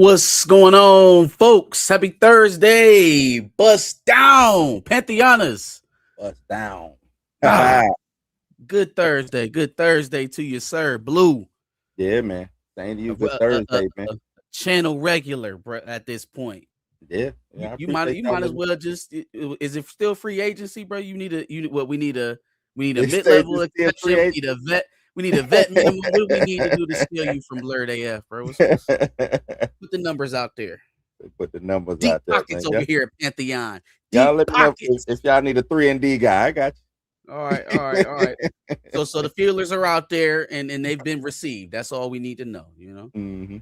What's going on, folks? Happy Thursday. Bust down, Pantheonas. Bust down. Ah, good Thursday. Good Thursday to you, sir. Blue. Yeah, man. Same to you. A, Good a- Thursday, man. a channel regular, bro, at this point. Yeah, You, I you might appreciate you y'all might as listening. well just is it still free agency, bro? We need a They say mid-level it's still free exception. We need a vet minimum. What do we need to do to steal you from Blurred AF, bro? Put the numbers out there. Put the numbers Deep out there, pockets man. over here at Pantheon. Y'all Deep let me know pockets. if y'all need a 3-and-D guy. I got you. All right. So the feelers are out there and they've been received. That's all we need to know, you know. Mm-hmm.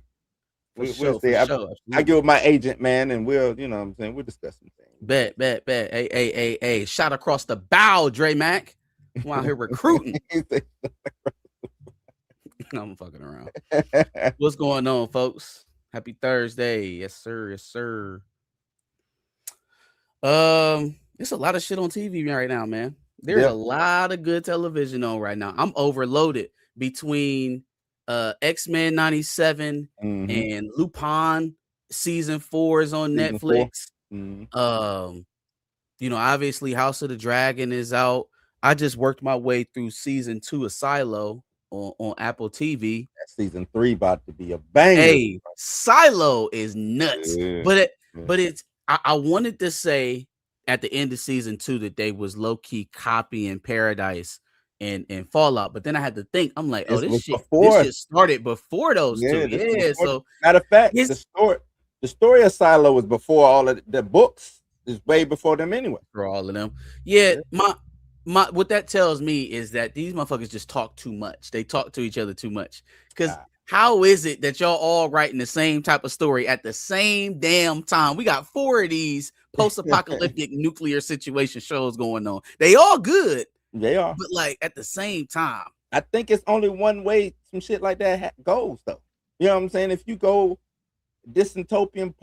For We'll sure, see. for I sure. get with my agent, man, and we'll, you know what I'm saying, we'll discuss some things. Bet. Hey. Shot across the bow, Dre Mac. I'm out here recruiting. I'm fucking around. What's going on, folks? Happy Thursday. Yes, sir. There's a lot of shit on TV right now, man. There's a lot of good television on right now. I'm overloaded between X-Men 97 and Lupin season 4 is on Netflix. Obviously House of the Dragon is out. I just worked my way through season 2 of Silo on Apple TV. That season 3 about to be a banger. Hey, Silo is nuts. But it's I wanted to say at the end of season 2 that they was low-key copying Paradise and Fallout, but then I had to think, I'm like, this shit started before those two. Yeah, so matter of fact, the story of Silo was before all of the books, is way before them anyway. For all of them. Yeah, my what that tells me is that these motherfuckers just talk too much. They talk to each other too much. Because how is it that y'all all writing the same type of story at the same damn time? We got 4 of these post-apocalyptic nuclear situation shows going on. They all good. They are. But like at the same time. I think it's only one way some shit like that goes, though. You know what I'm saying? If you go dystopian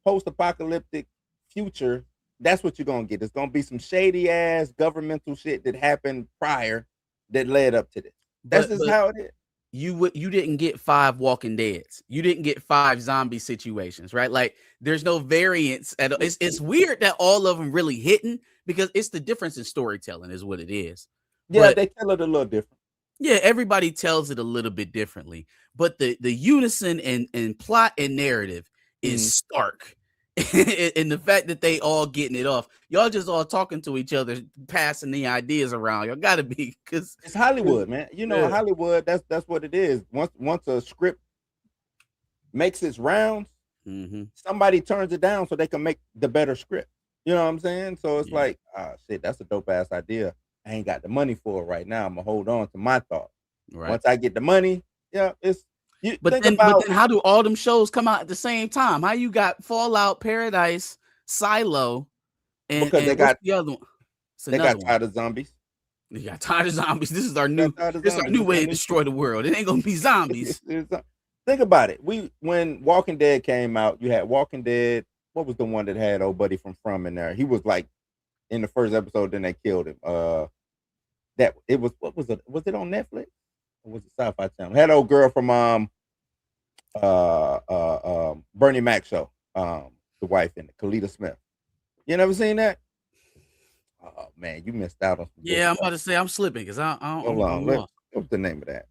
post-apocalyptic future, that's what you're going to get. It's going to be some shady-ass governmental shit that happened prior that led up to this. That's just how it is. You didn't get 5 Walking Deads. You didn't get 5 zombie situations, right? Like there's no variance at all. It's weird that all of them really hitting because it's the difference in storytelling is what it is. Yeah, they tell it a little different. Yeah, everybody tells it a little bit differently, but the unison and plot and narrative is stark. And the fact that they all getting it off, y'all just all talking to each other, passing the ideas around. Y'all gotta be, because it's Hollywood, man. You know, Hollywood. That's what it is. Once a script makes its rounds, somebody turns it down so they can make the better script. You know what I'm saying? So it's like, shit, that's a dope ass idea. I ain't got the money for it right now. I'm gonna hold on to my thought. Right. Once I get the money, it's. But then how do all them shows come out at the same time? How you got Fallout, Paradise, Silo, and because they got the other one? They got tired of zombies. They got tired of zombies. This is our new way to destroy the world. It ain't gonna be zombies. Think about it. When Walking Dead came out, you had Walking Dead. What was the one that had old buddy from in there? He was like in the first episode, then they killed him. Was it on Netflix? Or was it Sci-Fi Channel? Had old girl from Bernie Mac show, the wife in it, Kalita Smith. You never seen that? Oh man, you missed out on. Yeah, I'm about to say I'm slipping because I don't. Hold on, what's the name of that?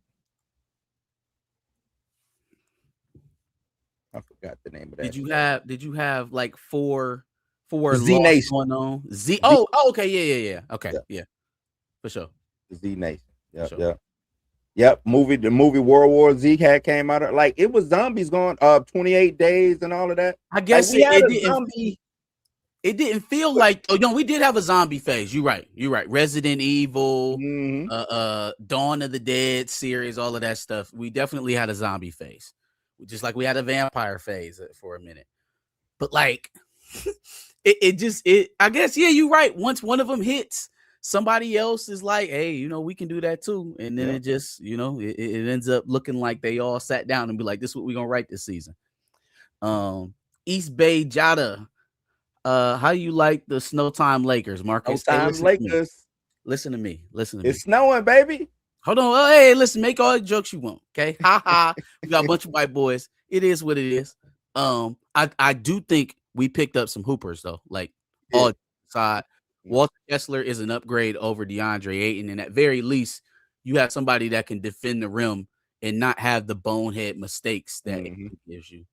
I forgot the name of that. Did you have like four Z Nation going on? Z. Oh, okay, yeah. Okay, yeah, for sure. Z Nation. Yep. The movie World War Z came out. Like it was zombies going 28 days and all of that. I guess it didn't feel like. Oh, we did have a zombie phase. You're right. Resident Evil, Dawn of the Dead series, all of that stuff. We definitely had a zombie phase, just like we had a vampire phase for a minute. But like, I guess you're right. Once one of them hits, somebody else is like, hey, we can do that too. And then it just, it ends up looking like they all sat down and be like, this is what we're going to write this season. East Bay Jada. How you like the Snowtime Lakers, Marcus? Listen to me. It's snowing, baby. Hold on. Hey, listen, make all the jokes you want. Okay. Ha. We got a bunch of white boys. It is what it is. I do think we picked up some hoopers though. Like all side, Walter Kessler is an upgrade over DeAndre Ayton, and at very least, you have somebody that can defend the rim and not have the bonehead mistakes that Ayton gives you.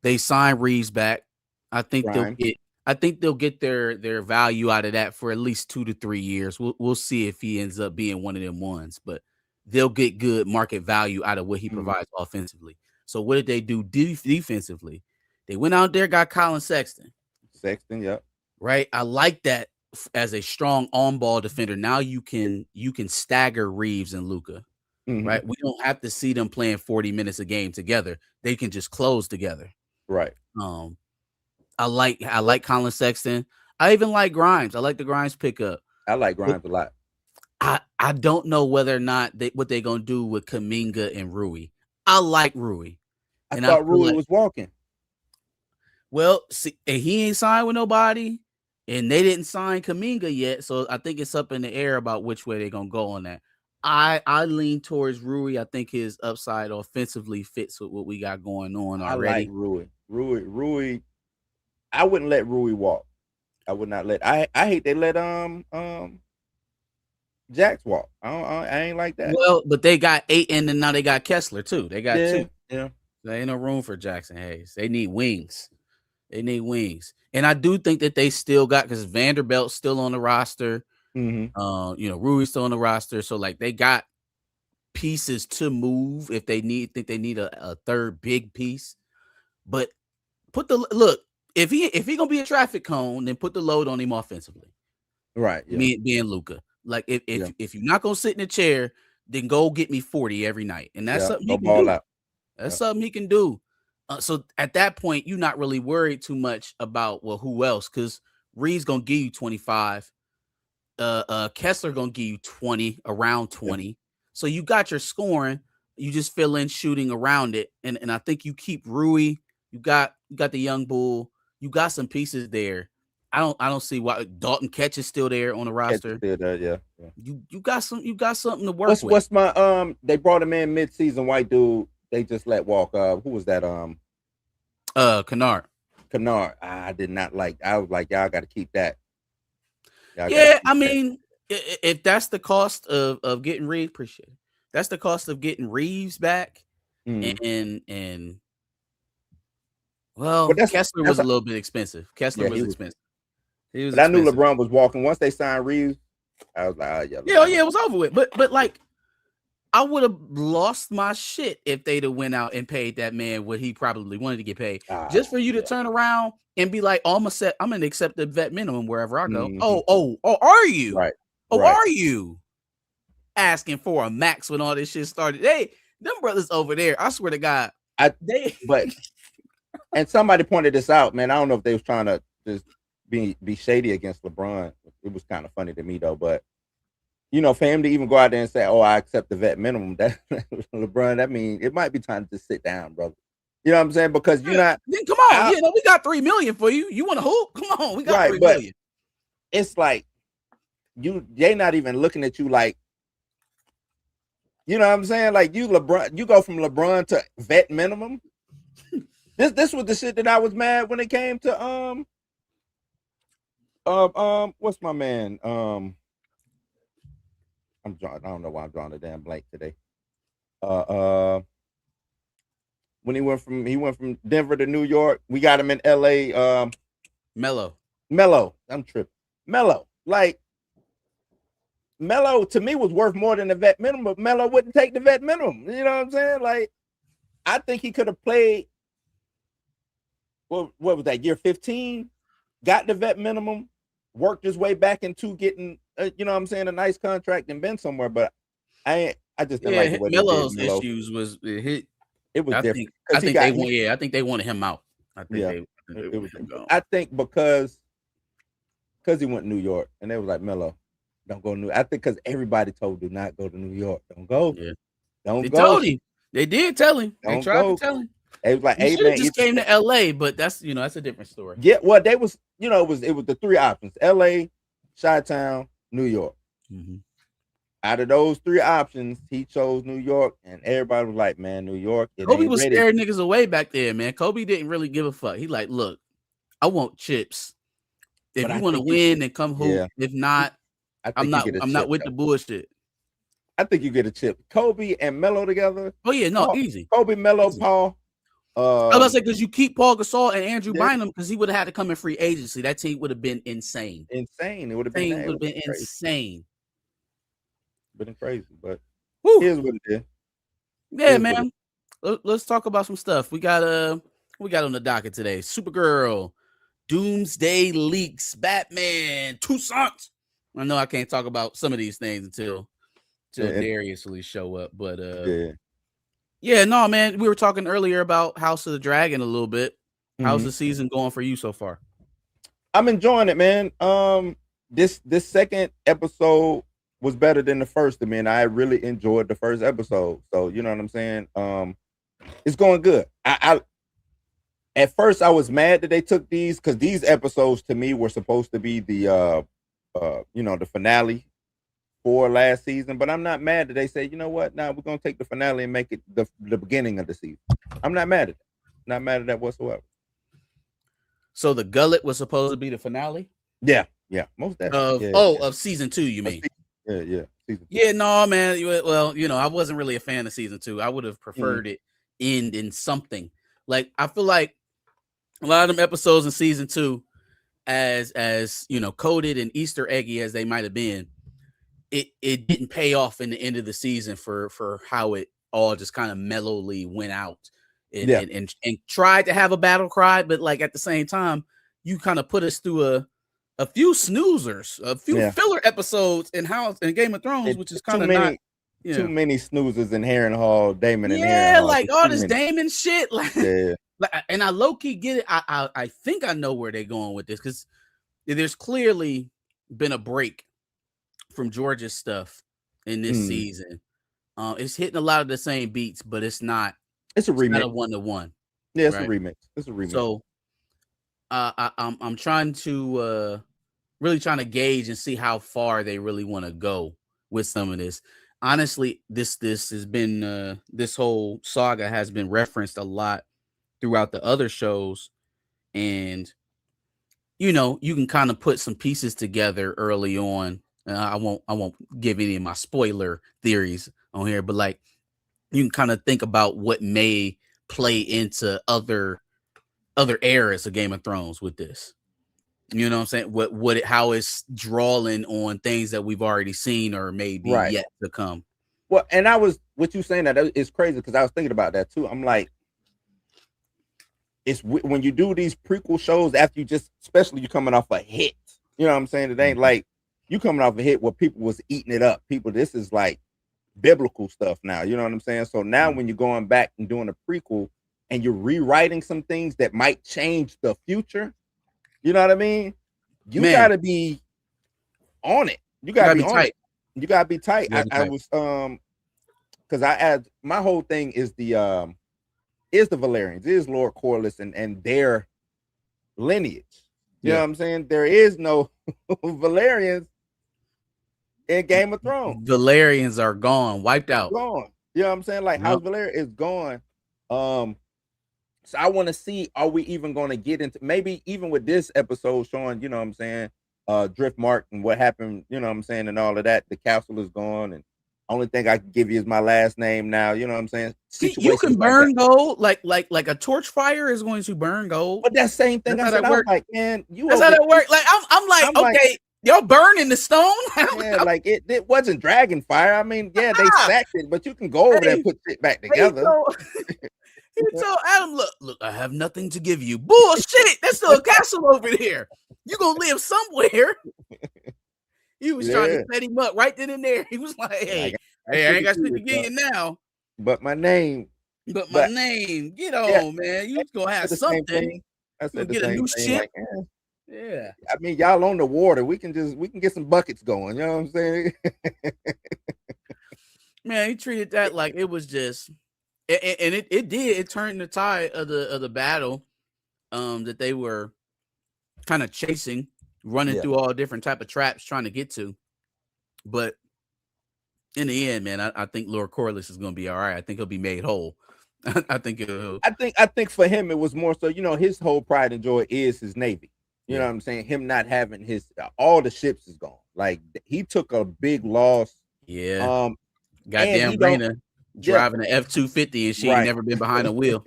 They signed Reeves back. I think they'll get their value out of that for at least 2 to 3 years. We'll see if he ends up being one of them ones, but they'll get good market value out of what he provides offensively. So what did they do defensively? They went out there, got Colin Sexton. Yep. Right. I like that as a strong on-ball defender. Now you can stagger Reeves and Luka. Right. We don't have to see them playing 40 minutes a game together. They can just close together. Right. I like Colin Sexton. I even like Grimes. I like the Grimes pickup. I like Grimes a lot. I don't know whether or not what they're gonna do with Kuminga and Rui. I like Rui. I thought Rui was walking. Well, see, and he ain't signed with nobody, and they didn't sign Kuminga yet. So I think it's up in the air about which way they're gonna go on that. I lean towards Rui. I think his upside offensively fits with what we got going on already. I like Rui. I wouldn't let Rui walk. I would not let. I hate they let Jax walk. I ain't like that. Well, but they got Ayton and now they got Kessler too. They got two. Yeah. There ain't no room for Jackson Hayes. They need wings. And I do think that they still got, because Vanderbilt's still on the roster. Rui's still on the roster. So like they got pieces to move if they think they need a third big piece. But if he gonna be a traffic cone, then put the load on him offensively. Right. Yeah. Being Luka. Like if you're not gonna sit in a chair, then go get me 40 every night. And that's something he can do. That's something he can do. So at that point, you're not really worried too much about who else, because Reed's gonna give you 25. Kessler gonna give you 20, around 20. Yeah. So you got your scoring. You just fill in shooting around it, and I think you keep Rui. You got the young bull. You got some pieces there. I don't see why Dalton Ketch is still there on the roster. Still there, yeah. You got something to work with. What's my they brought him in mid-season, white dude. They just let walk. Who was that? Kennard. I did not like. I was like, y'all got to keep that. I mean, if that's the cost of getting Reeves, appreciate it. That's the cost of getting Reeves back, and Kessler was a little bit expensive. Kessler was expensive. He was. I knew LeBron was walking. Once they signed Reeves, I was like, yeah, it was over with. But like, I would have lost my shit if they'd have went out and paid that man what he probably wanted to get paid, just for you to turn around and be like, I'm gonna accept the vet minimum wherever I go. Oh, are you? Right. Are you asking for a max when all this shit started? Hey, them brothers over there, I swear to God. And somebody pointed this out, man. I don't know if they was trying to just be shady against LeBron. It was kind of funny to me though, but for him to even go out there and say, "Oh, I accept the vet minimum," that LeBron, that means it might be time to just sit down, brother. You know what I'm saying? Because you're not. Then come on, we got $3 million for you. You want to hoop? Come on, we got $3 million. It's like they not even looking at you like, you know what I'm saying? Like you go from LeBron to vet minimum. This was the shit that I was mad when it came to what's my man? I don't know why I'm drawing a damn blank today. When he went from Denver to New York, we got him in LA. Melo. I'm tripping. Melo. Like Melo to me was worth more than the vet minimum, but Melo wouldn't take the vet minimum. You know what I'm saying? Like, I think he could have played. What was that, year 15? Got the vet minimum, worked his way back into getting, you know what I'm saying, a nice contract and been somewhere. But I just didn't like the way Melo's issues was it was different. I think they wanted him out. I think because he went to New York and they was like, Melo, don't go to New York. I think because everybody told him do not go to New York. Don't go. Yeah. They told him. They did tell him. They tried to tell him. It was like, hey, man, just came to LA, but that's that's a different story. Yeah, well, they was, it was the three options: LA, Chi-Town, New York. out of those 3 options, he chose New York, and everybody was like, "Man, New York, it Kobe ain't was ready." scaring niggas away back there, man. Kobe didn't really give a fuck. He like, look, I want chips. If But you I want to think you, win, then come hoop. yeah, If not, I I'm think you not. get a I'm not chip with the though. bullshit. I think you get a chip. Kobe and Melo together. Oh yeah, no, easy. Kobe, Melo, Easy. Paul. I was about to say, because you keep Paul Gasol and Andrew Yeah, Bynum, because he would have had to come in free agency. That team would have been insane. insane. It would have been Team that. It would have would have been been crazy. insane. Been crazy, but Whew. here's what it is. Yeah, man. Let's talk about some stuff. We got on the docket today. Supergirl, Doomsday leaks, Batman, Toussaint. I know I can't talk about some of these things until Darius will show up, but yeah, no, man. We were talking earlier about House of the Dragon a little bit. How's the season going for you so far? I'm enjoying it, man. This second episode was better than the first to me, and I really enjoyed the first episode. So you know what I'm saying? It's going good. I at first I was mad that they took these, because these episodes to me were supposed to be the the finale for last season, but I'm not mad that they say, you know what, now we're gonna take the finale and make it the beginning of the season. I'm not mad at that. Not mad at that whatsoever. So the gullet was supposed to be the finale? Yeah, most definitely. Of season 2, you mean? Yeah. Season 2. Yeah, no, man. Well, I wasn't really a fan of season 2. I would have preferred it end in something. Like, I feel like a lot of them episodes in season 2, as coded and Easter eggy as they might have been, it didn't pay off in the end of the season for how it all just kind of mellowly went out and tried to have a battle cry, but like at the same time, you kind of put us through a few snoozers, a few filler episoges in Game of Thrones, which is kind of not too many snoozers in Harrenhal, Damon and Harrenhal. Yeah, like all this Damon shit. Like, and I low-key get it. I think I know where they're going with this, because there's clearly been a break from George's stuff in this season. It's hitting a lot of the same beats, but it's not. It's a remix. Not a 1-to-1. Yeah, it's a remix. So, I'm trying to really trying to gauge and see how far they really want to go with some of this. Honestly, this has been this whole saga has been referenced a lot throughout the other shows, and you can kind of put some pieces together early on. I won't give any of my spoiler theories on here, but like you can kind of think about what may play into other eras of Game of Thrones with this. You know what I'm saying? How it's drawing on things that we've already seen or maybe yet to come. Well, and what you saying that is crazy, because I was thinking about that too. I'm like, it's when you do these prequel shows after especially you coming off a hit. You know what I'm saying? It ain't like you coming off a hit where people was eating it up. This is like biblical stuff now. You know what I'm saying? So now when you're going back and doing a prequel and you're rewriting some things that might change the future, you know what I mean? You gotta be on it. You gotta be tight. You gotta be tight. I was because I add my whole thing is the Valerians, is Lord Corlys and their lineage. You know what I'm saying? There is no Valerians in Game of Thrones. Valerians are gone, wiped out. Gone. You know what I'm saying? Like House Valerian is gone. So I want to see, are we even going to get into, maybe even with this episode showing, you know what I'm saying, Driftmark and what happened, you know what I'm saying, and all of that. The castle is gone, and only thing I can give you is my last name now. You know what I'm saying? You can burn gold, like a torch fire is going to burn gold. But that same thing, that's how that works. Like, man, that's how that works. Like I'm like, okay, y'all burning the stone? Yeah, like it wasn't dragon fire. I mean, yeah, they sacked it, but you can go over there and put shit back together. He told Adam, look, I have nothing to give you. Bullshit. That's still a castle over there. You gonna live somewhere. He was trying to set him up right then and there. He was like, hey, I ain't got shit to give you now. But my name. Name. Get on, man. You gonna have something. I said get a new ship. Like, yeah. I mean, y'all on the water. We can get some buckets going. You know what I'm saying? Man, he treated that like it was just. And it turned the tide of the battle that they were kind of chasing, running through all different type of traps trying to get to. But in the end, man, I think Lord Corliss is going to be all right. I think he'll be made whole. I think I think for him it was more so, his whole pride and joy is his Navy. You know what I'm saying? Him not having his all the ships is gone. Like he took a big loss. Yeah. Goddamn Raina driving an F-250 and she ain't never been behind a wheel.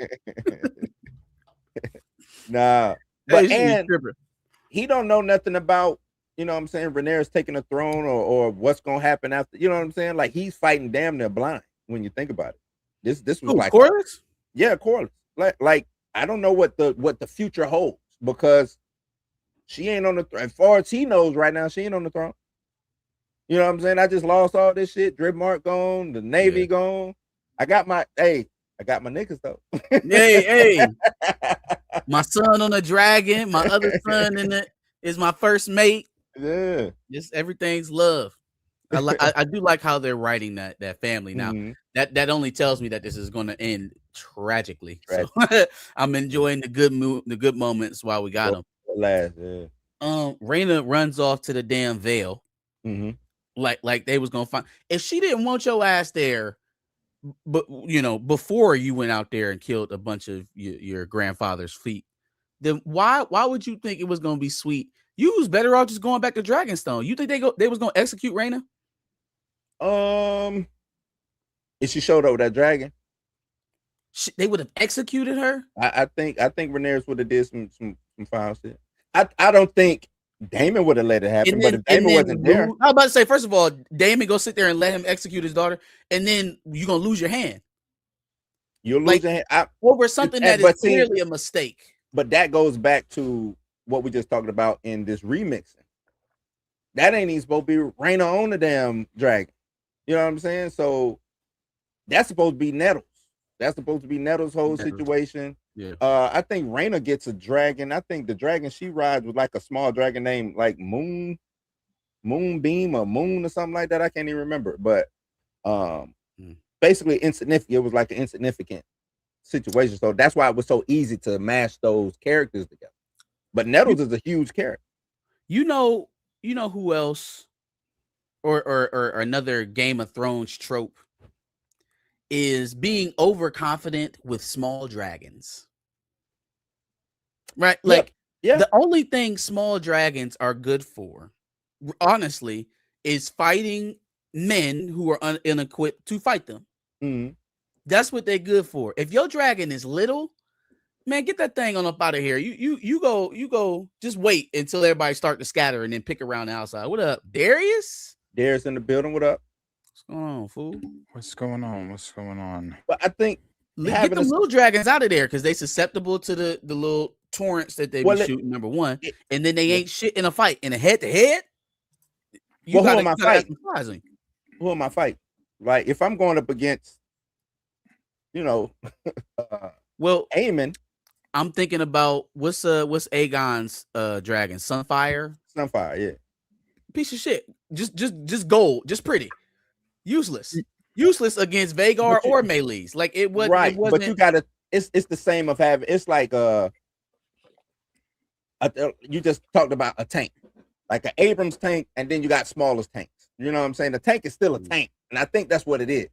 Nah. But and he don't know nothing about, Rhaenyra's taking the throne or what's gonna happen after. You know what I'm saying? Like he's fighting damn near blind when you think about it. This was like Corliss? Yeah, Corliss. Like I don't know what the future holds because she ain't on the throne. As far as he knows right now, she ain't on the throne. You know what I'm saying? I just lost all this shit. Drip Mark gone, the Navy gone. I got my niggas though. Hey. My son on a dragon, my other son is my first mate. Yeah. Just everything's love. I do like how they're writing that family now. Mm-hmm. That only tells me that this is going to end tragically. So I'm enjoying the good moments while we got them. Raina runs off to the damn Vale. Mm-hmm. Like they was gonna find. If she didn't want your ass there, but before you went out there and killed a bunch of your grandfather's feet, then why would you think it was gonna be sweet? You was better off just going back to Dragonstone. You think they was gonna execute Raina? If she showed up with that dragon, they would have executed her. I think Rhaenyra would have did some foul shit. I don't think Daemon would have let it happen, but if Daemon wasn't there, I was about to say, first of all, Daemon go sit there and let him execute his daughter, and then you're gonna lose your hand. You'll lose your hand over something that is clearly a mistake. But that goes back to what we just talked about in this remixing. That ain't even supposed to be Raina on the damn dragon. You know what I'm saying? So that's supposed to be Nettles. That's supposed to be Nettles' whole situation. Yeah. I think Raina gets a dragon. I think the dragon she rides was like a small dragon named like Moonbeam or Moon or something like that. I can't even remember. But basically insignificant. It was like an insignificant situation. So that's why it was so easy to mash those characters together. But Nettles is a huge character. You know who else or another Game of Thrones trope is being overconfident with small dragons. Right? Like the only thing small dragons are good for, honestly, is fighting men who are unequipped to fight them. Mm-hmm. That's what they're good for. If your dragon is little, man, get that thing on up out of here. You go, just wait until everybody start to scatter and then pick around the outside. What up, Darius? Darius in the building. What up? What's going on, fool? What's going on? But I think get the little dragons out of there because they susceptible to the little torrents that they be shooting, number one. And then they ain't shit in a fight. In a head-to-head, who am I fighting? Who am I fighting? Like, if I'm going up against, well, Aemon. I'm thinking about what's Aegon's dragon? Sunfire, yeah. Piece of shit. Just gold, just pretty. Useless against Vhagar or Melees. Like it wasn't right. But you gotta. It's the same of having. It's like you just talked about a tank, like an Abrams tank, and then you got smallest tanks. You know what I'm saying? The tank is still a tank, and I think that's what it is.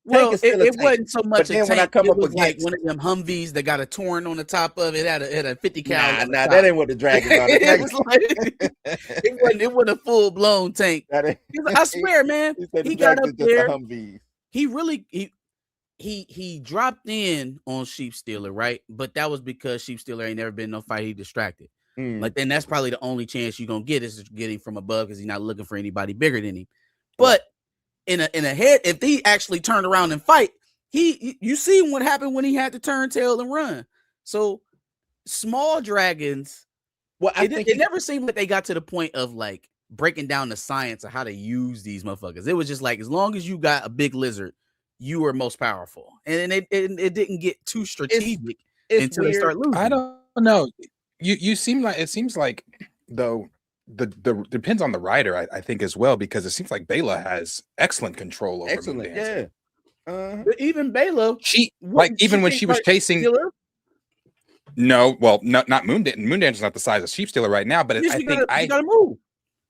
Well, it wasn't so much a tank. When I come up with like one of them Humvees that got a torn on the top of it, had a 50 cal. Nah, that ain't what the dragons are. It wasn't a full blown tank. I swear, man, he got up there. He really he dropped in on Sheep Stealer, right? But that was because Sheep Stealer ain't never been in no fight. He distracted. Like then that's probably the only chance you're gonna get is getting from above because he's not looking for anybody bigger than him. But in a head, if he actually turned around and fight, you see what happened when he had to turn tail and run. So small dragons, it never seemed like they got to the point of like breaking down the science of how to use these motherfuckers. It was just like as long as you got a big lizard, you were most powerful, and it didn't get too strategic until they start losing. I don't know. You seem like it seems like though. The depends on the writer, I think as well, because it seems like Bela has excellent control over Moondancer. But even Bela, even when she was chasing. No, well, not Moondancer's not the size of Sheep Stealer right now, but I think gotta move.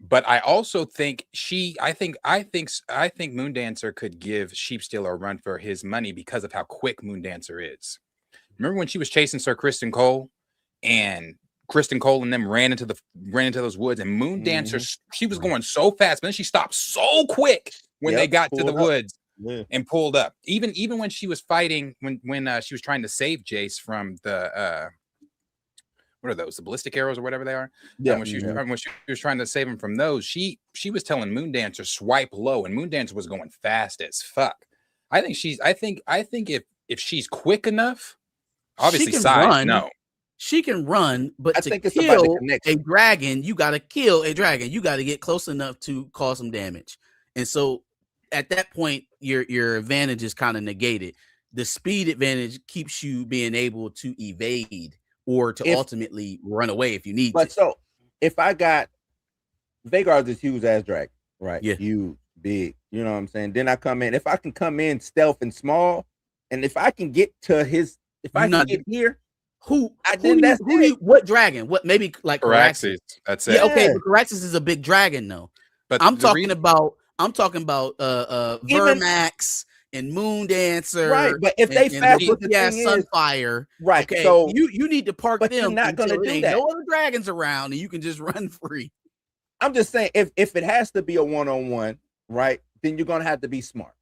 But I also think I think Moondancer could give Sheepstealer a run for his money because of how quick Moondancer is. Remember when she was chasing Sir Kristen Cole, and Kristen Cole and them ran into those woods, and Moondancer, she was going so fast, but then she stopped so quick when they got to the woods and pulled up. Even when she was fighting, when she was trying to save Jace from the what are those, the ballistic arrows or whatever they are? Yeah. When she was trying to save him from those, she was telling Moondancer swipe low, and Moondancer was going fast as fuck. I think if she's quick enough, obviously size, no. She can run, but to kill a dragon, you got to kill a dragon. You got to get close enough to cause some damage. And so at that point, your advantage is kind of negated. The speed advantage keeps you being able to evade or to ultimately run away if you need to. But so if I got Vhagar's this huge ass dragon, right? Yeah. Huge, big, you know what I'm saying? Then I come in. If I can come in stealth and small, and if I can get to his, if I can get here, what dragon? What, maybe like Caraxes? That's it. Yeah, okay, but Caraxes is a big dragon though. But I'm talking about Vermax and Moondancer, right? But if they fast with the Sunfire, right? Okay, so you need to park them. You're not gonna do that. No other dragons around, and you can just run free. I'm just saying, if it has to be a 1-on-1, right? Then you're gonna have to be smart.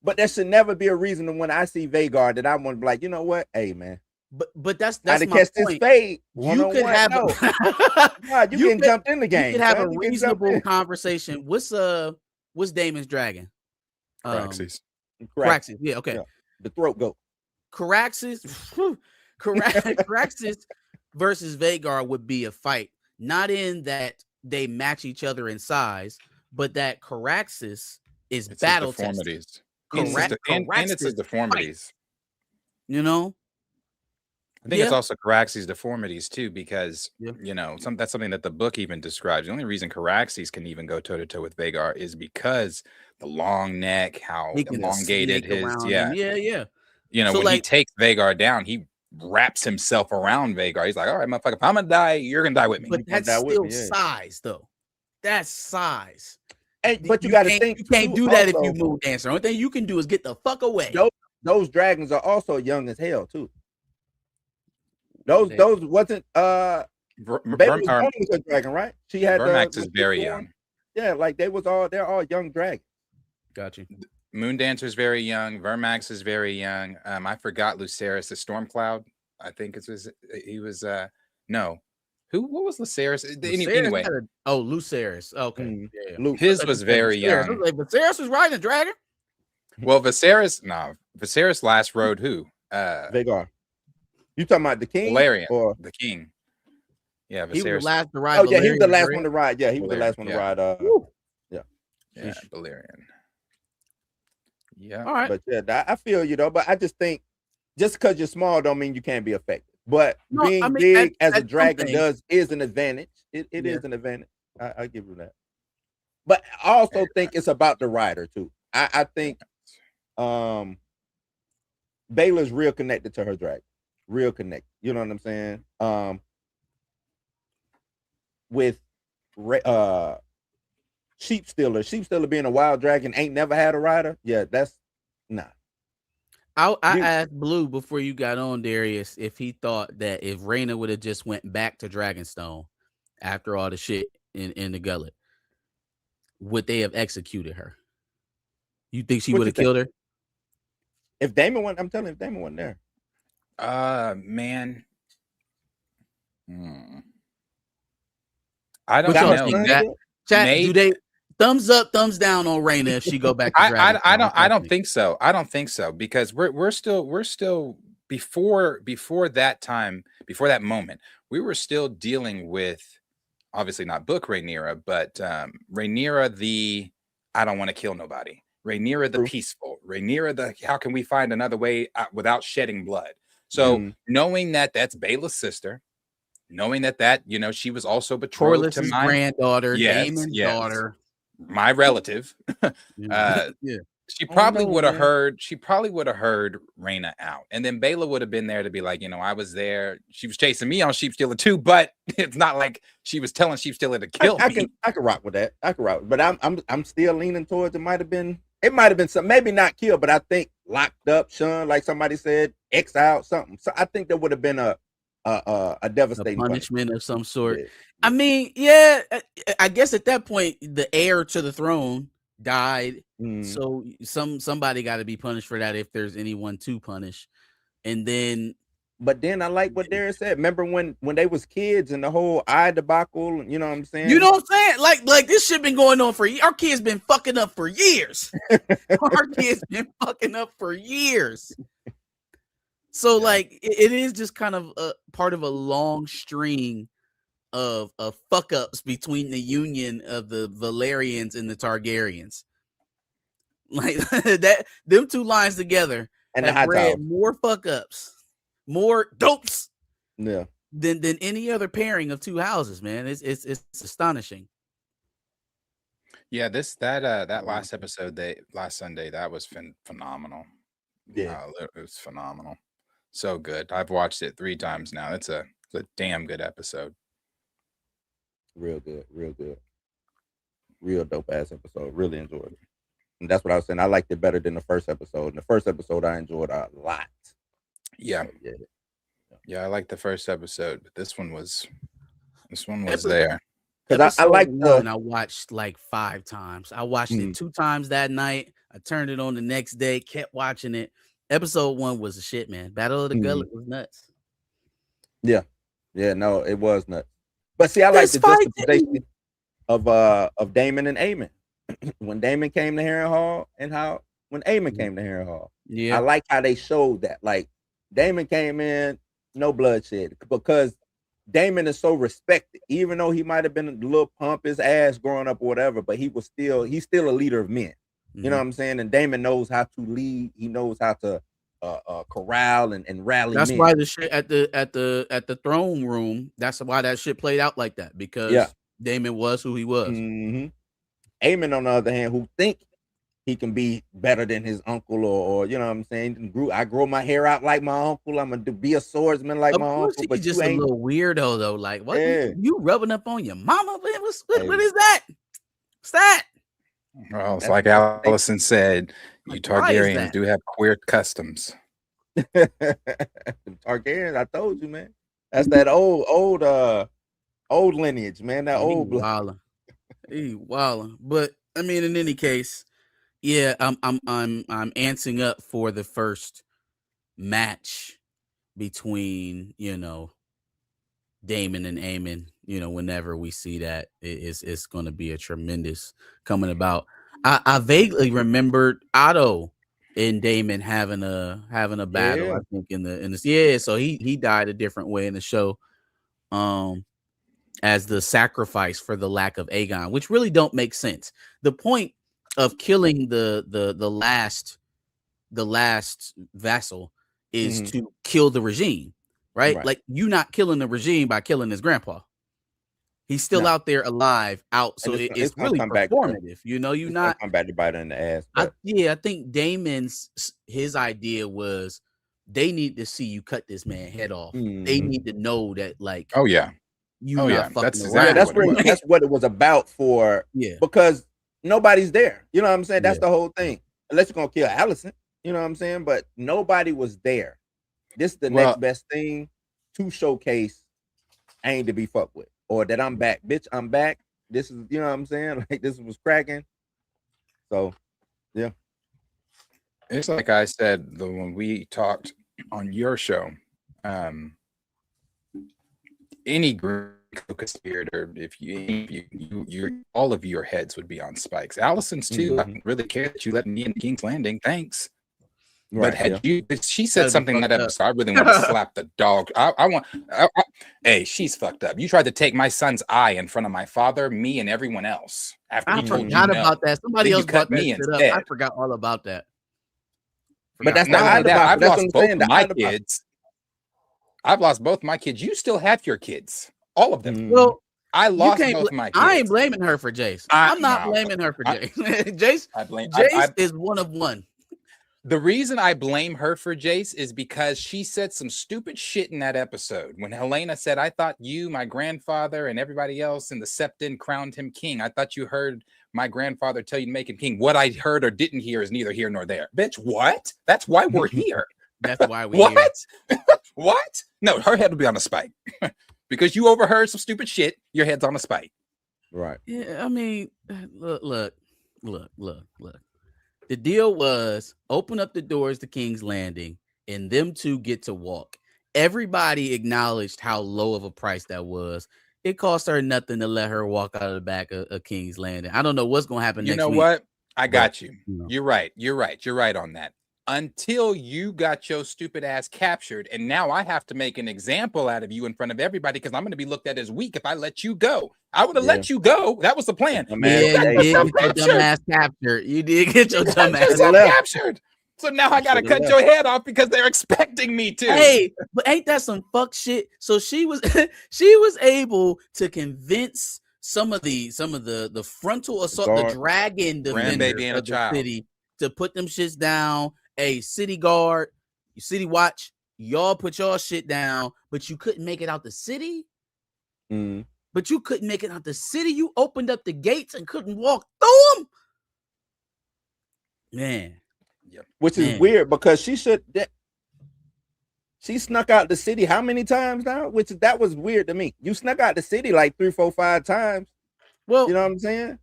But there should never be a reason that when I see Vhagar that I want to be like, you know what? Hey man. But that's my point. This fade. You could have you can jump in the game. You could have a reasonable conversation. What's Damon's dragon? Caraxes. Caraxes. Yeah, okay. Yeah. The throat goat. Caraxes versus Vhagar would be a fight. Not in that they match each other in size, but that Caraxes is battle tested. And it's his deformities. Fight. You know? I think it's also Caraxes' deformities too, because you know, that's something that the book even describes. The only reason Caraxes can even go toe to toe with Vhagar is because the long neck, how elongated his You know, so when he takes Vhagar down, he wraps himself around Vhagar. He's like, all right, motherfucker, if I'm gonna die, you're gonna die with me. But that's still size, though. That's size. But you got to think you can't do that if you Moondancer. The only thing you can do is get the fuck away. Those dragons are also young as hell too. Those wasn't Baby was a dragon, right? She had Vermax is very young. Yeah, like they're all young dragons. Got you. Moondancer is very young. Vermax is very young. I forgot Lucerys, the Stormcloud. I think it was no. What was Lucerys? Anyway. Lucerys. Okay. Yeah. His was very young. Viserys was riding a dragon. Well, Viserys last rode who? Vhagar. You talking about the king? Valerian or the king? Yeah, Viserys. He was the last to ride. Oh yeah, he was the last one to ride. Yeah, he was the last one to ride. Yeah, Valerian. Yeah. All right. But yeah, I feel you though. But I just think just because you're small don't mean you can't be effective. But being big as a dragon is an advantage. It is an advantage. I give you that. But I also think it's about the rider too. I think Baylor's real connected to her dragon. Real connected. You know what I'm saying? With Sheepstealer being a wild dragon ain't never had a rider. Yeah, that's nah. I asked Blue before you got on, Darius, if he thought that if Rhaena would have just went back to Dragonstone after all the shit in the gullet, would they have executed her? You think she would have killed her? If Daemon went, I'm telling you, if Daemon wasn't there. Man. I don't know. Chat, do they thumbs up, thumbs down on Rhaena if she go back to Dragonstone? I don't think so. I don't think so, because we're still before that time, before that moment, we were still dealing with, obviously not book Rhaenyra, but Rhaenyra the I don't want to kill nobody. Rhaenyra the peaceful. Rhaenyra the how can we find another way without shedding blood? So knowing that that's Baela's sister, knowing that she was also betrothed to my granddaughter, Daemon's daughter, my relative. She probably would have heard. She probably would have heard Raina out, and then Bayla would have been there to be like, I was there. She was chasing me on Sheep Stealer too, but it's not like she was telling Sheep Stealer to kill me. I can rock with that. But I'm still leaning towards it might have been some, maybe not kill, but I think locked up, shunned, like somebody said, exiled, something. So I think there would have been a devastating punishment of some sort. Yeah. I mean, yeah, I guess at that point the heir to the throne died, so somebody got to be punished for that if there's anyone to punish. And then, but then I like what Darren said. Remember when they was kids and the whole eye debacle? You know what I'm saying? You know what I'm saying? Like this shit been going on for our kids been fucking up for years. Our kids been fucking up for years. So like it is just kind of a part of a long string of fuck ups between the union of the Valerians and the Targaryens. Like that, them two lines together and have bred more fuck ups, more dopes, than any other pairing of two houses. Man, it's astonishing. Yeah, that last episode, last Sunday, that was phenomenal. Yeah, it was phenomenal. So good. I've watched it 3 times now. It's a damn good episode. Real good. Real dope ass episode. Really enjoyed it. And that's what I was saying. I liked it better than the first episode. And the first episode I enjoyed a lot. Yeah. Yeah, I liked the first episode, but this one was there. Because I like one I watched like 5 times. I watched it 2 times that night. I turned it on the next day, kept watching it. Episode 1 was the shit, man. Battle of the Gullet was nuts. Yeah, no, it was nuts. But see, I like the justification of Damon and Aemon. When Damon came to Harrenhal and when Aemon came to Harrenhal. Yeah, I like how they showed that. Like Damon came in, no bloodshed, because Damon is so respected, even though he might have been a little pompous ass growing up or whatever, but he's still a leader of men. You know what I'm saying? And Damon knows how to lead. He knows how to corral and rally. That's men. why the shit at the throne room. That's why that shit played out like that, because Damon was who he was. Aemon, on the other hand, who think he can be better than his uncle, or you know what I'm saying? I grow my hair out like my uncle. I'm gonna be a swordsman like my uncle. But just you ain't a little weirdo though. Like what? You rubbing up on your mama? What is that? What's that? Well, it's like Allison said, you Targaryens do have queer customs. Targaryens, I told you, man. That's that old lineage, man. That old blood. He wildin'. But I mean, in any case, yeah, I'm antsing up for the first match between Damon and Aemon. Whenever we see that, it's going to be a tremendous coming about. I vaguely remembered Otto and Damon having a battle. I think in this. So he died a different way in the show, as the sacrifice for the lack of Aegon, which really don't make sense. The point of killing the last vassal is to kill the regime, right? Like you not killing the regime by killing his grandpa. He's still out there alive, so it's really performative. You're not come back to bite in the ass. I think Damon's his idea was they need to see you cut this man head off. They need to know that, like, that's what it was about for. Yeah, because nobody's there. You know what I'm saying? That's the whole thing. Unless you're gonna kill Allison, you know what I'm saying? But nobody was there. This is the next best thing to showcase. I ain't to be fucked with. Or that I'm back, bitch. I'm back. This is, you know what I'm saying? Like this was cracking. So, yeah. It's like I said when we talked on your show. Any conspirator, if you all of your heads would be on spikes. Allison's too. I don't really care that you let me in King's Landing. Thanks. But she said something that episode, I really want to slap the dog. Hey, she's fucked up. You tried to take my son's eye in front of my father, me, and everyone else. I forgot about that. Somebody else brought that shit up. I forgot all about that. But that's not that. I've lost both my kids. I've lost both my kids. You still have your kids, all of them. Well, I lost both my kids. I ain't blaming her for Jace. I'm not blaming her for Jace. Jace is one of one. The reason I blame her for Jace is because she said some stupid shit in that episode. When Helena said, I thought you, my grandfather, and everybody else in the Septon crowned him king. I thought you heard my grandfather tell you to make him king. What I heard or didn't hear is neither here nor there. Bitch, what? That's why we're here. That's why we're here. What? No, her head will be on a spike. Because you overheard some stupid shit, your head's on a spike. Right. Yeah, I mean, look. The deal was open up the doors to King's Landing and them two get to walk. Everybody acknowledged how low of a price that was. It cost her nothing to let her walk out of the back of King's Landing. I don't know what's going to happen next week. You know what? I got you. You're right. You're right on that. Until you got your stupid ass captured, and now I have to make an example out of you in front of everybody because I'm going to be looked at as weak if I let you go. I would have let you go. That was the plan. You did get your dumbass captured. You did get your dumbass captured. So now I got to cut your head off because they're expecting me to. Hey, but ain't that some fuck shit? So she was able to convince some of the frontal assault, the dragon defender of the city to put them shits down. A city guard, city watch, y'all put y'all shit down, but you couldn't make it out the city. But you couldn't make it out the city. You opened up the gates and couldn't walk through them. Man. Yep. Which is weird because she snuck out the city how many times now? That was weird to me. You snuck out the city like 3, 4, 5 times. Well, you know what I'm saying?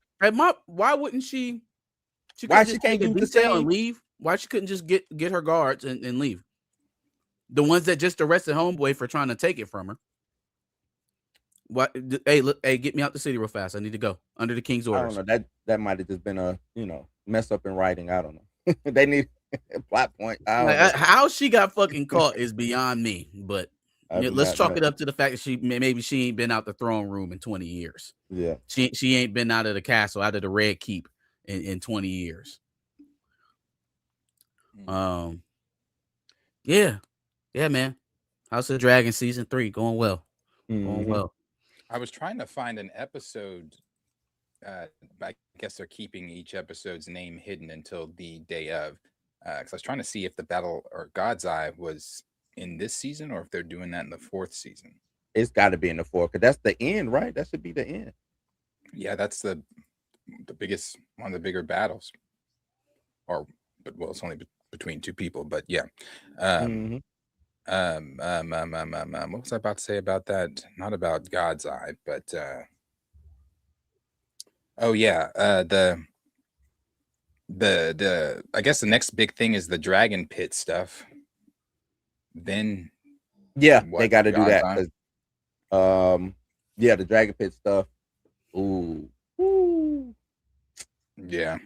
Why wouldn't she? Why she can't do the same and leave? Why she couldn't just get her guards and leave? The ones that just arrested homeboy for trying to take it from her. What? Hey, look! Hey, get me out the city real fast. I need to go under the king's orders. I don't know. That might have just been a mess up in writing. I don't know. They need a plot point. How she got fucking caught is beyond me. But let's chalk it up to the fact that maybe she ain't been out the throne room in 20 years. Yeah, she ain't been out of the castle, out of the Red Keep in 20 years. Yeah, man. House of Dragon season 3 going well. Going well. I was trying to find an episode. I guess they're keeping each episode's name hidden until the day of. Because I was trying to see if the Battle or God's Eye was in this season or if they're doing that in the 4th season. It's got to be in the 4th because that's the end, right? That should be the end. Yeah, that's the biggest, one of the bigger battles. But it's only between 2 people, but yeah. What was I about to say about that? Not about God's Eye, but the I guess the next big thing is the Dragon Pit stuff. Then they got to do that. The Dragon Pit stuff. Ooh. Yeah.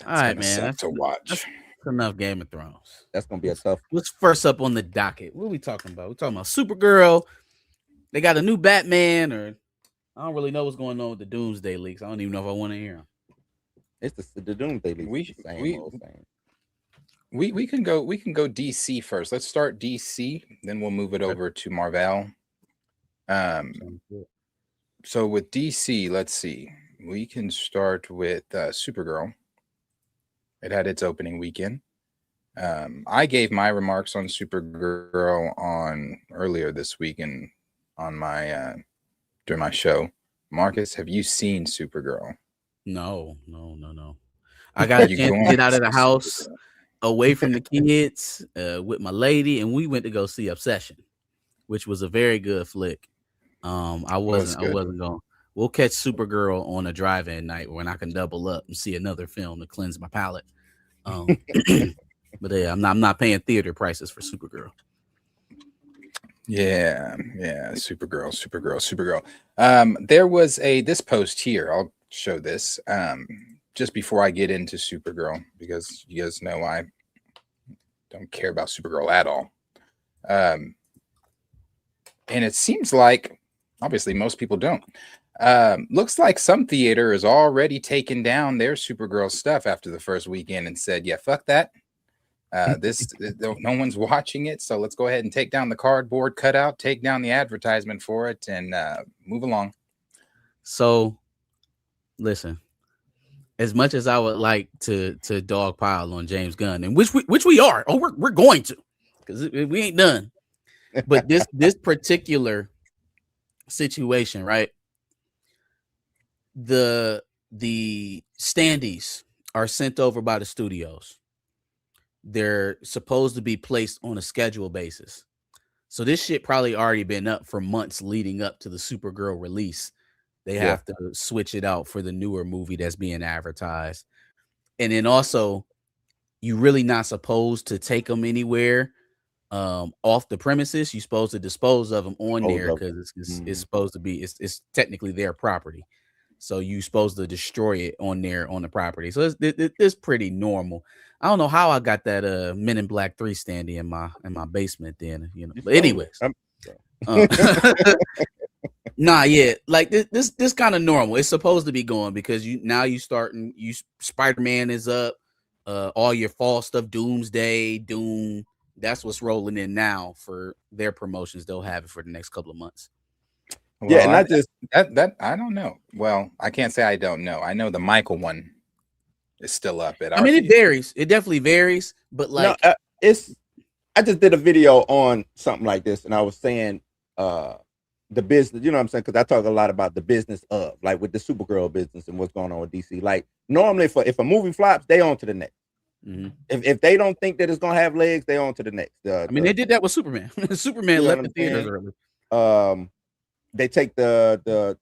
All right, man. That's to watch. That's enough Game of Thrones. That's gonna be a tough. What's first up on the docket? What are we talking about? We're talking about Supergirl. They got a new Batman, or I don't really know what's going on with the Doomsday leaks. I don't even know if I want to hear them. It's the Doomsday leaks. We can go DC first. Let's start DC, then we'll move it over to Marvel. So with DC, let's see. We can start with Supergirl. It had its opening weekend. I gave my remarks on Supergirl earlier this week and on my during my show. Marcus, have you seen Supergirl? No. I got a chance to get out of the house, away from the kids, with my lady, and we went to go see Obsession, which was a very good flick. I wasn't going. We'll catch Supergirl on a drive-in night when I can double up and see another film to cleanse my palate. But yeah, I'm not paying theater prices for Supergirl. Yeah, Supergirl. There was this post here. I'll show this just before I get into Supergirl because you guys know I don't care about Supergirl at all. And it seems like obviously most people don't. Looks like some theater is already taken down their Supergirl stuff after the first weekend and said, yeah, fuck that. No one's watching it, so let's go ahead and take down the cardboard cutout, take down the advertisement for it, and move along. So, listen. As much as I would like to dogpile on James Gunn, and which we are, we're going to, because we ain't done. But this particular situation, right? The standees are sent over by the studios. They're supposed to be placed on a schedule basis. So this shit probably already been up for months leading up to the Supergirl release. They have to switch it out for the newer movie that's being advertised. And then also, you're really not supposed to take them anywhere off the premises. You're supposed to dispose of them on there because it's supposed to be, it's technically their property. So you're supposed to destroy it on the property. So it's pretty normal. I don't know how I got that Men in Black 3 standee in my basement then, But anyways. Nah, yeah, like this kind of normal. It's supposed to be going because Spider-Man is up, all your fall stuff, Doomsday, Doom. That's what's rolling in now for their promotions. They'll have it for the next couple of months. Well, yeah, and I just that I don't know. Well, I can't say I don't know. I know the Michael one is still up at. I mean, it varies. It definitely varies, but like I just did a video on something like this, and I was saying the business, you know what I'm saying? Because I talk a lot about the business of, like, with the Supergirl business and what's going on with DC. Like, normally, if a movie flops, they on to the next. Mm-hmm. If they don't think that it's gonna have legs, they on to the next. I mean, they did that with Superman. Superman left the theaters early. They take the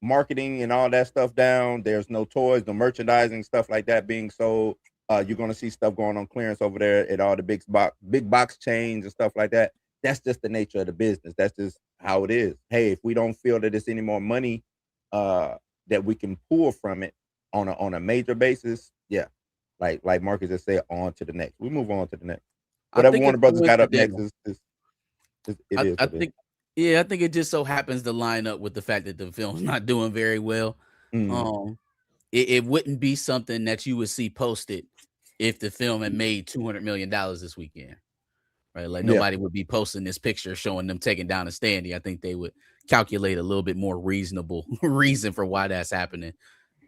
marketing and all that stuff down. There's no toys, no merchandising, stuff like that being sold. You're gonna see stuff going on clearance over there at all the big box chains and stuff like that. That's just the nature of the business. That's just how it is. Hey, if we don't feel that it's any more money that we can pull from it on a major basis, yeah, like Marcus just said, on to the next. We move on to the next. Whatever Warner Brothers got up next I think it just so happens to line up with the fact that the film's not doing very well. Mm-hmm. It wouldn't be something that you would see posted if the film had made $200 million this weekend. Right, like nobody would be posting this picture showing them taking down a standee. I think they would calculate a little bit more reasonable reason for why that's happening.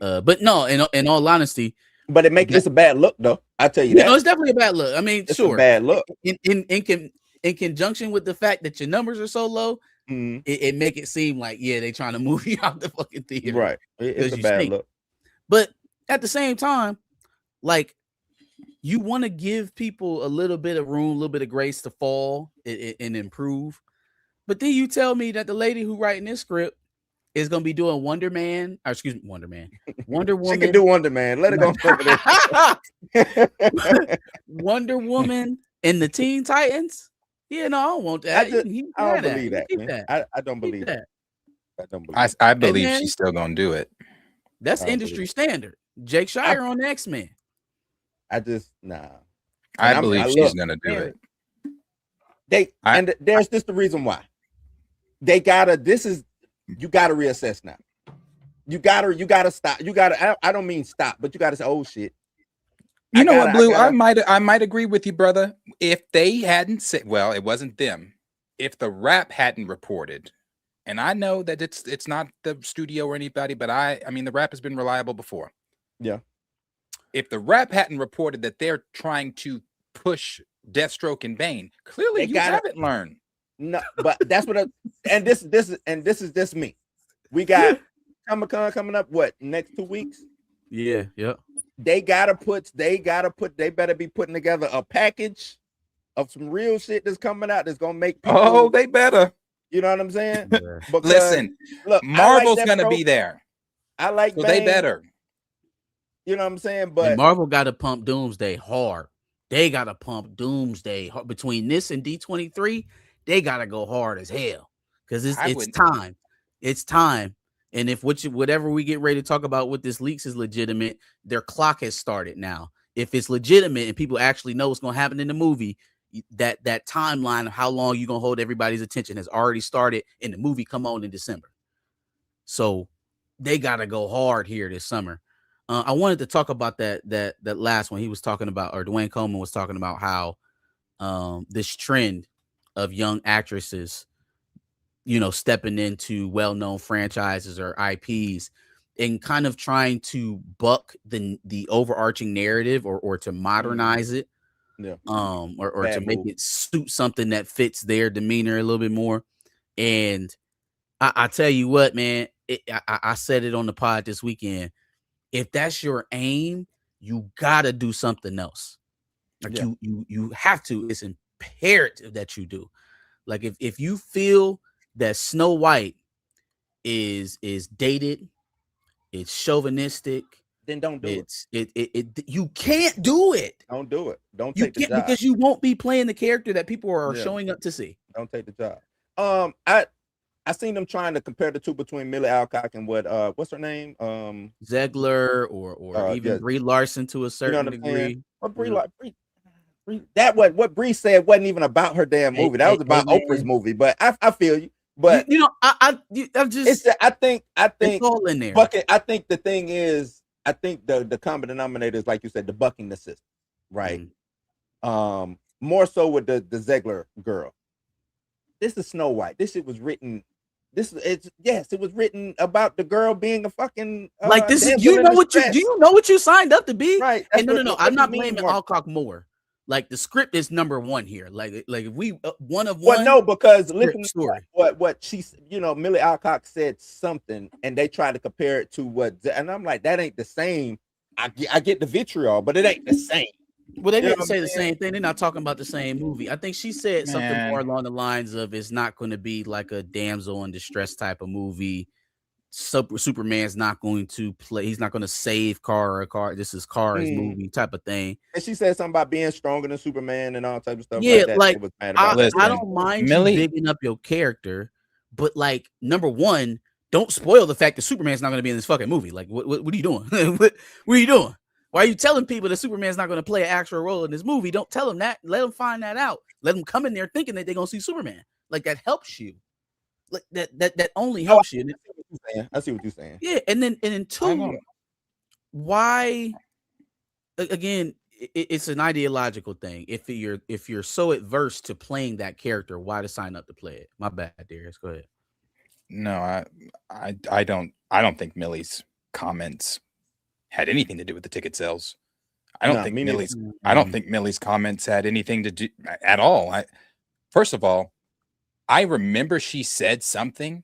But no, in all honesty, but it makes this a bad look, though. I tell you that. No, it's definitely a bad look. I mean, it's sure, a bad look. In conjunction with the fact that your numbers are so low, it make it seem like they trying to move you out the fucking theater. Right, it's a bad look. But at the same time, like, you want to give people a little bit of room, a little bit of grace to fall and improve. But then you tell me that the lady who writing this script is going to be doing Wonder Woman. She can do Wonder Man. Let it go over there. Wonder Woman and the Teen Titans. Yeah, no, I don't want that. I don't believe that. Man. I don't believe that. I believe she's still going to do it. That's industry standard. Jake Shire on the X-Men. I just nah. I believe she's gonna do it. There's just the reason why. You gotta reassess now. You gotta stop. I don't mean stop, but you gotta say, oh shit. You know what, Blue? I might agree with you, brother. If they hadn't said, well, it wasn't them. If the rap hadn't reported, and I know that it's not the studio or anybody, but I mean the rap has been reliable before. Yeah. If the rap hadn't reported that they're trying to push Deathstroke and Bane, clearly you haven't learned. No, but that's what. This is just me. We got Comic-Con coming up. What, next 2 weeks? Yeah. They better be putting together a package of some real shit that's coming out that's gonna make people. Oh, they better. You know what I'm saying? Because, listen, look, Marvel's gonna be there. I like. So they better. You know what I'm saying? But Marvel got to pump Doomsday hard. They got to pump Doomsday hard. Between this and D23, they got to go hard as hell because it's time. It's time. And if whatever we get ready to talk about with this leaks is legitimate, their clock has started now. If it's legitimate and people actually know what's going to happen in the movie, that timeline of how long you're going to hold everybody's attention has already started, and the movie come on in December. So they got to go hard here this summer. I wanted to talk about that last one. He was talking about, or Dwayne Coleman was talking about how this trend of young actresses, stepping into well-known franchises or IPs and kind of trying to buck the overarching narrative or to modernize it. Yeah. Or to make it suit something that fits their demeanor a little bit more. And I tell you what, man, I said it on the pod this weekend. If that's your aim, you gotta do something else. Like you have to. It's imperative that you do. Like if you feel that Snow White is dated, it's chauvinistic, then don't do it. You can't do it. Don't do it. Don't you take the job because you won't be playing the character that people are showing up to see. Don't take the job. I seen them trying to compare the two between Millie Alcock and what's her name? Zegler or even Brie Larson to a certain degree. What Brie that what Brie said wasn't even about her damn movie. That was about Oprah's movie. But I feel you. But I'm just I think it's all in there. Bucket, I think the thing is, I think the common denominator is, like you said, the bucking the system, right? More so with the Zegler girl. This is Snow White. This shit was written. It was written about the girl being a fucking like this is do you know what you signed up to be? Right. And no, I'm not blaming Alcock more. Like the script is number one here. Like if we one of one. Well, no, because listen to what she, Millie Alcock said something, and they tried to compare it to what, and I'm like, that ain't the same. I get the vitriol, but it ain't the same. Well, they didn't say the same thing. They're not talking about the same movie. I think she said something more along the lines of it's not going to be like a damsel in distress type of movie. Superman's not going to play. He's not going to save Kara. This is Kara's movie type of thing. And she said something about being stronger than Superman and all type of stuff. Yeah, like that. I don't mind you bigging up your character, but like number one, don't spoil the fact that Superman's not going to be in this fucking movie. Like, what are you doing? what are you doing? Why are you telling people that Superman's not going to play an actual role in this movie? Don't tell them that. Let them find that out. Let them come in there thinking that they're going to see Superman. Like that helps you. Like that only helps you. I see what you're saying. Yeah, and then two, why? Again, it's an ideological thing. If you're so adverse to playing that character, why to sign up to play it? My bad, Darius. Go ahead. No, I don't think Millie's comments had anything to do with the ticket sales. I don't think Millie's comments had anything to do at all. First of all, I remember she said something,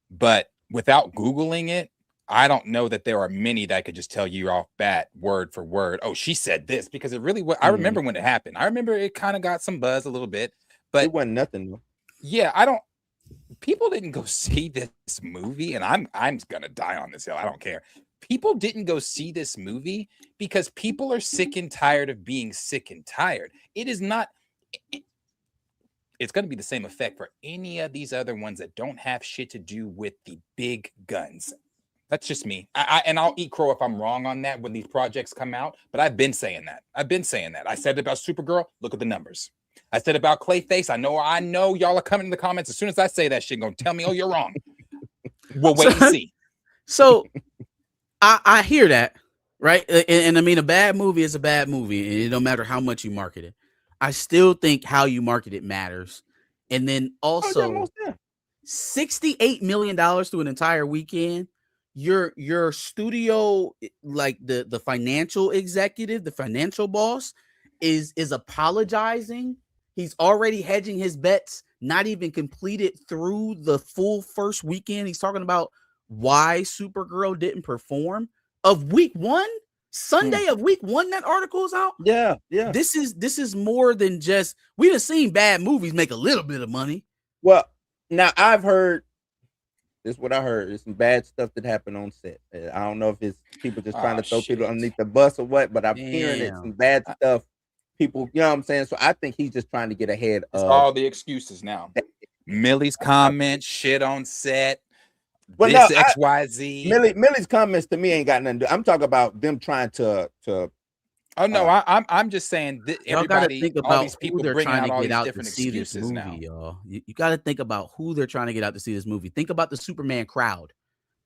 but without Googling it, I don't know that there are many that I could just tell you off bat, word for word. Oh, she said this, because it really was. I remember when it happened. I remember it kind of got some buzz a little bit, but it wasn't nothing though. Yeah, people didn't go see this movie, and I'm gonna die on this hill. I don't care. People didn't go see this movie because people are sick and tired of being sick and tired. It is not. It's going to be the same effect for any of these other ones that don't have shit to do with the big guns. That's just me. And I'll eat crow if I'm wrong on that when these projects come out. But I've been saying that. I said it about Supergirl. Look at the numbers. I said about Clayface. I know y'all are coming in the comments. As soon as I say that shit, going to tell me, oh, you're wrong. We'll wait and see. So I hear that, right? And I mean, a bad movie is a bad movie. And it don't matter how much you market it. I still think how you market it matters. And then also $68 million to an entire weekend. Your studio, like the financial executive, the financial boss is apologizing. He's already hedging his bets, not even completed through the full first weekend. He's talking about why Supergirl didn't perform of week one. Sunday of week one, that article is out. Yeah. This is more than just, we done seen bad movies make a little bit of money. Well, now I've heard this. Is what I heard. There's some bad stuff that happened on set. I don't know if it's people just trying to throw people underneath the bus or what, but I'm hearing it. Some bad stuff. People, you know what I'm saying? So I think he's just trying to get ahead of all the excuses now. Millie's comments, shit on set. Well, this XYZ. Millie's comments to me ain't got nothing to do. I'm talking about them trying to. Oh no, I'm just saying that everybody, think about all these people they're trying to get out to see this movie, now. Y'all. You got to think about who they're trying to get out to see this movie. Think about the Superman crowd.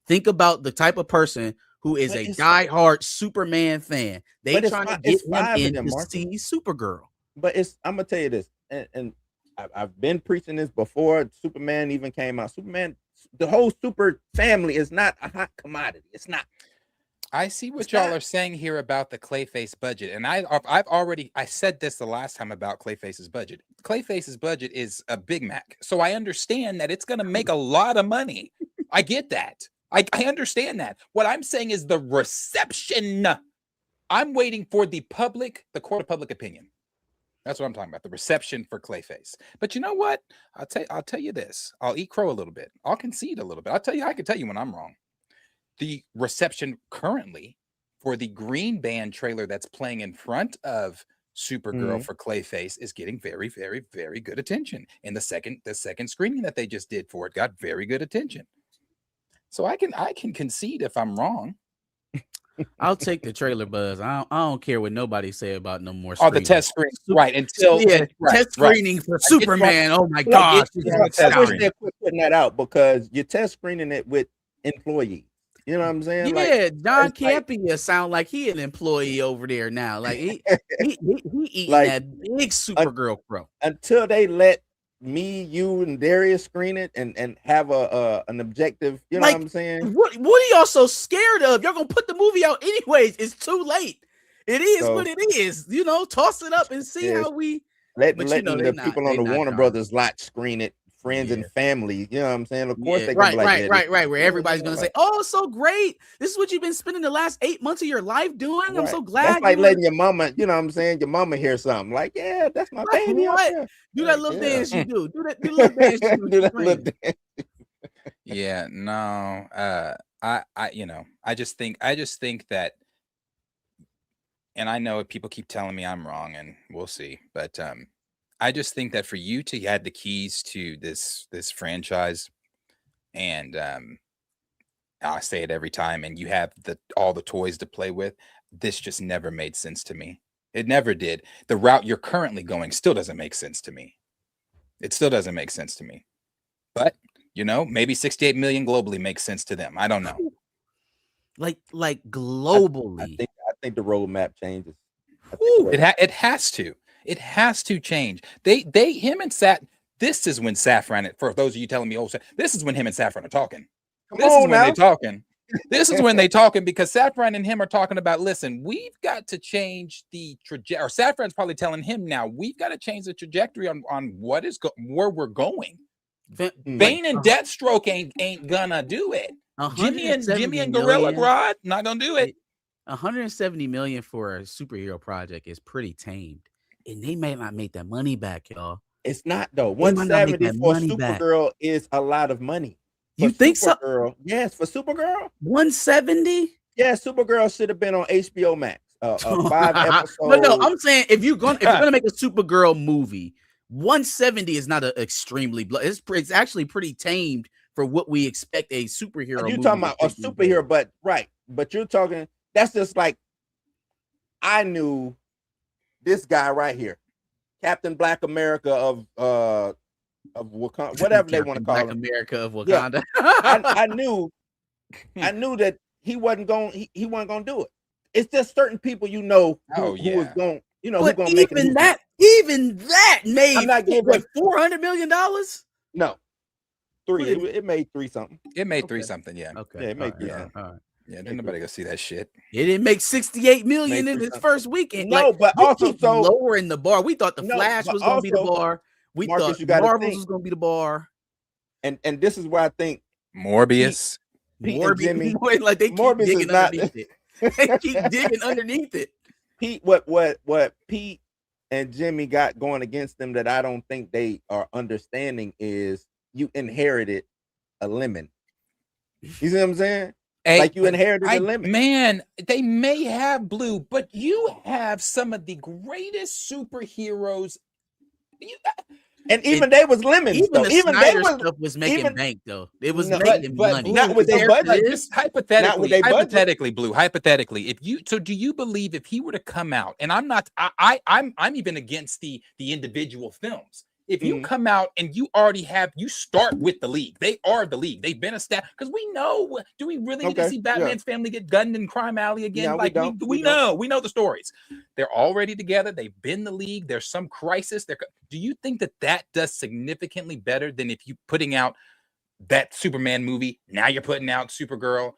Think about the type of person who is a diehard Superman fan. They trying to get him in to see Supergirl. But I'm gonna tell you this, and I've been preaching this before Superman even came out. Superman, the whole super family is not a hot commodity. It's not. I see what y'all are saying here about the Clayface budget, and I said this the last time about Clayface's budget. Clayface's budget is a Big Mac, so I understand that it's going to make a lot of money. I get that. I understand that. What I'm saying is the reception. I'm waiting for the court of public opinion. That's what I'm talking about. The reception for Clayface. But you know what? I'll tell you this. I'll eat crow a little bit. I'll concede a little bit. I can tell you when I'm wrong. The reception currently for the Green Band trailer that's playing in front of Supergirl for Clayface is getting very, very, very good attention. And the second screening that they just did for it got very good attention. So I can concede if I'm wrong. I'll take the trailer buzz. I don't care what nobody say about no more. Oh, the test screening, right? Until test screening for Superman. Oh my gosh! I wish they quit putting that out because you're test screening it with employees. You know what I'm saying? Yeah, John Campia sound like he an employee over there now. Like he eating like, that big Supergirl crow. Until they let me, you, and Darius screen it and have an objective. You know what I'm saying? What are y'all so scared of? Y'all gonna put the movie out anyways. It's too late. It is what it is. You know, toss it up and see how we. Letting the people on the Warner Brothers lot screen it. Friends and family, you know what I'm saying? Of course, they right. Where everybody's gonna say, "Oh, so great! This is what you've been spending the last 8 months of your life doing." Right. I'm so glad. That's like letting your mama, you know what I'm saying? Your mama hear something like, "Yeah, that's my baby." Do that little dance you do. Do that little dance. Do that little dance. Yeah, no. I just think that, and I know people keep telling me I'm wrong, and we'll see, but I just think that for you to have the keys to this franchise, and I say it every time, and you have all the toys to play with, this just never made sense to me. It never did. The route you're currently going still doesn't make sense to me. It still doesn't make sense to me. But maybe 68 million globally makes sense to them. I don't know. Like globally, I think the roadmap changes. It has to. It has to change. This is when Safran, for those of you telling me, this is when him and Safran are talking. This is when they're talking. This is when they talking because Safran and him are talking about, listen, we've got to change the trajectory. Or Safran's probably telling him now, we've got to change the trajectory on where we're going. Bane and Deathstroke ain't gonna do it. Jimmy and Gorilla Grodd not gonna do it. 170 million for a superhero project is pretty tamed. And they may not make that money back, y'all. It's not though. 170 for Supergirl is a lot of money. You think so? Yes, for Supergirl. 170? Yeah, Supergirl should have been on HBO Max. 5 episodes. No, I'm saying if you're gonna make a Supergirl movie, 170 is not an extremely it's actually pretty tamed for what we expect a superhero movie. You're talking about a superhero, but you're talking. That's just like I knew. This guy right here, Captain Black America of Wakanda, whatever they want to call Black him. America of Wakanda. Yeah. I knew that he wasn't going to do it. It's just certain people who was going, who's going to make it. Even that made I'm not giving $400 million. No, 3. It made 3 something. It made 3 something. Yeah. Okay. Yeah, it made 3 something. All right. Yeah, didn't nobody go see that shit. It didn't make 68 million in its first weekend. No, but also lowering the bar. We thought the Flash was going to be the bar. We thought Marvels was going to be the bar. And this is where I think Morbius. Morbius, like they keep digging underneath it. They keep digging underneath it. Pete, what Pete and Jimmy got going against them that I don't think they are understanding is you inherited a lemon. You see what I'm saying? Like you inherited a lemon. Man, they may have Blue, but you have some of the greatest superheroes. And even they was lemons. Even the Snyder stuff was making bank though. It was making money. Not with their budget. Hypothetically, Blue. Hypothetically, do you believe if he were to come out, and I'm not, I'm even against the individual films. If you come out and you start with the League. They are the League. They've been established. Because we know, do we really need to see Batman's family get gunned in Crime Alley again? Yeah, we know the stories. They're already together. They've been the League. There's some crisis. Do you think that does significantly better than if you putting out that Superman movie? Now you're putting out Supergirl.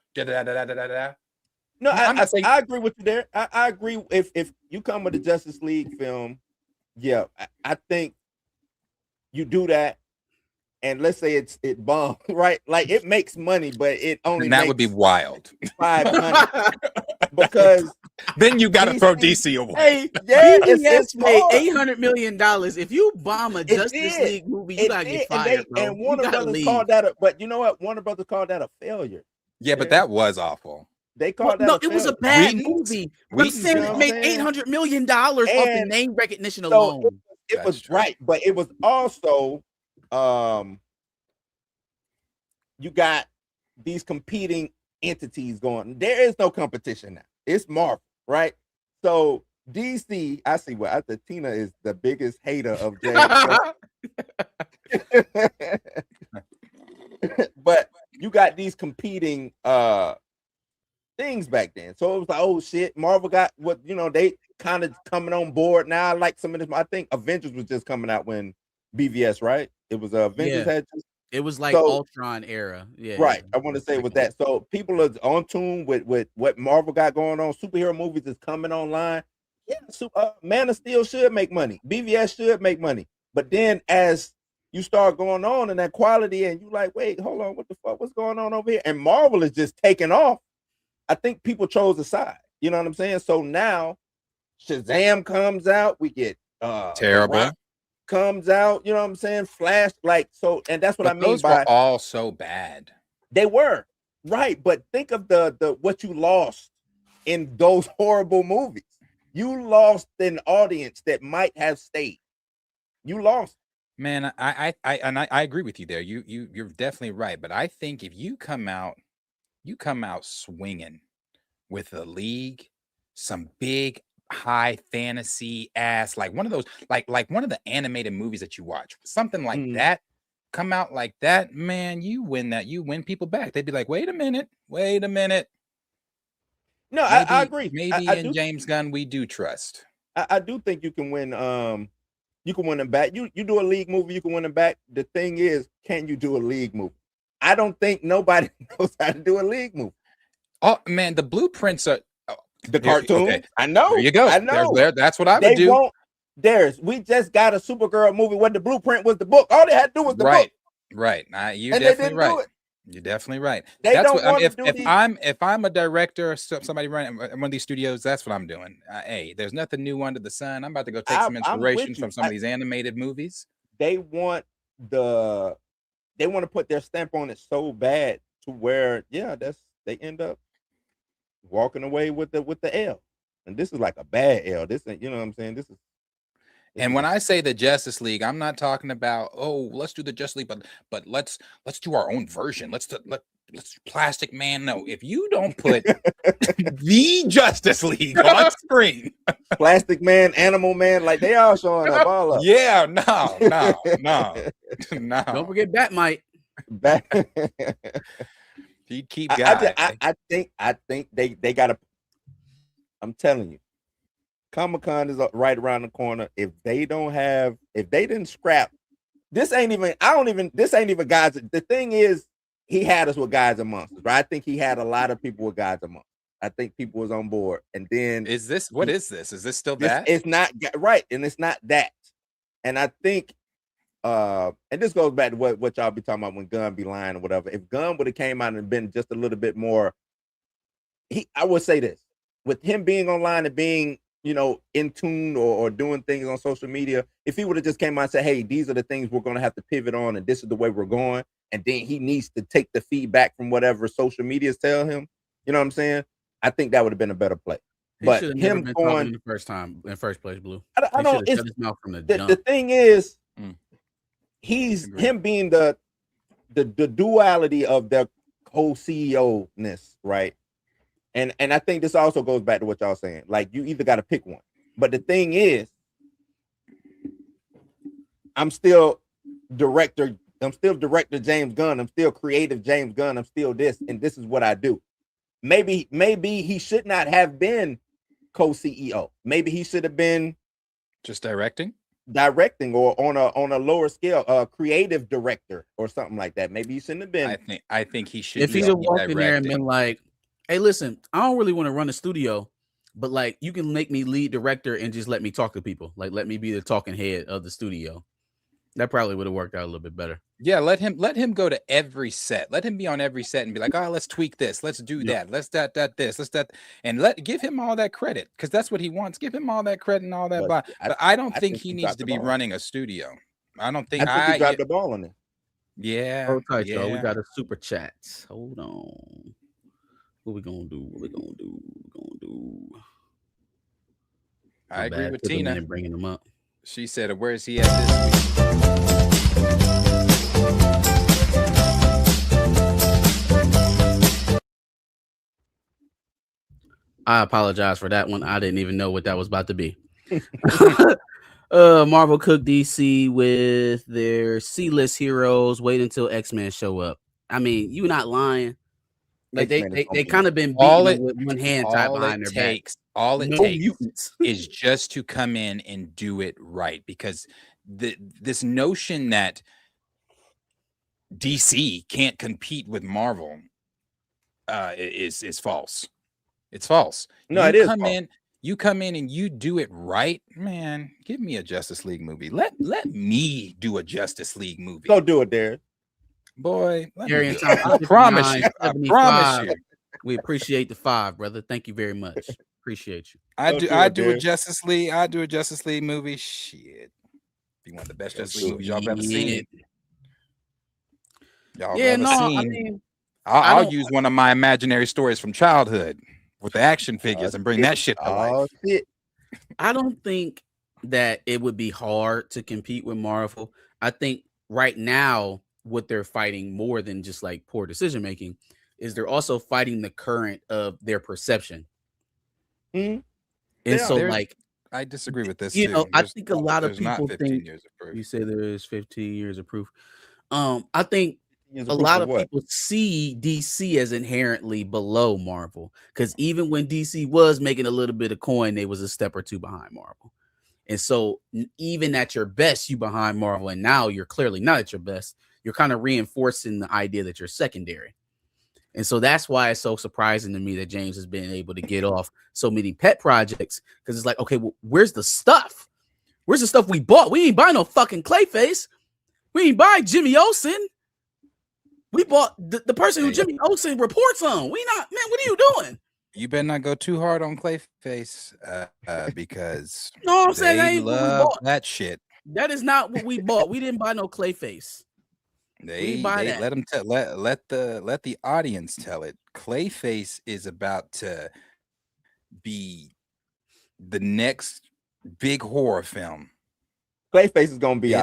No, I agree with you there. I agree. If you come with a Justice League film, yeah, I think you do that, and let's say it bombs, right? Like it makes money, but it only and that would be wild. 500 because then you got to throw DC away. Hey, yeah, it's made $800 million. If you bomb a Justice League movie, you gotta get fired, bro. And Warner Brothers called that but you know what? Warner Brothers called that a failure. Yeah, but that was awful. They called that. No, it was a bad movie. I'm saying it made $800 million off the name recognition alone. It was right, but it was also you got these competing entities going. There is no competition now. It's Marvel, right? So DC, I see what I think Tina is the biggest hater of James. But you got these competing things back then. So it was like, oh shit, Marvel got what, they kind of coming on board now. I like some of this. I think Avengers was just coming out when BVS, right? It was Avengers had just, it was like Ultron era. Yeah. Right. I want to say with that. So people are on tune with what Marvel got going on. Superhero movies is coming online. Yeah, Man of Steel should make money. BVS should make money. But then as you start going on in that quality and you like, wait, hold on, what the fuck? What's going on over here? And Marvel is just taking off. I think people chose a side. You know what I'm saying? So now Shazam comes out. We get terrible comes out. You know what I'm saying? Flash, and that's what I mean those by were all so bad. They were right, but think of the what you lost in those horrible movies. You lost an audience that might have stayed. You lost. Man, I agree with you there. You're definitely right. But I think if you come out swinging with the League, some big high fantasy ass, like one of those, like one of the animated movies that you watch, something like that, come out like that, man, you win people back. They'd be like, wait a minute. No, I agree. Maybe in James Gunn we do trust. I do think you can win. You can win them back. You do a League movie, you can win them back. The thing is, can you do a League movie? I don't think nobody knows how to do a League movie. Oh man, the blueprints are the cartoon. Okay. I know. There you go. I know. That's what I would do. We just got a Supergirl movie where the blueprint was the book. All they had to do was the book. Right. You're definitely right. You're definitely right. That's what if I'm a director or somebody running one of these studios, that's what I'm doing. Hey, there's nothing new under the sun. I'm about to go take some inspiration from some of these animated movies. They want to put their stamp on it so bad to where they end up walking away with the L. And this is like a bad L. This ain't, you know what I'm saying? And when I say the Justice League, I'm not talking about, let's do the Justice League, but let's do our own version. Let's Plastic Man. No, if you don't put the Justice League on screen, Plastic Man, Animal Man, like they all showing up all up. Yeah, no. Don't forget Batmite. He keep guys. I think they gotta. I'm telling you, Comic-Con is right around the corner. If they didn't scrap, this ain't even Gods. The thing is, he had us with Gods and Monsters, right? I think he had a lot of people with Gods and Monsters. I think people was on board. And then is this still that? It's not right, and it's not that. And I think and this goes back to what y'all be talking about when Gunn be lying or whatever. If Gunn would have came out and been just a little bit more, I would say this, with him being online and being, in tune or doing things on social media, if he would have just came out and said, hey, these are the things we're going to have to pivot on and this is the way we're going, and then he needs to take the feedback from whatever social medias tell him, you know what I'm saying? I think that would have been a better play. But him going in the first place, Blue. I don't. It's, his mouth from the thing is, him being the duality of their whole CEO-ness, right? And I think this also goes back to what y'all saying. Like, you either got to pick one. But the thing is, I'm still director. I'm still director James Gunn. I'm still creative James Gunn. I'm still this, and this is what I do. Maybe he should not have been co-CEO. Maybe he should have been just directing or on a lower scale, creative director or something like that. Maybe he shouldn't have been. I think he should. If he'd have walked in there and been like, "Hey, listen, I don't really want to run a studio, but like you can make me lead director and just let me talk to people. Like let me be the talking head of the studio." That probably would have worked out a little bit better. Yeah, let him go to every set. Let him be on every set and be like, "Oh, let's tweak this. Let's do that. Let's that. And give him all that credit because that's what he wants. Give him all that credit and all that. But I don't think he needs to be running a studio. I don't think he dropped the ball on it. Yeah. Hold tight, y'all. We got a super chat. Hold on. What we gonna do? I agree with Tina. Bringing them up. She said, "Where is he at this week?" I apologize for that one. I didn't even know what that was about to be. Marvel cooked DC with their C-list heroes. Wait until X-Men show up. I mean, you not lying. Like they kind of been beating with one hand tied behind their back. All it takes is just to come in and do it right, because this notion that DC can't compete with Marvel is false. It's false. No, it is false. You come in and you do it right, man. Give me a Justice League movie. Let me do a Justice League movie. Go do it, Darren. Boy, I promise you. We appreciate the 5, brother. Thank you very much. Appreciate you. I do a Justice League. I do a Justice League movie. Shit, be one of the best Justice League movies y'all ever seen. I mean, I'll use one of my imaginary stories from childhood with the action figures and bring that shit to life. I don't think that it would be hard to compete with Marvel. I think right now what they're fighting more than just like poor decision making is they're also fighting the current of their perception. Mm-hmm. And so like I disagree with this. I think a lot of people think you say there is 15 years of proof. I think a lot of people see DC as inherently below Marvel, because even when DC was making a little bit of coin, they was a step or two behind Marvel. And so even at your best, you behind Marvel, and now you're clearly not at your best. You're kind of reinforcing the idea that you're secondary. And so that's why it's so surprising to me that James has been able to get off so many pet projects, because it's like, okay, well, where's the stuff? Where's the stuff we bought? We ain't buy no fucking Clayface. We ain't buy Jimmy Olsen. We bought the person who Jimmy Olsen reports on. We not, man, what are you doing? You better not go too hard on Clayface because no, I'm saying they love that shit. That is not what we bought. We didn't buy no Clayface. They let them let the audience tell it. Clayface is about to be the next big horror film. Clayface is gonna be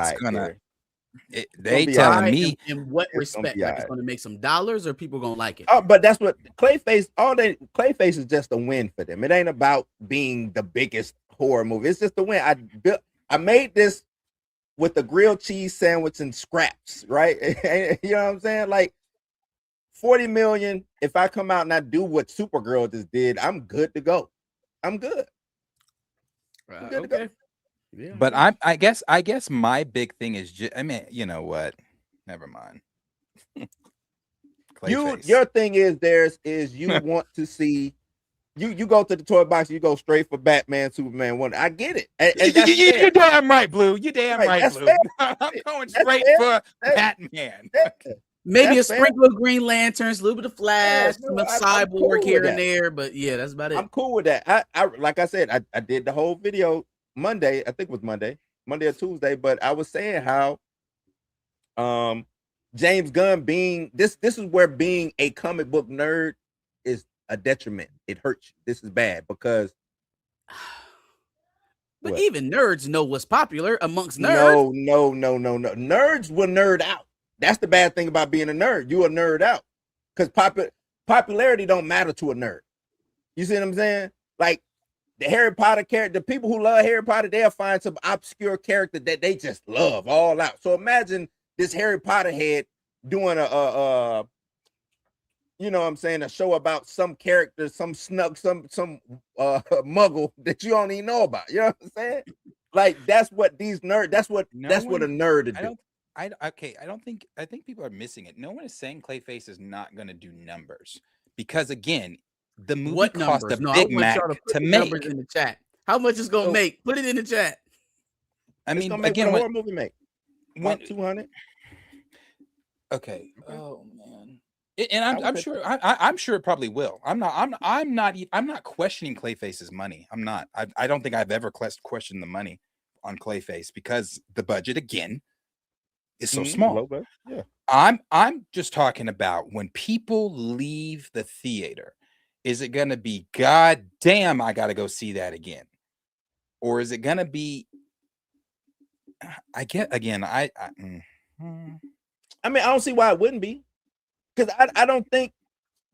they telling me in what respect? Like it's gonna make some dollars, or people gonna like it? Oh, but that's what Clayface. Clayface is just a win for them. It ain't about being the biggest horror movie. It's just a win. I made this with the grilled cheese sandwich and scraps, right? You know what I'm saying? Like 40 million. If I come out and I do what Supergirl just did, I'm good to go. I'm good. I'm good to go. Yeah. But I guess my big thing is I mean, you know what? Never mind. Your thing is you want to see you go to the toy box, you go straight for Batman, Superman, Wonder. I get it. And you're damn right, Blue. You're damn right, Blue. I'm going straight for Batman. Maybe a sprinkle of Green Lanterns, a little bit of Flash, some Cyborg here and there, but yeah, that's about it. I'm cool with that. I like I said, I did the whole video Monday. I think it was Monday or Tuesday, but I was saying how James Gunn being this is where being a comic book nerd is a detriment. It hurts you. This is bad because but even nerds know what's popular amongst nerds. No. Nerds will nerd out. That's the bad thing about being a nerd. You a nerd out because popularity don't matter to a nerd. You see what I'm saying? Like the Harry Potter character, the people who love Harry Potter, they'll find some obscure character that they just love all out. So imagine this Harry Potter head doing a you know what I'm saying, a show about some character, some snug, some muggle that you don't even know about. You know what I'm saying? Like that's what these nerds. That's what a nerd would do. I think people are missing it. No one is saying Clayface is not going to do numbers because again, the movie cost a Big Mac to make. Numbers in the chat. How much it's going to make? Put it in the chat. I mean, again, what a horror movie make? When 200. Okay. Oh man. And I'm sure I'm sure it probably will. I'm not questioning Clayface's money. I'm not. I don't think I've ever questioned the money on Clayface because the budget again is so small. Yeah. I'm just talking about when people leave the theater, is it going to be God damn I got to go see that again? Or is it going to be I mean I don't see why it wouldn't be. Because I don't think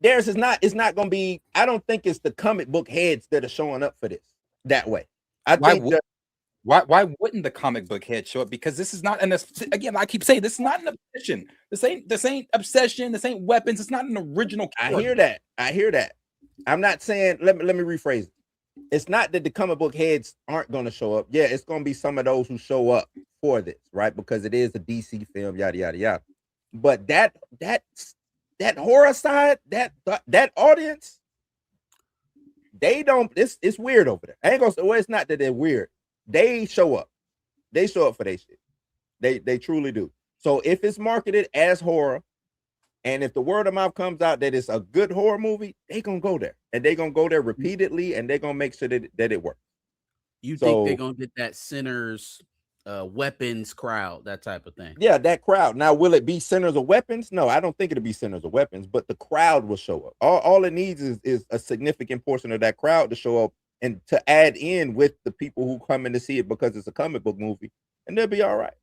theirs is not. It's not going to be. I don't think it's the comic book heads that are showing up for this that way. Why wouldn't the comic book head show up? Because this is not again. I keep saying this is not an obsession. This ain't obsession. This ain't weapons. It's not an original. I hear that. I'm not saying. Let me rephrase it. It's not that the comic book heads aren't going to show up. Yeah, it's going to be some of those who show up for this, right? Because it is a DC film. Yada yada yada. But that horror side, that audience, they don't. It's weird over there. I ain't gonna say. Well, it's not that they're weird. They show up. They show up for their shit. They truly do. So if it's marketed as horror, and if the word of mouth comes out that it's a good horror movie, they gonna go there, and they gonna go there repeatedly, and they gonna make sure that it works. You think they're gonna get that Sinners weapons crowd, that type of thing? Yeah, that crowd. Now, will it be Sinners of weapons? No, I don't think it'll be Sinners of weapons, but the crowd will show up. All it needs is a significant portion of that crowd to show up and to add in with the people who come in to see it because it's a comic book movie, and they'll be all right.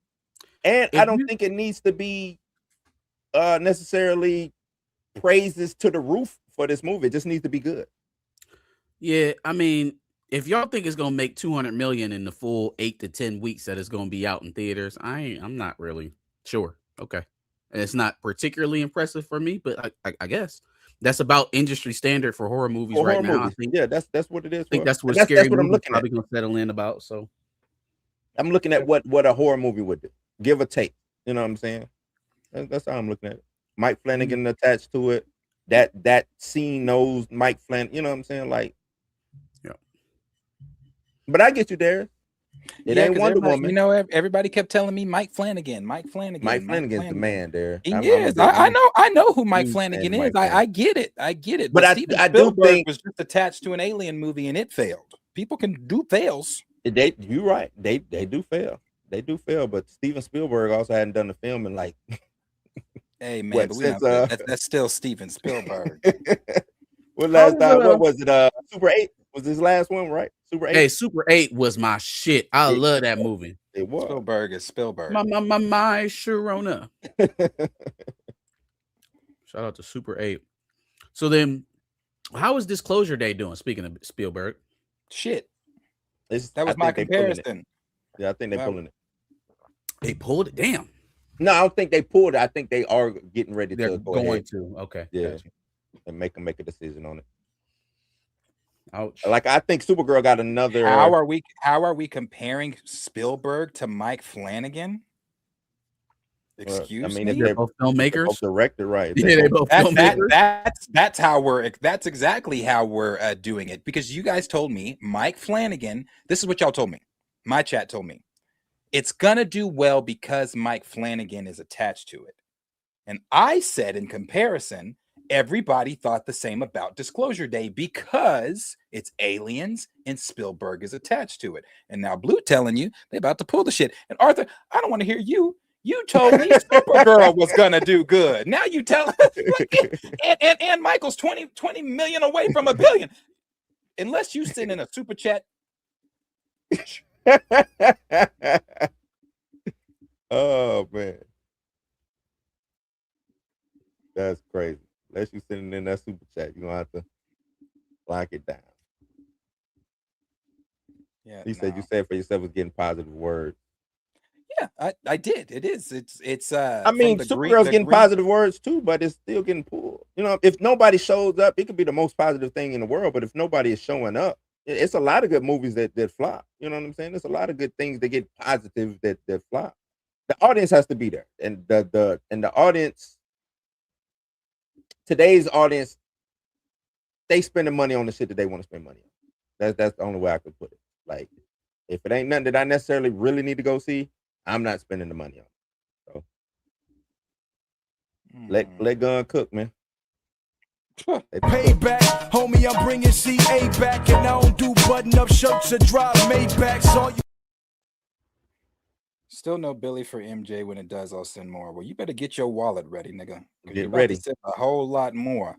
And I don't think it needs to be necessarily praises to the roof for this movie. It just needs to be good. Yeah, I mean, if y'all think it's gonna make 200 million in the full 8 to 10 weeks that it's gonna be out in theaters, I'm not really sure. Okay, and it's not particularly impressive for me, but I guess that's about industry standard for horror movies right now. I think, yeah, that's what it is. I think that's what scary movies I'm looking probably gonna settle in about. So I'm looking at what a horror movie would do, give or take. You know what I'm saying? That's how I'm looking at it. Mike Flanagan attached to it. That scene knows Mike Flanagan. You know what I'm saying? Like, yeah. But I get you there. It ain't Wonder Woman. You know, everybody kept telling me Mike Flanagan. Mike Flanagan's the man there. He is. I know who Mike Flanagan is. I get it. But Steven Spielberg do think was just attached to an alien movie and it failed. People can do fails. You're right. They do fail. They do fail. But Steven Spielberg also hadn't done the film in like. Hey man, that's still Steven Spielberg. What was it? Super 8 was his last one, right? Super 8. Hey, Super 8 was my shit. I love that movie. It was. Spielberg is Spielberg. My Sharona. Shout out to Super 8. So then, how is Disclosure Day doing? Speaking of Spielberg, shit. That was my comparison. Yeah, I think they're pulling it. They pulled it. Damn. No, I don't think they pulled it. I think they are getting ready They're to go going ahead. to. Okay. Yeah. And make a decision on it. Ouch. Like I think Supergirl got another. How are we comparing Spielberg to Mike Flanagan? Excuse me. They're both filmmakers. They're both directed, right? Yeah, they're both filmmakers. That's exactly how we're doing it, because you guys told me Mike Flanagan. This is what y'all told me. My chat told me it's gonna do well because Mike Flanagan is attached to it, and I said in comparison, everybody thought the same about Disclosure Day because it's aliens and Spielberg is attached to it. And now Blue telling you they about to pull the shit. And Arthur, I don't want to hear you. You told me Supergirl was gonna do good. Now you tell us, and Michael's 20 million away from $1 billion. Unless you send in a super chat. Oh man. That's crazy. Unless you sending in that super chat, you're gonna have to lock it down. Yeah, You said you said for yourself was getting positive words. Yeah, I did. It is. It's I mean, Supergirl's getting positive words too, but it's still getting pulled. You know, if nobody shows up, it could be the most positive thing in the world. But if nobody is showing up, it's a lot of good movies that flop. You know what I'm saying? There's a lot of good things that get positive that flop. The audience has to be there, and the audience, today's audience, they spending money on the shit that they want to spend money on. That's the only way I could put it. Like, if it ain't nothing that I necessarily really need to go see, I'm not spending the money on it. So let Gun cook, man. Payback, homie, I'm bringing CA back, and I don't do button-up shirts or drive Maybachs. All you. Still no Billy for MJ. When it does, I'll send more. Well, you better get your wallet ready, nigga. Get ready. To send a whole lot more.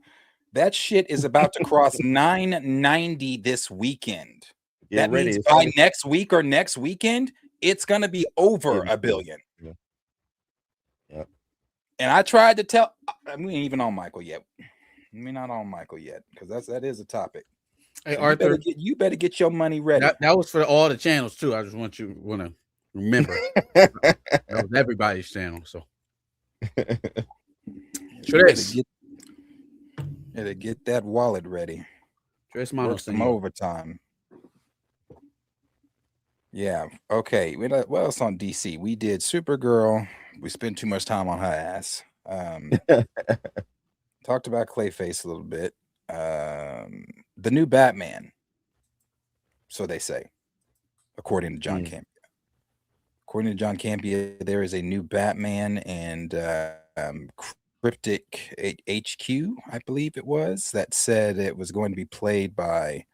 That shit is about to cross 990 this weekend. That means by next week or next weekend, it's gonna be over $1 billion. Yeah. And I tried to tell. We ain't even on Michael yet. We're not on Michael yet because that is a topic. Hey, so Arthur, you better get your money ready. That was for all the channels too. I just want to remember that was everybody's channel. So Better get that wallet ready. Work some overtime. Yeah. Okay. What else on DC? We did Supergirl. We spent too much time on her ass. Talked about Clayface a little bit. The new Batman. So they say, according to John Campia. According to John Campia, there is a new Batman, and Cryptic HQ, I believe it was, that said it was going to be played by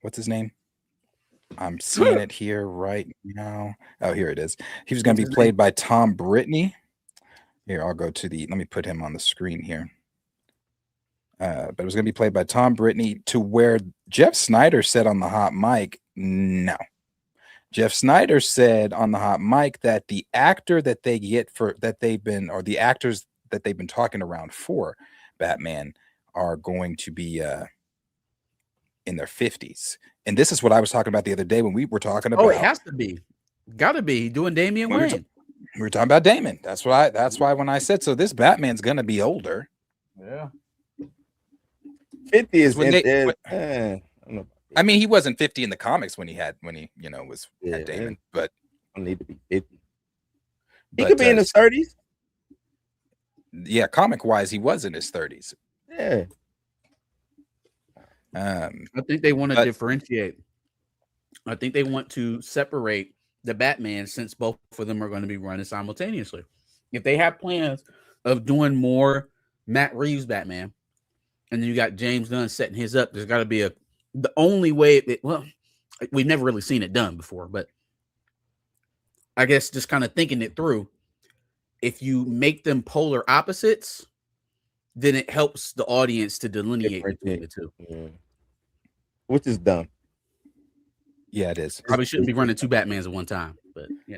what's his name? I'm seeing it here right now. Oh, here it is. He was going to be played by Tom Brittney. Here, I'll go to let me put him on the screen here. But it was going to be played by Tom Brittney, to where Jeff Snyder said on the hot mic, no. Jeff Snyder said on the hot mic that the actor that they get the actors that they've been talking around for Batman are going to be in their 50s. And this is what I was talking about the other day when we were talking about. Oh, it has to be. Gotta be doing Damian Wayne. We were talking about Damon. That's why when I said so, this Batman's gonna be older. Yeah. 50 is I mean, he wasn't 50 in the comics when he had Damon, but I need to be 50. He could be in his 30s. Yeah, comic wise, he was in his 30s. Yeah. I think they want to differentiate. I think they want to separate the Batman, since both of them are going to be running simultaneously. If they have plans of doing more Matt Reeves Batman, and then you got James Gunn setting his up, there's got to be the only way. We've never really seen it done before, but I guess just kind of thinking it through, if you make them polar opposites, then it helps the audience to delineate between the two. Yeah. Which is dumb. Yeah, it is. Probably shouldn't be running two Batmans at one time, but yeah,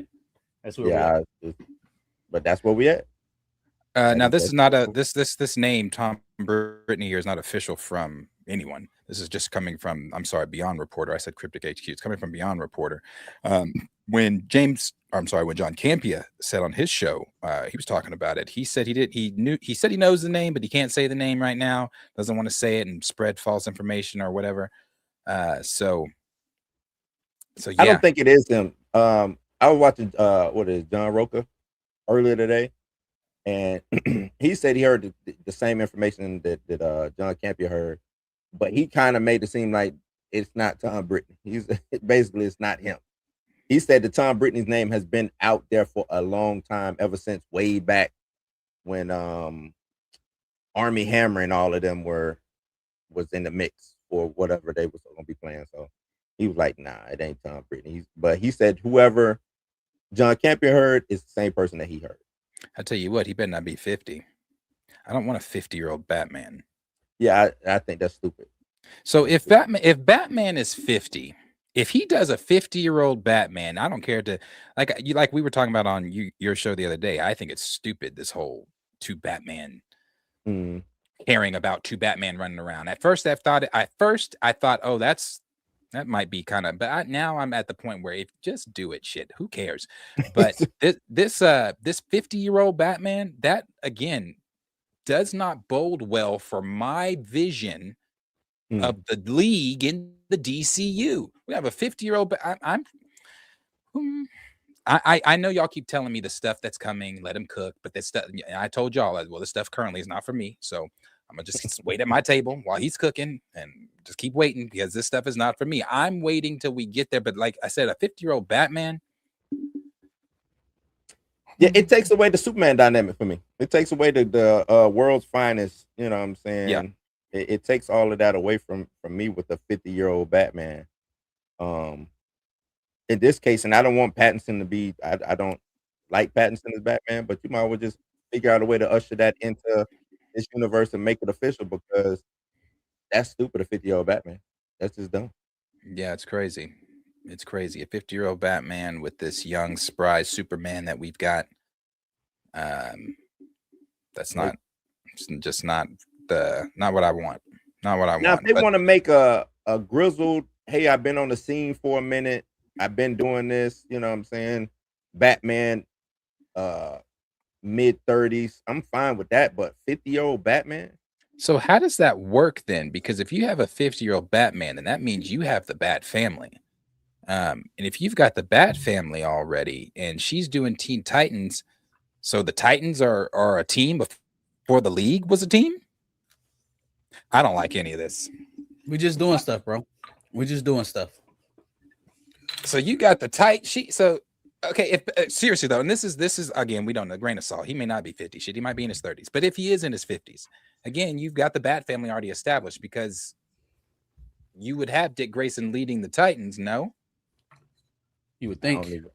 that's where we're at. But that's where we at. Now this is not this name Tom Brittney here is not official from anyone. This is just coming from, Beyond Reporter. I said Cryptic HQ. It's coming from Beyond Reporter. When John Campia said on his show, he was talking about it. He said he said he knows the name, but he can't say the name right now. Doesn't want to say it and spread false information or whatever. So yeah. I don't think it is him. I was watching John Roca earlier today, and he said he heard the same information that John Campia heard, but he kind of made it seem like it's not Tom Brittney. It's not him. He said that Tom Brittney's name has been out there for a long time, ever since way back when Army Hammer and all of them was in the mix for whatever they was going to be playing. So he was like, nah, it ain't Tom Brittney. But he said whoever John Campia heard is the same person that he heard. I tell you what, he better not be 50. I don't want a 50-year-old Batman. Yeah, I think that's stupid. So if Batman is 50, if he does a 50-year-old Batman, I don't care like we were talking about on your show the other day. I think it's stupid, this whole two Batman caring about two Batman running around. At first, I thought, oh, that might be kind of, but now I'm at the point where if just do it, shit, who cares? But this 50-year-old Batman, that again does not bode well for my vision of the league in the DCU. We have a 50-year-old. I know y'all keep telling me the stuff that's coming, let him cook, but this stuff, I told y'all, well, the stuff currently is not for me, so I'm gonna just wait at my table while he's cooking and just keep waiting because this stuff is not for me. I'm waiting till we get there, but like I said, a 50-year-old Batman. Yeah, it takes away the Superman dynamic for me. It takes away the world's finest. You know what I'm saying? Yeah. It takes all of that away from me with the 50-year-old Batman. In this case, and I don't want Pattinson to be. I don't like Pattinson as Batman, but you might well just figure out a way to usher that into this universe and make it official because that's stupid. A 50-year-old Batman. That's just dumb. Yeah, it's crazy. It's crazy. A 50-year-old Batman with this young, spry Superman that we've got. That's not just not what I want. Not what I want. Now, if they want to make a grizzled, hey, I've been on the scene for a minute. I've been doing this, you know what I'm saying? Batman, mid-30s. I'm fine with that, but 50-year-old Batman? So how does that work then? Because if you have a 50-year-old Batman, then that means you have the Bat family. And if you've got the Bat family already and she's doing Teen Titans, so the Titans are a team before the League was a team? I don't like any of this. We're just doing stuff, bro. We're just doing stuff. So you got the so okay, if seriously though, and this is again, we don't know, grain of salt. He may not be 50, shit, he might be in his 30s. But if he is in his 50s, again, you've got the Bat family already established because you would have Dick Grayson leading the Titans, no? You would think. You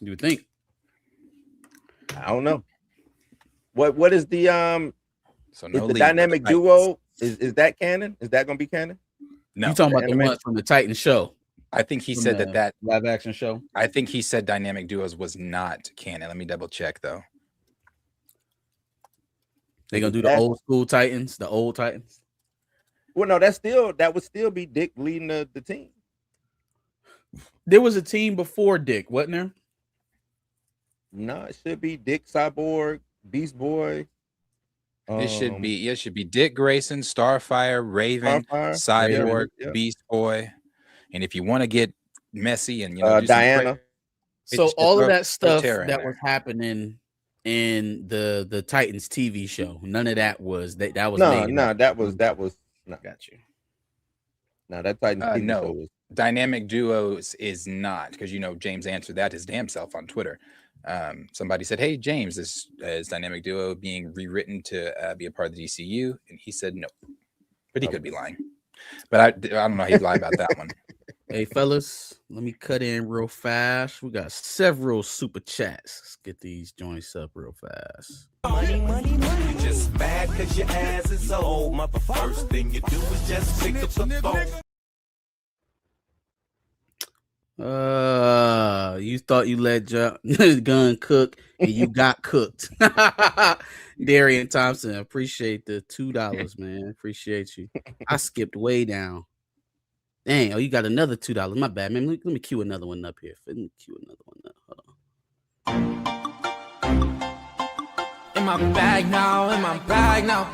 would think. I don't know. What is the so no is the dynamic duo? Is that canon? Is that gonna be canon? No. You talking about the one from the Titan show? I think he said that live action show. I think he said dynamic duos was not canon. Let me double check though. They gonna do the old school Titans, the old Titans. Well, no, that would still be Dick leading the team. There was a team before Dick, wasn't there? No, it should be Dick, Cyborg, Beast Boy. It should be Dick Grayson, Starfire, Raven, Cyborg, Beast Boy. And if you want to get messy and Diana. So all of that stuff that was happening in the Titans TV show, none of that was that was that was no. Got you. No, that Titans TV show was dynamic duos is not, because James answered that his damn self on Twitter. Somebody said, "Hey James, is dynamic duo being rewritten to be a part of the DCU?" And he said no, but he could be lying. But I don't know. He'd lie about that one. Hey fellas, let me cut in real fast. We got several super chats. Let's get these joints up real fast. Money, money, money. You just mad because your ass is old. Mother, first thing you do is just pick up the phone. You thought you let gun cook and you got cooked. Darian Thompson, appreciate the $2, man. Appreciate you. I skipped way down. Dang, you got another $2. My bad, man. Let me cue another one up here. Let me cue another one up. Hold on. In my bag now, in my bag now.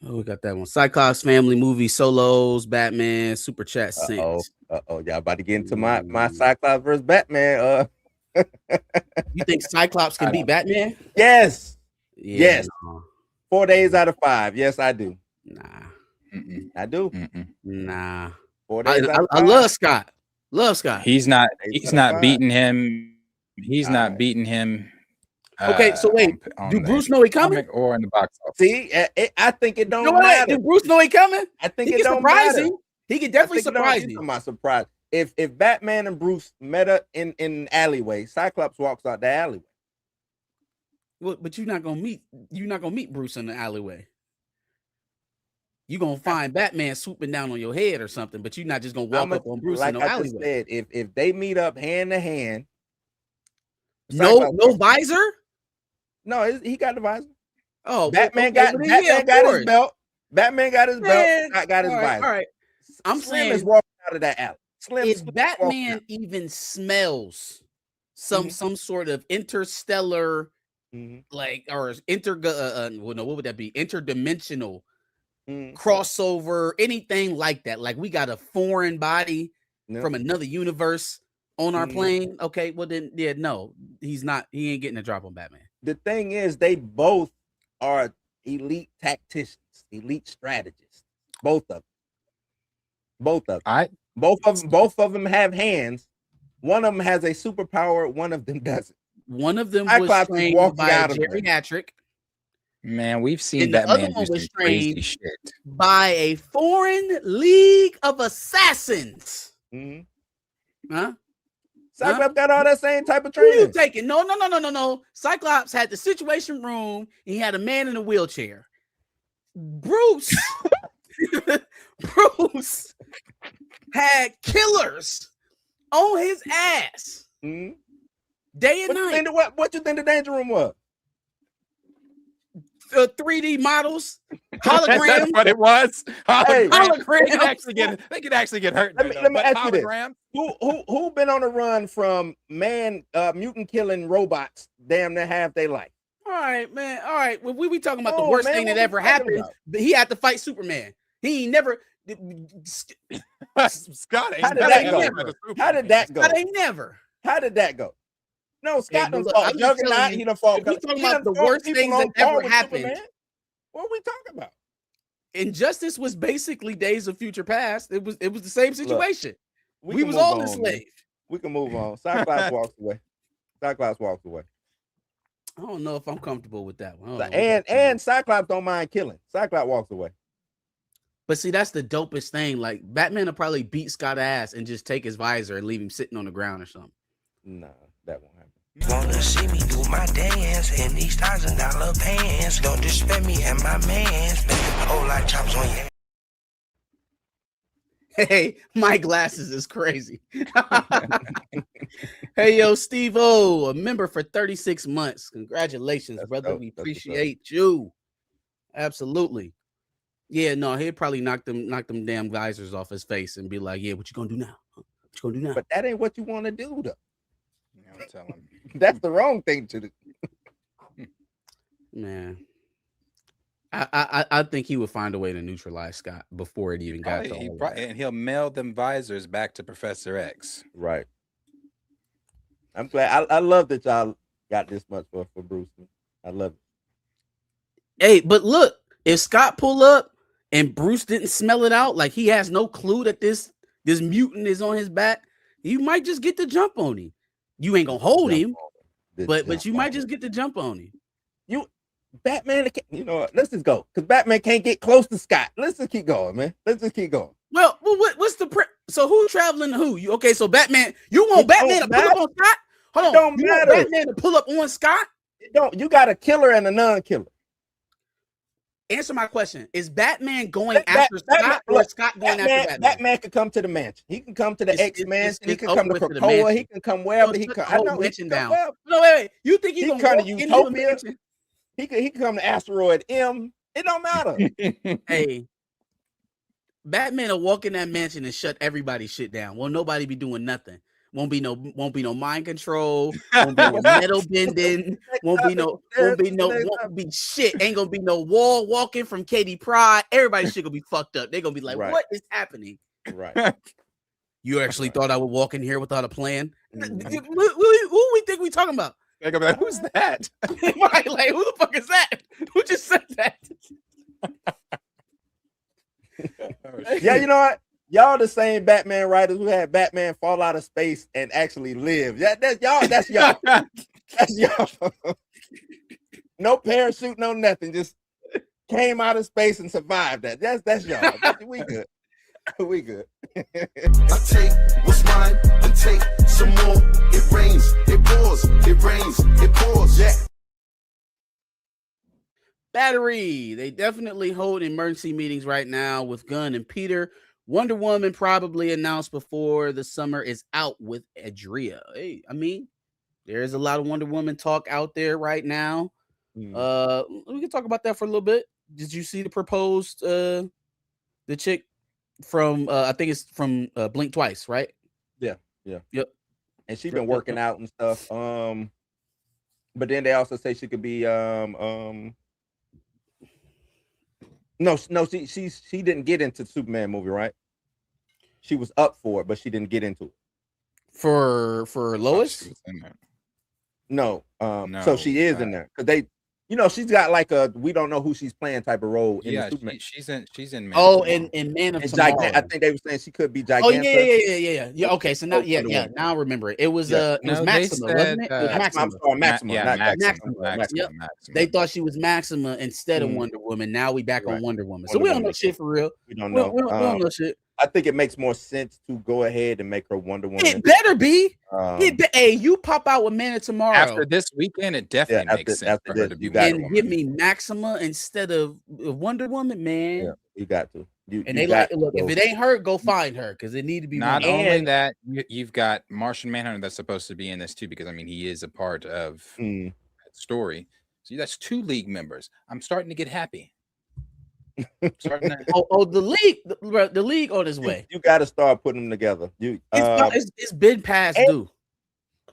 Oh, we got that one. Cyclops family movie, Solos, Batman, Super Chat Saints. Y'all about to get into my Cyclops versus Batman. You think Cyclops can beat Batman? Yes. Yeah, yes. No. 4 days out of 5. Yes, I do. Nah. I do. Nah. 4 days out of 5. I love Scott. Love Scott. He's not beating him. He's not beating him. Okay, so wait. Do Bruce know he coming? Or in the box office? See, I think it don't matter. Do Bruce know he coming? I think it don't matter. He could definitely surprise me. I'm surprised. If Batman and Bruce met up in an alleyway, Cyclops walks out the alleyway. Well, but you're not gonna meet Bruce in the alleyway. You're gonna find Batman swooping down on your head or something, but you're not just gonna walk up on Bruce in the alleyway. Said, if they meet up hand to hand, no visor. No, he got the visor. Oh, Batman okay, got his belt. Batman got his belt. Got his visor. All right. I'm Slim saying is walking out of that alley. if Batman even smells some sort of interstellar, like or what would that be? Interdimensional crossover, anything like that. Like we got a foreign body from another universe on our plane. Okay, well then, yeah, no, he's not. He ain't getting a drop on Batman. The thing is, they both are elite tacticians, elite strategists. Both of them. Both of them have hands. One of them has a superpower. One of them doesn't. One of them was trained by a geriatric. Man, we've seen that man do some crazy shit by a foreign league of assassins. Huh? Cyclops got all that same type of training. Who you taking? No. Cyclops had the situation room. And he had a man in a wheelchair. Bruce had killers on his ass day and night. What you think the danger room was? 3D models, holograms. That's what it was. Holograms. They could actually get hurt. Let me ask you this: Who been on the run from mutant killing robots? Damn near half their life. All right, man. All right. Well, we talking about the worst thing that ever happened. But he had to fight Superman. He ain't never. Scott, how did that go? How did that go? Scott ain't never. How did that go? No, Scott done fought Juggernaut. He done fought. We talking about the worst things that ever happened. Superman? What are we talking about? Injustice was basically Days of Future Past. It was the same situation. Look, we was all enslaved. We can move on. Cyclops walks away. Cyclops walks away. I don't know if I'm comfortable with that one. And Cyclops don't mind killing. Cyclops walks away. But see, that's the dopest thing. Like Batman will probably beat Scott ass and just take his visor and leave him sitting on the ground or something. No, that won't happen. Wanna see me do my dance in these $1,000 pants? Don't disrespect me and my mans. Make a whole lot of chops on you. Hey, my glasses is crazy. Hey, yo, Steve-O, a member for 36 months. Congratulations, brother. We appreciate you. Absolutely. Yeah, no, he'd probably knock them damn visors off his face and be like, yeah, what you gonna do now? What you gonna do now? But that ain't what you want to do, though. Yeah, I'm telling you. That's the wrong thing to do. Man. I think he would find a way to neutralize Scott before it even got to all that. And he'll mail them visors back to Professor X. Right. I'm glad. I love that y'all got this much for Bruce. I love it. Hey, but look, if Scott pull up and Bruce didn't smell it out, like he has no clue that this mutant is on his back, you might just get the jump on him. You ain't gonna hold him, but you might just get the jump on him. Batman, let's just go because Batman can't get close to Scott. Let's just keep going, man. Let's just keep going. Well, what's the so who's traveling to who? Okay, so Batman, you want Batman to pull up on Scott? Hold on, don't you matter. want Batman to pull up on Scott? It don't. You got a killer and a non-killer. Answer my question: is Batman going after Scott, or is Scott going after Batman? Batman can come to the mansion. He can come to the X-Mansion. He can come to Krakoa. He can come wherever he can. I know he can come wherever. No, wait. You think he's come to Utopia? He can come to Asteroid M. It don't matter. Hey, Batman will walk in that mansion and shut everybody's shit down. Won't nobody be doing nothing. Won't be no mind control. Won't be no metal bending. Won't be shit. Ain't gonna be no wall walking from Katie Pride. Everybody's shit gonna be fucked up. They're gonna be like, what is happening? Right. You actually thought I would walk in here without a plan? Mm-hmm. Who we think we talking about? They're gonna be like, who's that? Right, like, who the fuck is that? Who just said that? Yeah, you know what? Y'all the same Batman writers who had Batman fall out of space and actually live. Yeah, that's y'all. That's y'all. That's y'all. No parachute, no nothing. Just came out of space and survived that. That's y'all. We good. We good. I take what's mine and take some more. It rains, it pours, it rains, it pours. Yeah. Battery. They definitely hold emergency meetings right now with Gunn and Peter. Wonder Woman probably announced before the summer is out with Adria. Hey, I mean, there's a lot of Wonder Woman talk out there right now. We can talk about that for a little bit. Did you see the proposed the chick from I think it's from Blink Twice, right? Yep. And she's been Yep. working out and stuff. But then they also say she could be no, she didn't get into the Superman movie, right? She was up for it, but she didn't get into it. For Lois? No, so she is in there because they, she's got like a we don't know who she's playing type of role in the Superman. She's in. Man in Man of Tomorrow. I think they were saying she could be Giganta. Oh yeah. Okay, so now now I remember it. It was Maxima, wasn't it? It was Maxima. Yep. They thought she was Maxima instead of Wonder Woman. Now we back on Wonder Woman. So we don't know shit for real. We don't know. We don't know shit. I think it makes more sense to go ahead and make her Wonder Woman. It better be. Hey, you pop out with Man of Tomorrow after this weekend. It definitely makes sense for her to be. And give me Maxima instead of Wonder Woman, man. Yeah, you got to. And they look, if it ain't her, go find her because it need to be. Not only that, you've got Martian Manhunter that's supposed to be in this too, because I mean he is a part of that story. So that's 2 League members. I'm starting to get happy. The League on his way. You got to start putting them together. It's been past due.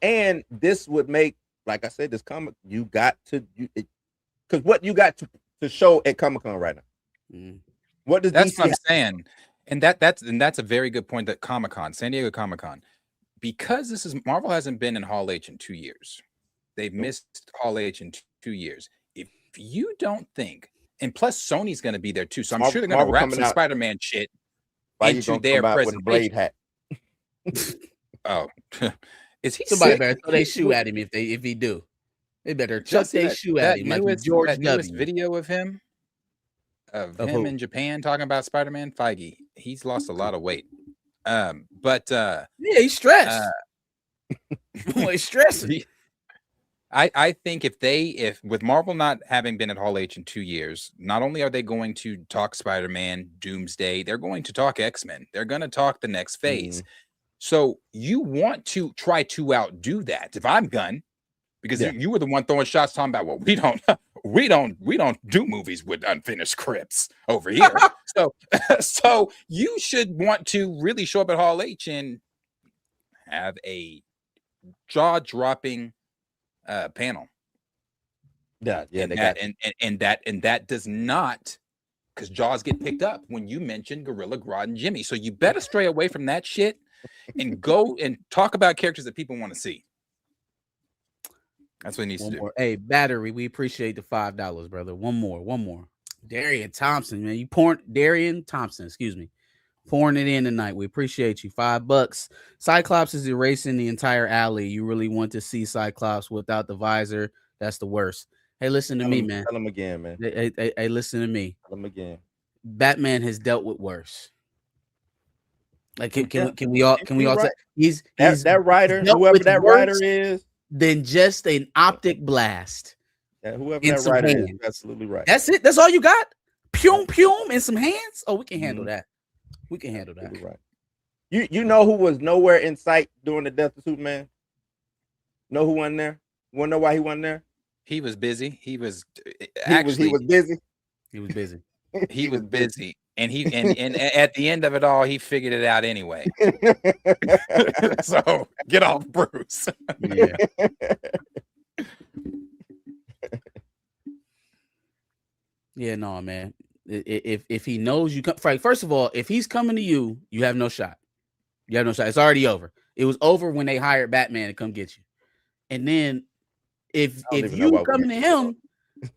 And this would make, like I said, this comic you got to because what you got to show at Comic-Con right now. What does that's DC what I'm saying, and that's a very good point. That Comic-Con, San Diego Comic-Con, because this is Marvel hasn't been in Hall H in 2 years. They've missed Hall H in 2 years. If you don't think. And plus, Sony's going to be there too, so I'm sure they're going to wrap some Spider-Man shit into their presentation. Blade hat. Oh, is he? Somebody better throw their shoe at him if he do. They better chuck their shoe at him like George W. Newest video of him in Japan talking about Spider-Man. Feige, he's lost a lot of weight. But he's stressed. He's stressing. I think if with Marvel not having been at Hall H in 2 years, not only are they going to talk Spider-Man, Doomsday, they're going to talk X-Men. They're going to talk the next phase. So you want to try to outdo that. If I'm Gunn, because you were the one throwing shots talking about, well, we don't do movies with unfinished scripts over here. so you should want to really show up at Hall H and have a jaw-dropping panel. And that does not, because jaws get picked up when you mention Gorilla Grodd and Jimmy. So you better stray away from that shit and go and talk about characters that people want to see. That's what he needs to do. Hey, Battery, we appreciate the $5, brother. One more. Darian Thompson, man. Darian Thompson, excuse me. Pouring it in tonight. We appreciate you. $5. Cyclops is erasing the entire alley. You really want to see Cyclops without the visor? That's the worst. Hey, listen to me, man. Tell him again, man. Hey, listen to me. Tell him again. Batman has dealt with worse. Like, can we all say he's that writer, whoever that writer is, than just an optic blast. Yeah, whoever that writer is, absolutely right. That's it. That's all you got. Pum and some hands. Oh, we can handle that. We can handle that. Right. You know who was nowhere in sight during the death of Superman? Know who wasn't there? You want to know why he wasn't there? He was busy. He was busy. He was busy. He was busy. And and at the end of it all, he figured it out anyway. So get off, Bruce. Yeah. Yeah, no, man. If he knows you come, first of all, if he's coming to you, you have no shot. You have no shot. It's already over. It was over when they hired Batman to come get you. And then if you coming to him,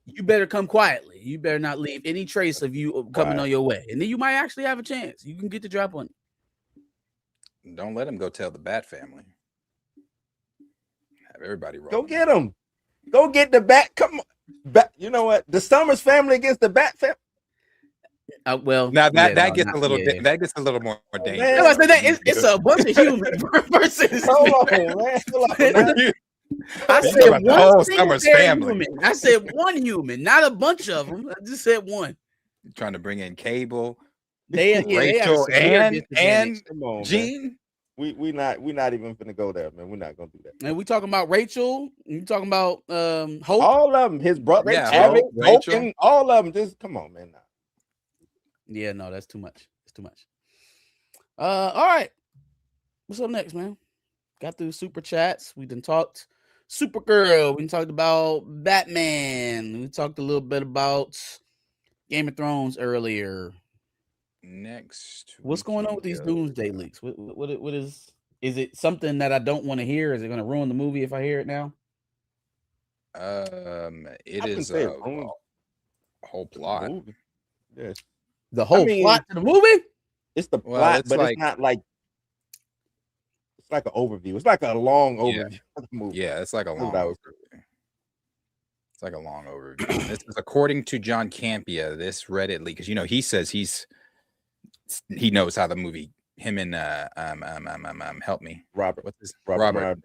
you better come quietly. You better not leave any trace of you coming on your way. And then you might actually have a chance. You can get the drop on it. Don't let him go tell the Bat family. Have everybody roll. Go get him. Go get the Bat. Come on. You know what? The Summers family against the Bat family. Well, now that gets a little that gets a little more dangerous. It's a bunch of humans versus. Hold on, man. I said one Summers family. Human. I said one human, not a bunch of them. I just said one. You're trying to bring in Cable, Rachel, and Jean. We not even gonna go there, man. We're not gonna do that. And we talking about Rachel. You talking about Hope? All of them, his brother, Yeah, Hope, Rachel. and all of them. Just come on, man. Yeah, no, that's too much. It's too much. All right. What's up next, man? Got through super chats. We done talked Supergirl. We talked about Batman. We talked a little bit about Game of Thrones earlier. Next, What's going on with these Doomsday leaks? What is it something that I don't want to hear? Is it going to ruin the movie if I hear it now? It is a whole plot. Yes. The whole plot to the movie? It's the plot, but like, it's not like it's like an overview. It's like a long overview of the movie. Yeah, it's like a long overview. It's like a long overview. This is according to John Campia, this Reddit leak, because he says he knows how the movie. Him and help me, Robert. What's his Robert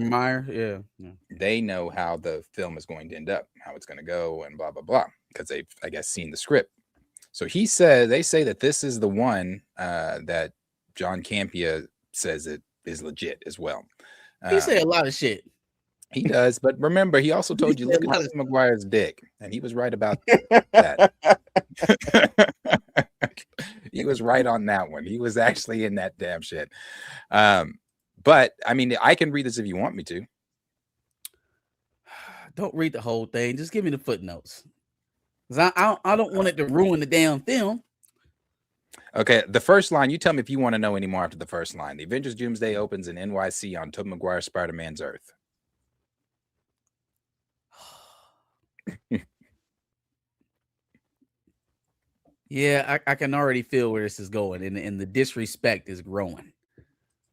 Meyer. Yeah, they know how the film is going to end up, how it's going to go, and blah blah blah, because they've, I guess, seen the script. So they say that this is the one that John Campia says it is legit as well. He said a lot of shit. He does, but remember, he also told you look at Tobey Maguire's dick, and he was right about that. He was right on that one. He was actually in that damn shit. But I mean, I can read this if you want me to. Don't read the whole thing. Just give me the footnotes. Because I don't want it to ruin the damn film. Okay, the first line, you tell me if you want to know any more after the first line. The Avengers Doomsday opens in NYC on Tobey Maguire's Spider-Man's Earth. Yeah, I can already feel where this is going, and the disrespect is growing.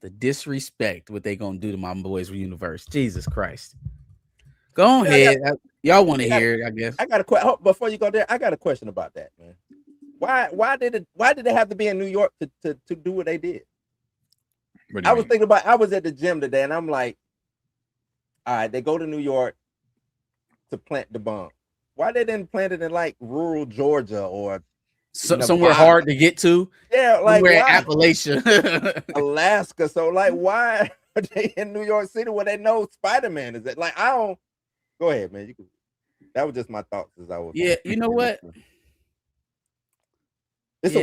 The disrespect, what they gonna do to my boys' universe. Jesus Christ. Go ahead. Y'all want to hear it, I guess. I got a question. Before you go there, I got a question about that, man. Why did they have to be in New York to do what they did? I was at the gym today, and I'm like, all right, they go to New York to plant the bomb. Why they didn't plant it in like rural Georgia or somewhere hard to get to? Yeah, like Appalachia, Alaska. So like, why are they in New York City where they know Spider-Man is at? Like, I don't. Go ahead, man. That was just my thoughts as I was. Yeah, you know what? It's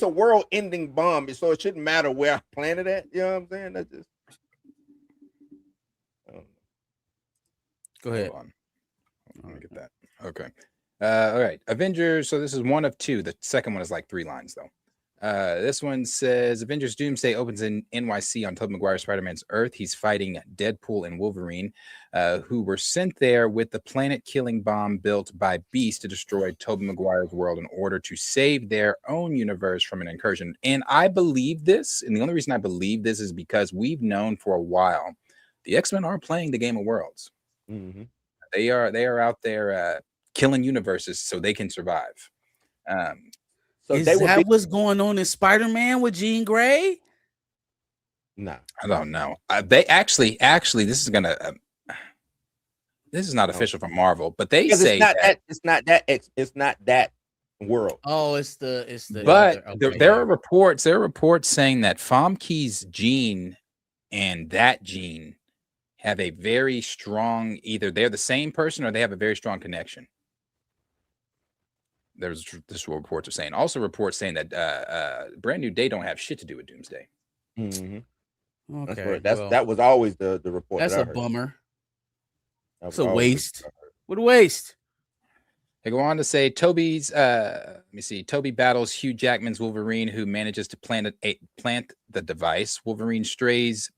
a world-ending bomb, so it shouldn't matter where I planted it. You know what I'm saying? That's just. Go ahead. Let me get that. Okay. All right. Avengers. So this is one of two. The second one is like 3 lines, though. This one says Avengers Doomsday opens in NYC on Tobey Maguire's Spider-Man's Earth. He's fighting Deadpool and Wolverine, who were sent there with the planet-killing bomb built by Beast to destroy Tobey Maguire's world in order to save their own universe from an incursion. And I believe this, and the only reason I believe this is because we've known for a while the X-Men are playing the game of worlds. Mm-hmm. They are out there killing universes so they can survive. So is that what's going on in Spider-Man with Jean Grey? No, I don't know. They actually, this is gonna. This is not official from Marvel, but they say it's not that world. Oh, it's the. But there are reports. There are reports saying that Famke's Jean and that Jean have a very strong. Either they're the same person or they have a very strong connection. There's this reports are saying. Also, reports saying that Brand New Day don't have shit to do with Doomsday. Mm-hmm. Okay, that was always the report. That's a bummer. It's a waste. What a waste. They go on to say Toby's. Let me see. Toby battles Hugh Jackman's Wolverine, who manages to plant the device. Wolverine stays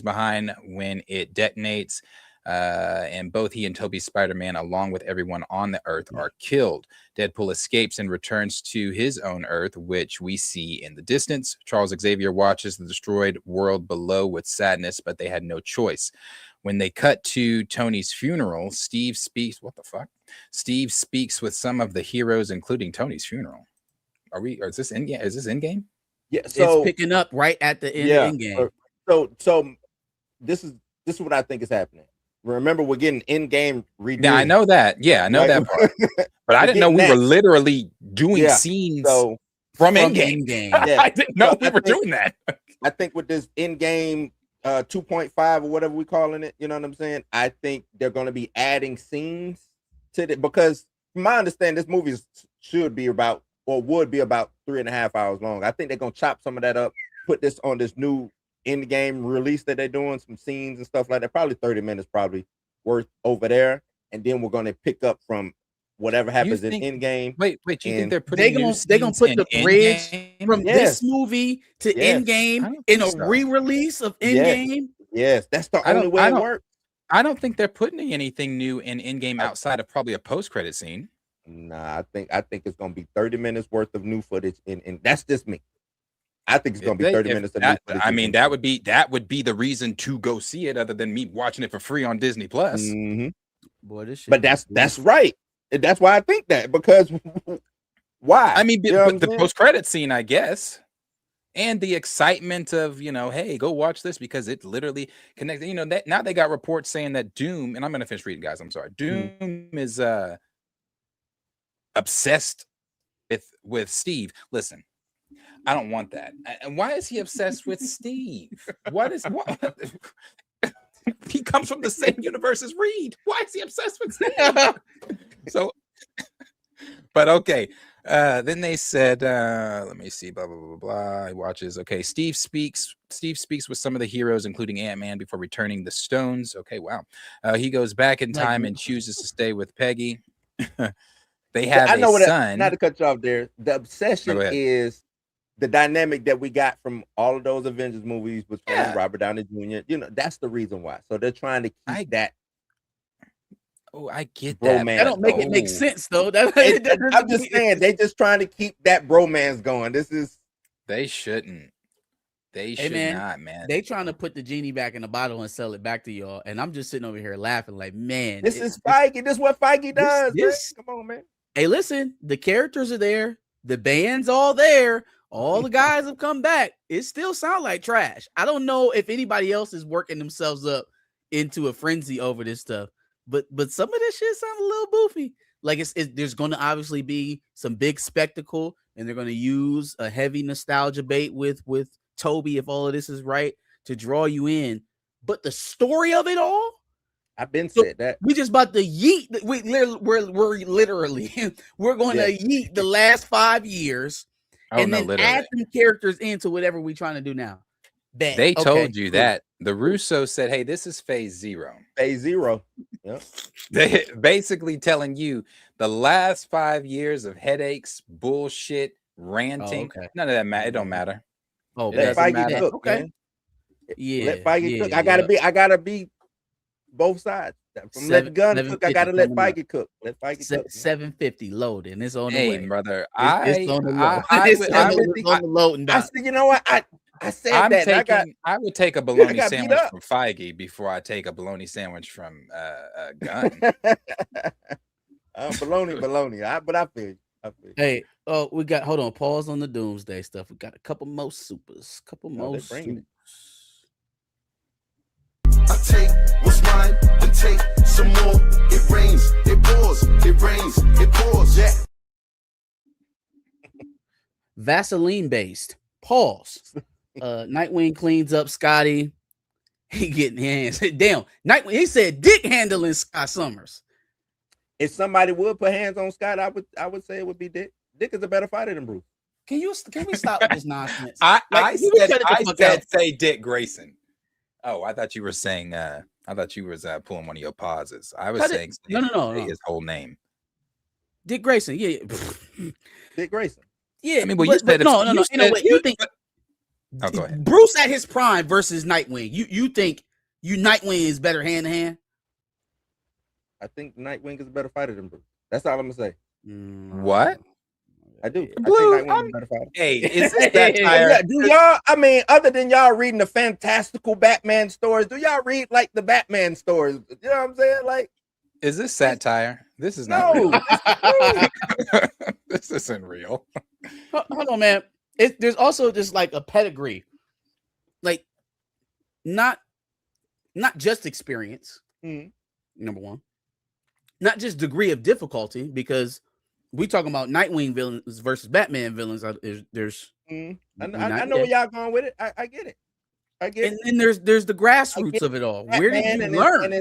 behind when it detonates. And both he and Toby's Spider-Man, along with everyone on the Earth, are killed. Deadpool escapes and returns to his own Earth, which we see in the distance. Charles Xavier watches the destroyed world below with sadness, but they had no choice. When they cut to Tony's funeral, Steve speaks. What the fuck? Steve speaks with some of the heroes, including Tony's funeral. Is this in game? Is this in game? Yeah, so it's picking up right at the end of in game. So this is what I think is happening. Remember, we're getting in-game redo. Yeah, I know that. Yeah, I know that part. But I didn't know we were literally doing scenes from in-game. Yeah. I didn't know we were doing that. I think with this in-game 2.5 or whatever we calling it, you know what I'm saying? I think they're going to be adding scenes to it because from my understanding, this movie should be about or would be about 3.5 hours long. I think they're going to chop some of that up, put this on this new in-game release that they're doing, some scenes and stuff like that. Probably 30 minutes probably worth over there. And then we're going to pick up from whatever happens in game. Wait, you think they're putting they're gonna put the bridge from this movie to Endgame in a re-release of Endgame? Yes, that's the only way it works. I don't think they're putting anything new in Endgame outside of probably a post-credit scene. Nah, I think it's gonna be 30 minutes worth of new footage, and that's just me. I think it's gonna be 30 minutes of new footage. I mean, that would be the reason to go see it, other than me watching it for free on Disney Plus. Mm-hmm. Boy, this shit. But that's right. And that's why I think that, because why? I mean, but the post-credit scene, I guess, and the excitement of, hey, go watch this because it literally connected. That now they got reports saying that Doom, and I'm gonna finish reading, guys. I'm sorry. Doom is obsessed with Steve. Listen, I don't want that. And why is he obsessed with Steve? What? He comes from the same universe as Reed. Why is he obsessed with Steve? So, but okay. Then they said, let me see, blah, blah, blah, blah. He watches. Okay. Steve speaks with some of the heroes, including Ant-Man, before returning the stones. Okay. Wow. He goes back in time and chooses to stay with Peggy. They have a son. Not to cut you off there. The obsession is the dynamic that we got from all of those Avengers movies with Robert Downey Jr. That's the reason why. So they're trying to keep that. Oh, I get that. Bromance. That don't make it make sense, though. I'm just saying, they just trying to keep that bromance going. They shouldn't. They should not, man. They trying to put the genie back in the bottle and sell it back to y'all. And I'm just sitting over here laughing like, man. This is Feige. This is what Feige does. Come on, man. Hey, listen, the characters are there. The band's all there. All the guys have come back. It still sounds like trash. I don't know if anybody else is working themselves up into a frenzy over this stuff, but some of this shit sounds a little boofy. Like there's going to obviously be some big spectacle, and they're going to use a heavy nostalgia bait with Toby, if all of this is right, to draw you in. But the story of it all, I've been said that we just about to yeet. We're literally we're going to yeet the last 5 years. And then add some characters into whatever we're trying to do now. They told you that. The Russo said, hey, this is phase 0. Phase 0. Yep. They basically telling you the last 5 years of headaches, bullshit, ranting. None of that matter. It don't matter. Let Feige cook. Okay. Man. Yeah. Let Feige cook. I gotta be both sides. From let the gun cook, I gotta let Feige cook. Let Feige cook. 750 load, and it's on the way, brother. It's on the load. It's on the load. I said, you know what? I said that. I would take a bologna sandwich from Feige before I take a bologna sandwich from Gunn. Bologna. But I feel you. Hey, we got. Hold on. Pause on the Doomsday stuff. We got a couple more supers. I take what's mine and take some more. It rains, it pours, it rains, it pours. Yeah. Vaseline based. Pause. Nightwing cleans up Scotty. He getting hands. Damn. Nightwing. He said dick handling Scott Summers. If somebody would put hands on Scott, I would say it would be Dick. Dick is a better fighter than Bruce. Can we stop with this nonsense? I said say Dick Grayson. Oh, I thought you were saying. I thought you was pulling one of your pauses. I was saying no. His whole name, Dick Grayson. Yeah, Dick Grayson. Yeah, I mean, you said no. You know what? You think? Go ahead. Bruce at his prime versus Nightwing. You think Nightwing is better hand to hand? I think Nightwing is a better fighter than Bruce. That's all I'm gonna say. What? I do. Blue, I think Nightwing's a better fighter. Hey, is this satire? Do y'all? I mean, other than y'all reading the fantastical Batman stories, do y'all read like the Batman stories? You know what I'm saying? Like, is this satire? This is not real. This isn't real. Hold on, man. There's also just like a pedigree, like not just experience. Number one, not just degree of difficulty, because we talking about Nightwing villains versus Batman villains. There's I know where y'all going with it. I get it. I get it. And then there's the grassroots of it all. Where did you learn?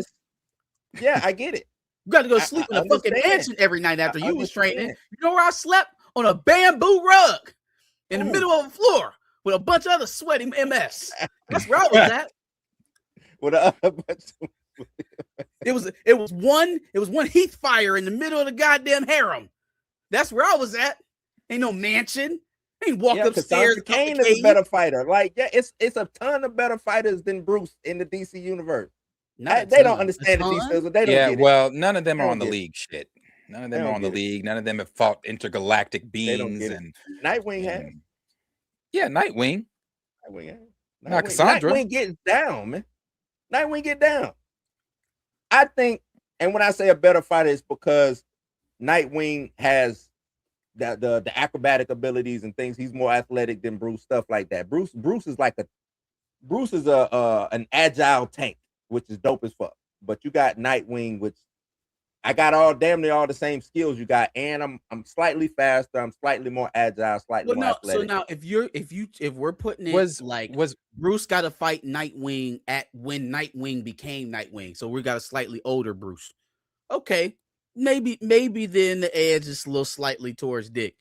Yeah, I get it. You got to go sleep in a fucking mansion every night after you was training. You know where I slept? On a bamboo rug in the middle of the floor with a bunch of other sweaty MS. That's where I was at. With a bunch it was one heath fire in the middle of the goddamn harem. That's where I was at. Ain't no mansion. Ain't walked upstairs. Kane is a better fighter. Like, yeah, it's a ton of better fighters than Bruce in the DC universe. They don't understand the DC, so they don't get it. Well, none of them are on the league shit. None of them are on the league. None of them have fought intergalactic beings. And Nightwing has. Yeah, Nightwing. Not Cassandra. Nightwing gets down, man. Nightwing get down. I think, and when I say a better fighter, it's because Nightwing has the acrobatic abilities and things. He's more athletic than Bruce, stuff like that. Bruce is like an agile tank, which is dope as fuck. But you got Nightwing, which I got damn near all the same skills you got, and I'm slightly faster, I'm slightly more agile, slightly more athletic. So now if we're putting it was Bruce got to fight Nightwing at when Nightwing became Nightwing, so we got a slightly older Bruce. Okay, maybe then the edge is a little slightly towards Dick.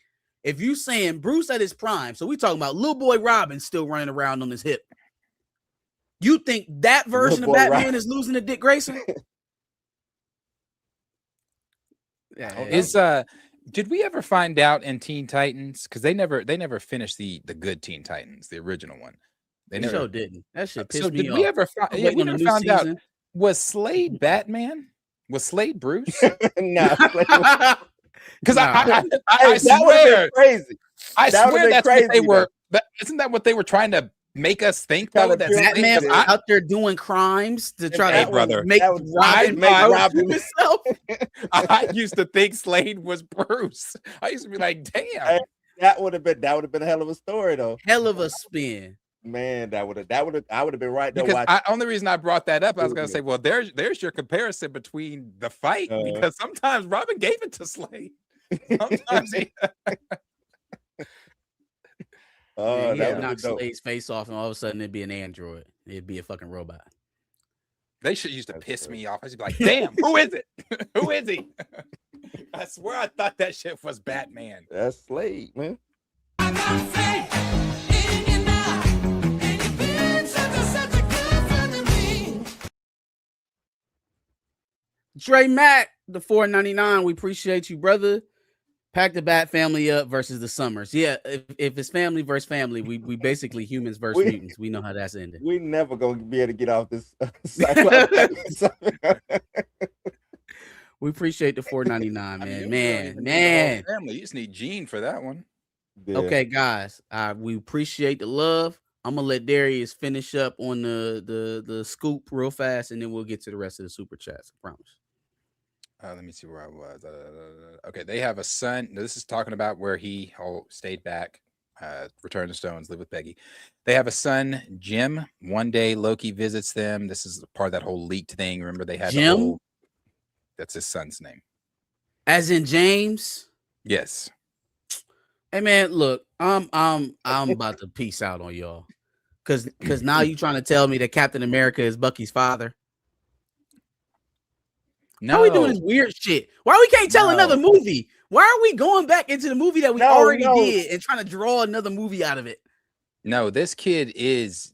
If you saying Bruce at his prime, so we talking about little boy Robin still running around on his hip. You think that version of Batman is losing to Dick Grayson? Yeah, did we ever find out in Teen Titans? Because they never finished the good Teen Titans, the original one. They never didn't. That shit pissed so me did off. We ever we never found out, was Slade Batman? Was Slade Bruce? No. Because I swear crazy. I swear that's crazy, what they were. Isn't that what they were trying to make us think? Though that Batman was out there doing crimes to try to make Robin himself. I used to think Slade was Bruce. I used to be like, damn, that would have been a hell of a story, though. Hell of a spin, man. I would have been right there. Because only reason I brought that up, I was gonna say, well, there's your comparison between the fight, because sometimes Robin gave it to Slade. Sometimes he'd knock Slade's face off, and all of a sudden it'd be an android. It'd be a fucking robot. They used to piss me off. I used to be like, damn, who is it? Who is he? I swear I thought that shit was Batman. That's Slade, man. I got faith in you now, and you've been such a good friend to me. Dre Mack, the $4.99. We appreciate you, brother. Pack the Bat family up versus the Summers. Yeah, if it's family versus family, we basically humans versus mutants. We know how that's ended. We never gonna be able to get off this. We appreciate the $4.99, man. Family, you just need Gene for that one. Yeah. Okay, guys, we appreciate the love. I'm gonna let Darius finish up on the scoop real fast, and then we'll get to the rest of the super chats. I promise. Let me see where I was. Okay, they have a son. This is talking about where he stayed back, returned to Stones, lived with Peggy. They have a son, Jim. One day Loki visits them. This is part of that whole leaked thing. Remember, they had Jim. That's his son's name. As in James. Yes. Hey man, look, I'm about to peace out on y'all, cause now you trying to tell me that Captain America is Bucky's father. No. How are we doing this weird shit? Why we can't tell another movie? Why are we going back into the movie that we already did and trying to draw another movie out of it? No, this kid is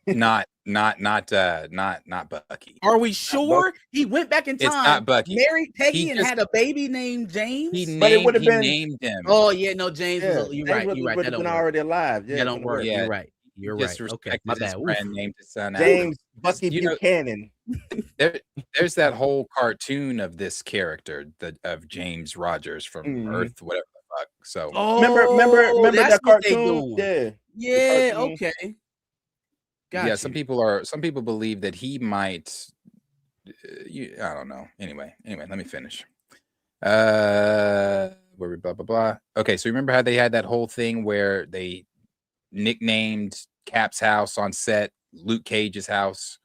not Bucky. Are we sure he went back in time? It's not Bucky. Married Peggy and had a baby named James. Named him. Oh yeah, no, James. Yeah, You're right. Would have been already alive. Yeah, don't work. Yeah. You're right. You're right. Okay, my bad. Named his son James Bucky Buchanan. There's that whole cartoon of this character of James Rogers from Earth, whatever the fuck. So remember that cartoon? Yeah. Okay. Gotcha. Yeah. Some people believe that he might. I don't know. Anyway, let me finish. Where we blah blah blah. Okay, so remember how they had that whole thing where they nicknamed Cap's house on set Luke Cage's house,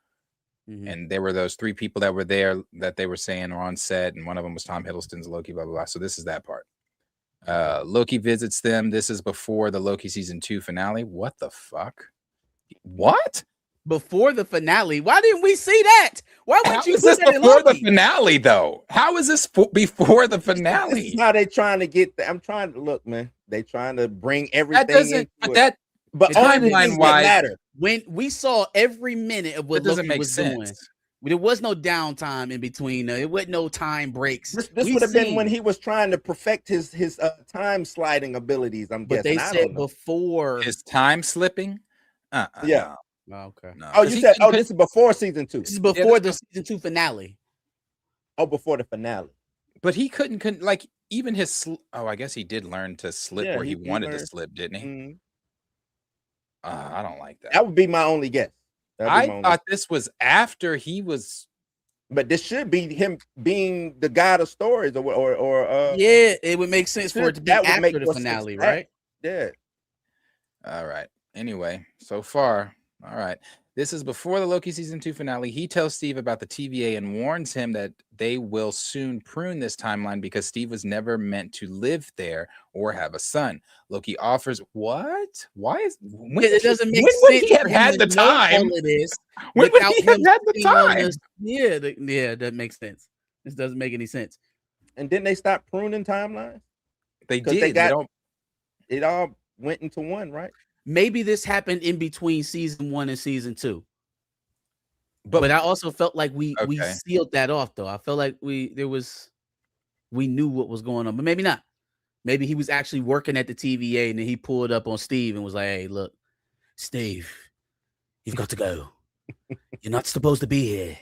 and there were those three people that were there that they were saying are on set, and one of them was Tom Hiddleston's Loki, blah blah blah. So this is that part. Loki visits them. This is before the Loki season 2 finale. What the fuck? What? Before the finale? Why didn't we see that? Why would you Is put this that in before the Loki? finale though? How is this before the This finale? is how they trying to get. I'm trying to look, man. They trying to bring everything That doesn't. into But it. But only timeline things that wise, matter. When we saw every minute of what that doesn't Loki make was sense. doing, there was no downtime in between. It wasn't no time breaks. This would have been when he was trying to perfect his time sliding abilities. I'm But guessing. they I said don't know. before. His time slipping. Yeah. Oh, okay. No. Oh, you said. Oh, this is before season 2. This is before the season 2 finale. Oh, before the finale. But he couldn't like even his. I guess he did learn to slip Yeah, where he wanted to learned. slip, didn't he? Mhm. I don't like that. That would be my only guess. I thought this was after he was. But this should be him being the god of stories, or Yeah, it would make sense for it to be that would make after the more sense. finale, right? Yeah. All right. Anyway, so far, all right. This is before the Loki season 2 finale. He tells Steve about the TVA and warns him that they will soon prune this timeline because Steve was never meant to live there or have a son. Loki offers what? Why is It doesn't make when sense. would he have for him had to the know time? all of this When would without he have him had the sitting on time? this- Yeah, that makes sense. This doesn't make any sense. And then they stopped pruning timelines They because did. it all went into one, right? Maybe this happened in between season 1 and season 2. But I also felt like we sealed that off, though. I felt like we knew what was going on, but maybe not. Maybe he was actually working at the TVA and then he pulled up on Steve and was like, "Hey, look, Steve, you've got to go. You're not supposed to be here."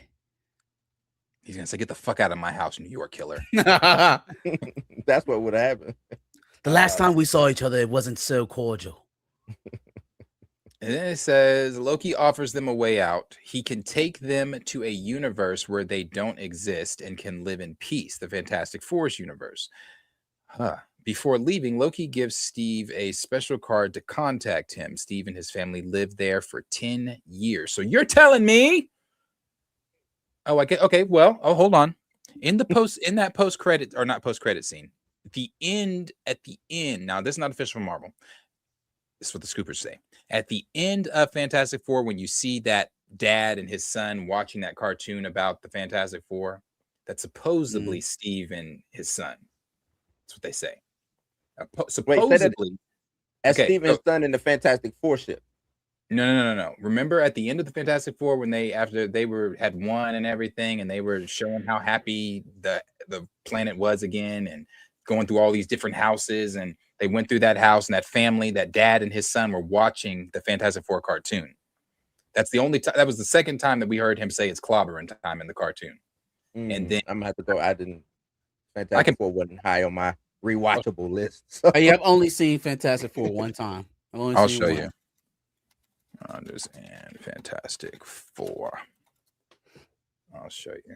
He's gonna say, "Get the fuck out of my house, New York killer." That's what would happen. The last time we saw each other, it wasn't so cordial. And then it says Loki offers them a way out. He can take them to a universe where they don't exist and can live in peace, the Fantastic Four's universe. Before leaving, Loki gives Steve a special card to contact him. Steve and his family lived there for 10 years. So you're telling me? Oh, I get okay. Well, hold on. In that post-credit or not post-credit scene, at the end. Now, this is not official from Marvel. This is what the scoopers say. At the end of Fantastic Four, when you see that dad and his son watching that cartoon about the Fantastic Four, that's supposedly Steve and his son. That's what they say. Supposedly. As Steve and his son in the Fantastic Four ship. No. Remember at the end of the Fantastic Four when after they had won and everything, and they were showing how happy the planet was again, and going through all these different houses, and they went through that house and that family, that dad and his son were watching the Fantastic Four cartoon. That's the only time. That was the second time that we heard him say it's clobbering time in the cartoon. And then I'm gonna have to go. Fantastic Four wasn't high on my rewatchable list. So. I've only seen Fantastic Four one time. I'll show you. And Fantastic Four. I'll show you.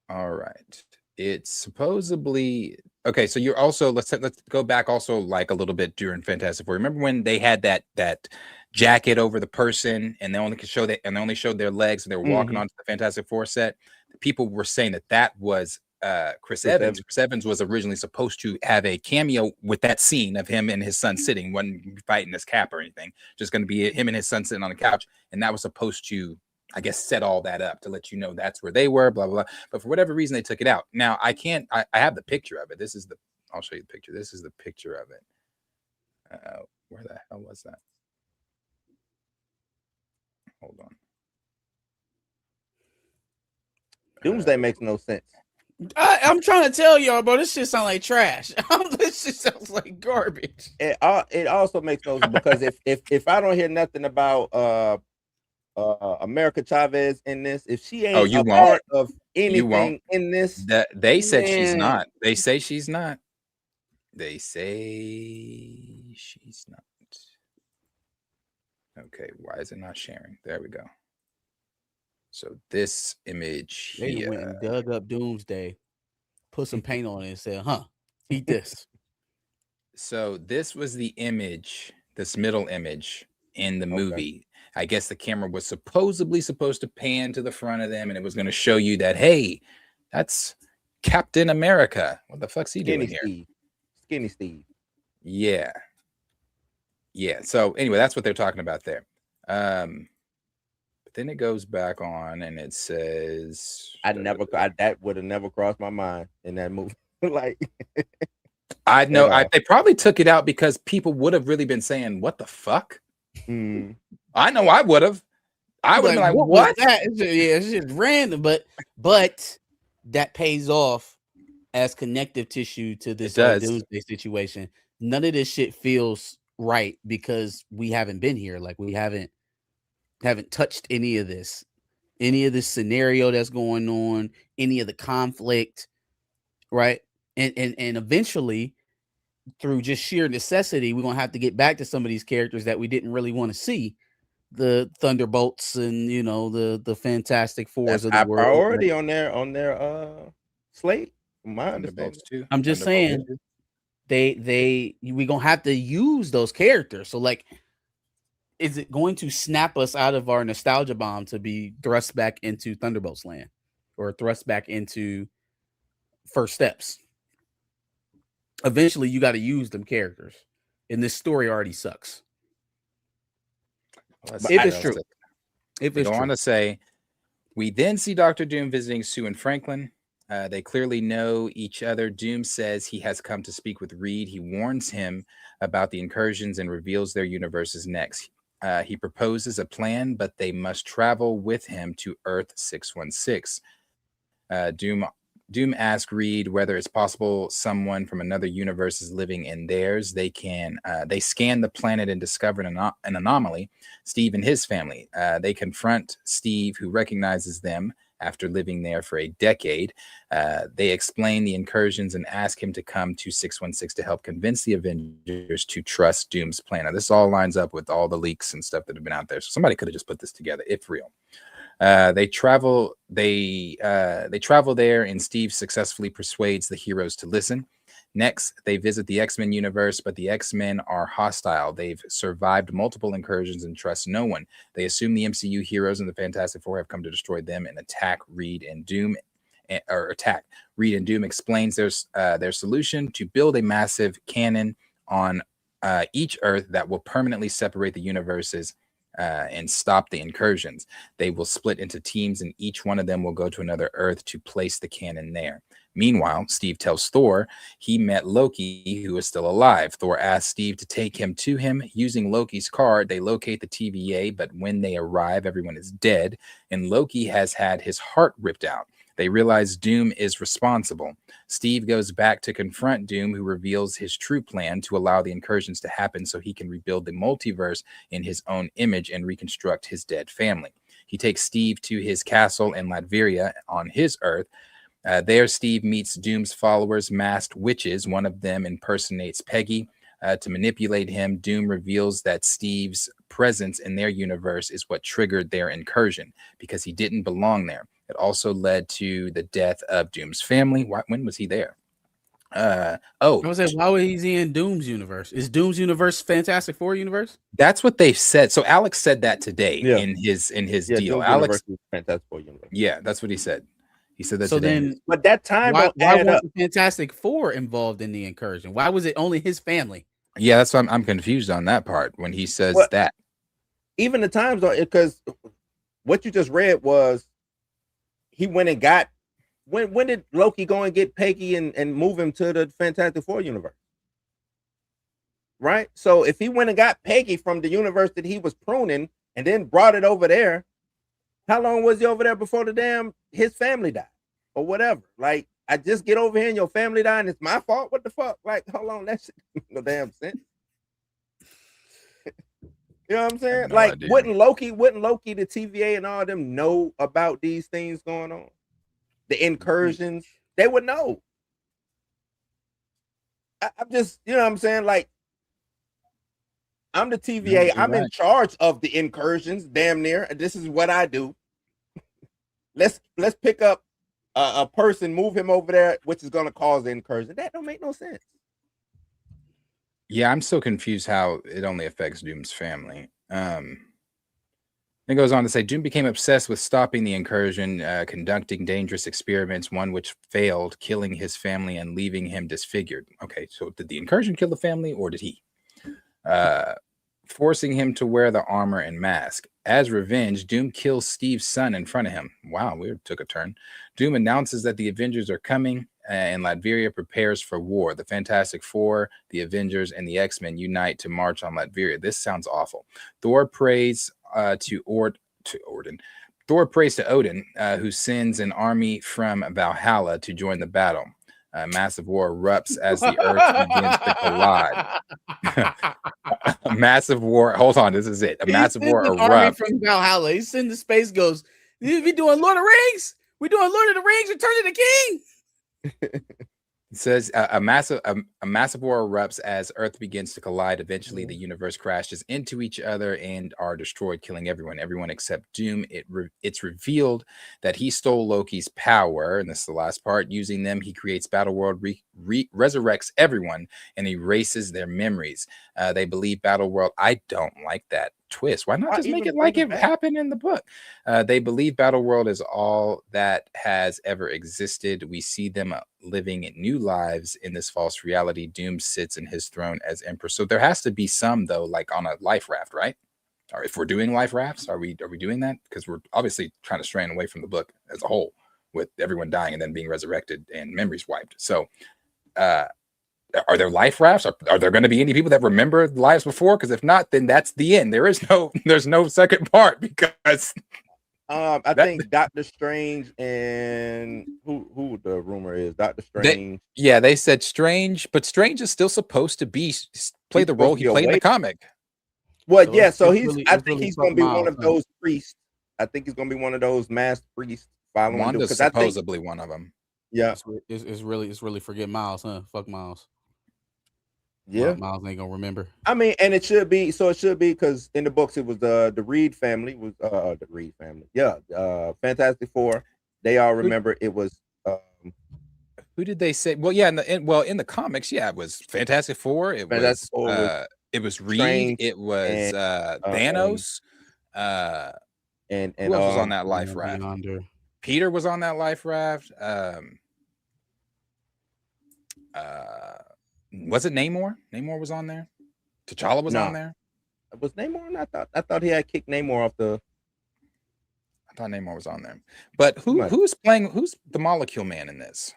All right. It's supposedly okay. So you're also let's go back also like a little bit during Fantastic Four. Remember when they had that jacket over the person and they only showed their legs and they were walking onto the Fantastic Four set? People were saying that was Chris Evans. Chris Evans was originally supposed to have a cameo with that scene of him and his son sitting, wasn't fighting his cap or anything, just going to be him and his son sitting on the couch, and that was supposed to, I guess, set all that up to let you know that's where they were, blah, blah, blah. But for whatever reason, they took it out. Now, I have the picture of it. I'll show you the picture. This is the picture of it. Where the hell was that? Hold on. Doomsday makes no sense. I'm trying to tell y'all, bro, this shit sounds like trash. This shit sounds like garbage. It also makes no sense because if I don't hear nothing about America Chavez in this, if she ain't a part of anything in this, they said she's not. They say she's not. They say she's not. Okay, why is it not sharing? There we go. So this image They went and dug up Doomsday, put some paint on it, and said, eat this. So this was the image, this middle image in the movie. I guess the camera was supposed to pan to the front of them, and it was going to show you that, hey, that's Captain America. What the fuck's he doing here? Skinny Steve. Yeah. So anyway, that's what they're talking about there. But then it goes back on and it says that would have never crossed my mind in that movie. Like I know they probably took it out because people would have really been saying, what the fuck? I know I would have. I would have been like, what? It's just random, but that pays off as connective tissue to this Doomsday situation. None of this shit feels right because we haven't been here. Like we haven't touched any of this scenario that's going on, any of the conflict, right? And eventually, through just sheer necessity, we're gonna have to get back to some of these characters that we didn't really want to see. The Thunderbolts and the Fantastic Fours of the world. Priority on their slate. My understanding too. I'm just saying we gonna have to use those characters. So like, is it going to snap us out of our nostalgia bomb to be thrust back into Thunderbolts land or thrust back into First Steps? Eventually, you got to use them characters, and this story already sucks. If it's true. If it's true. I want to say, we then see Dr. Doom visiting Sue and Franklin. They clearly know each other. Doom says he has come to speak with Reed. He warns him about the incursions and reveals their universes next. He proposes a plan, but they must travel with him to Earth 616. Doom asks Reed whether it's possible someone from another universe is living in theirs. They scan the planet and discover an anomaly. Steve and his family. They confront Steve, who recognizes them after living there for a decade. They explain the incursions and ask him to come to 616 to help convince the Avengers to trust Doom's plan. Now, this all lines up with all the leaks and stuff that have been out there. So somebody could have just put this together, if real. They travel there, and Steve successfully persuades the heroes to listen. Next, they visit the X-Men universe, but the X-Men are hostile. They've survived multiple incursions and trust no one. They assume the MCU heroes and the Fantastic Four have come to destroy them and attack Reed and Doom. Reed and Doom explains their solution to build a massive cannon on each Earth that will permanently separate the universes and stop the incursions. They will split into teams, and each one of them will go to another Earth to place the cannon there. Meanwhile, Steve tells Thor he met Loki, who is still alive. Thor asks Steve to take him to him. Using Loki's card, they locate the TVA, but when they arrive, everyone is dead, and Loki has had his heart ripped out. They realize Doom is responsible. Steve goes back to confront Doom, who reveals his true plan to allow the incursions to happen so he can rebuild the multiverse in his own image and reconstruct his dead family. He takes Steve to his castle in Latveria on his Earth. There, Steve meets Doom's followers, masked witches. One of them impersonates Peggy. To manipulate him, Doom reveals that Steve's presence in their universe is what triggered their incursion because he didn't belong there. It also led to the death of Doom's family. When was he there? I was saying, why was he in Doom's universe? Is Doom's universe Fantastic Four universe? That's what they've said. So Alex said that today in his deal. Doom's Alex, Fantastic Four universe. Yeah, that's what he said. He said that. So today. then, but that time, why wasn't the Fantastic Four involved in the incursion? Why was it only his family? Yeah, that's why I'm confused on that part when he says that. Even the times, because what you just read was he went and got. When did Loki go and get Peggy and move him to the Fantastic Four universe? Right. So if he went and got Peggy from the universe that he was pruning and then brought it over there, how long was he over there before his family died or whatever? Like, I just get over here and your family died and it's my fault. What the fuck? Like, hold on, that shit makes no damn sense. You know what I'm saying? No idea. Wouldn't Loki, the TVA and all of them know about these things going on? The incursions, they would know. I'm just, you know what I'm saying? Like, I'm the TVA. I'm in charge of the incursions, damn near. This is what I do. Let's pick up a person, move him over there, which is going to cause the incursion. That don't make no sense. Yeah, I'm so confused how it only affects Doom's family. It goes on to say, Doom became obsessed with stopping the incursion, conducting dangerous experiments, one which failed, killing his family and leaving him disfigured. Okay, so did the incursion kill the family, or did he? Forcing him to wear the armor and mask. As revenge, Doom kills Steve's son in front of him. Wow, we took a turn. Doom announces that the Avengers are coming, and Latveria prepares for war. The Fantastic Four, the Avengers, and the X-Men unite to march on Latveria. This sounds awful. Thor prays to Odin. Thor prays to Odin, who sends an army from Valhalla to join the battle. A massive war erupts as the Earth begins to collide. A massive war. Hold on, this is it. A massive war erupts from Valhalla. He's in the space. Goes, we doing Lord of the Rings. We doing Lord of the Rings. Return of the King. It says a massive war erupts as Earth begins to collide. Eventually, the universe crashes into each other and are destroyed, killing everyone except Doom. It's revealed that he stole Loki's power, and this is the last part. Using them, he creates Battleworld, resurrects everyone, and erases their memories. They believe Battleworld. I don't like that twist. Why not just make it like it happened in the book? They believe Battleworld is all that has ever existed. We see them living new lives in this false reality. Doom sits in his throne as emperor. So there has to be some, though, like on a life raft, right? Or if we're doing life rafts, are we doing that? Because we're obviously trying to strain away from the book as a whole, with everyone dying and then being resurrected and memories wiped. So are there life rafts? Are there going to be any people that remember lives before? Because if not, then that's the end. There's no second part, because I think Doctor Strange and who the rumor is Doctor Strange. They said Strange, but Strange is still supposed to play the role he played in the comic. Well, yeah, so I think he's going to be one of those priests. I think he's going to be one of those masked priests following. Wanda's supposedly one of them. Yeah, it's really forget Miles, huh? Fuck Miles. Yeah, Miles ain't gonna remember. I mean, and it should be because in the books it was the Reed family was the Reed family. Yeah, Fantastic Four. They all remember it was. Who did they say? Well, yeah, in the comics, yeah, it was Fantastic Four. It was Reed. Strange, it was Thanos. And who else was on that life raft? Peter was on that life raft. Was it Namor? Namor was on there. T'Challa was on there. Was Namor? I thought he had kicked Namor off the. I thought Namor was on there. But who's the Molecule Man in this?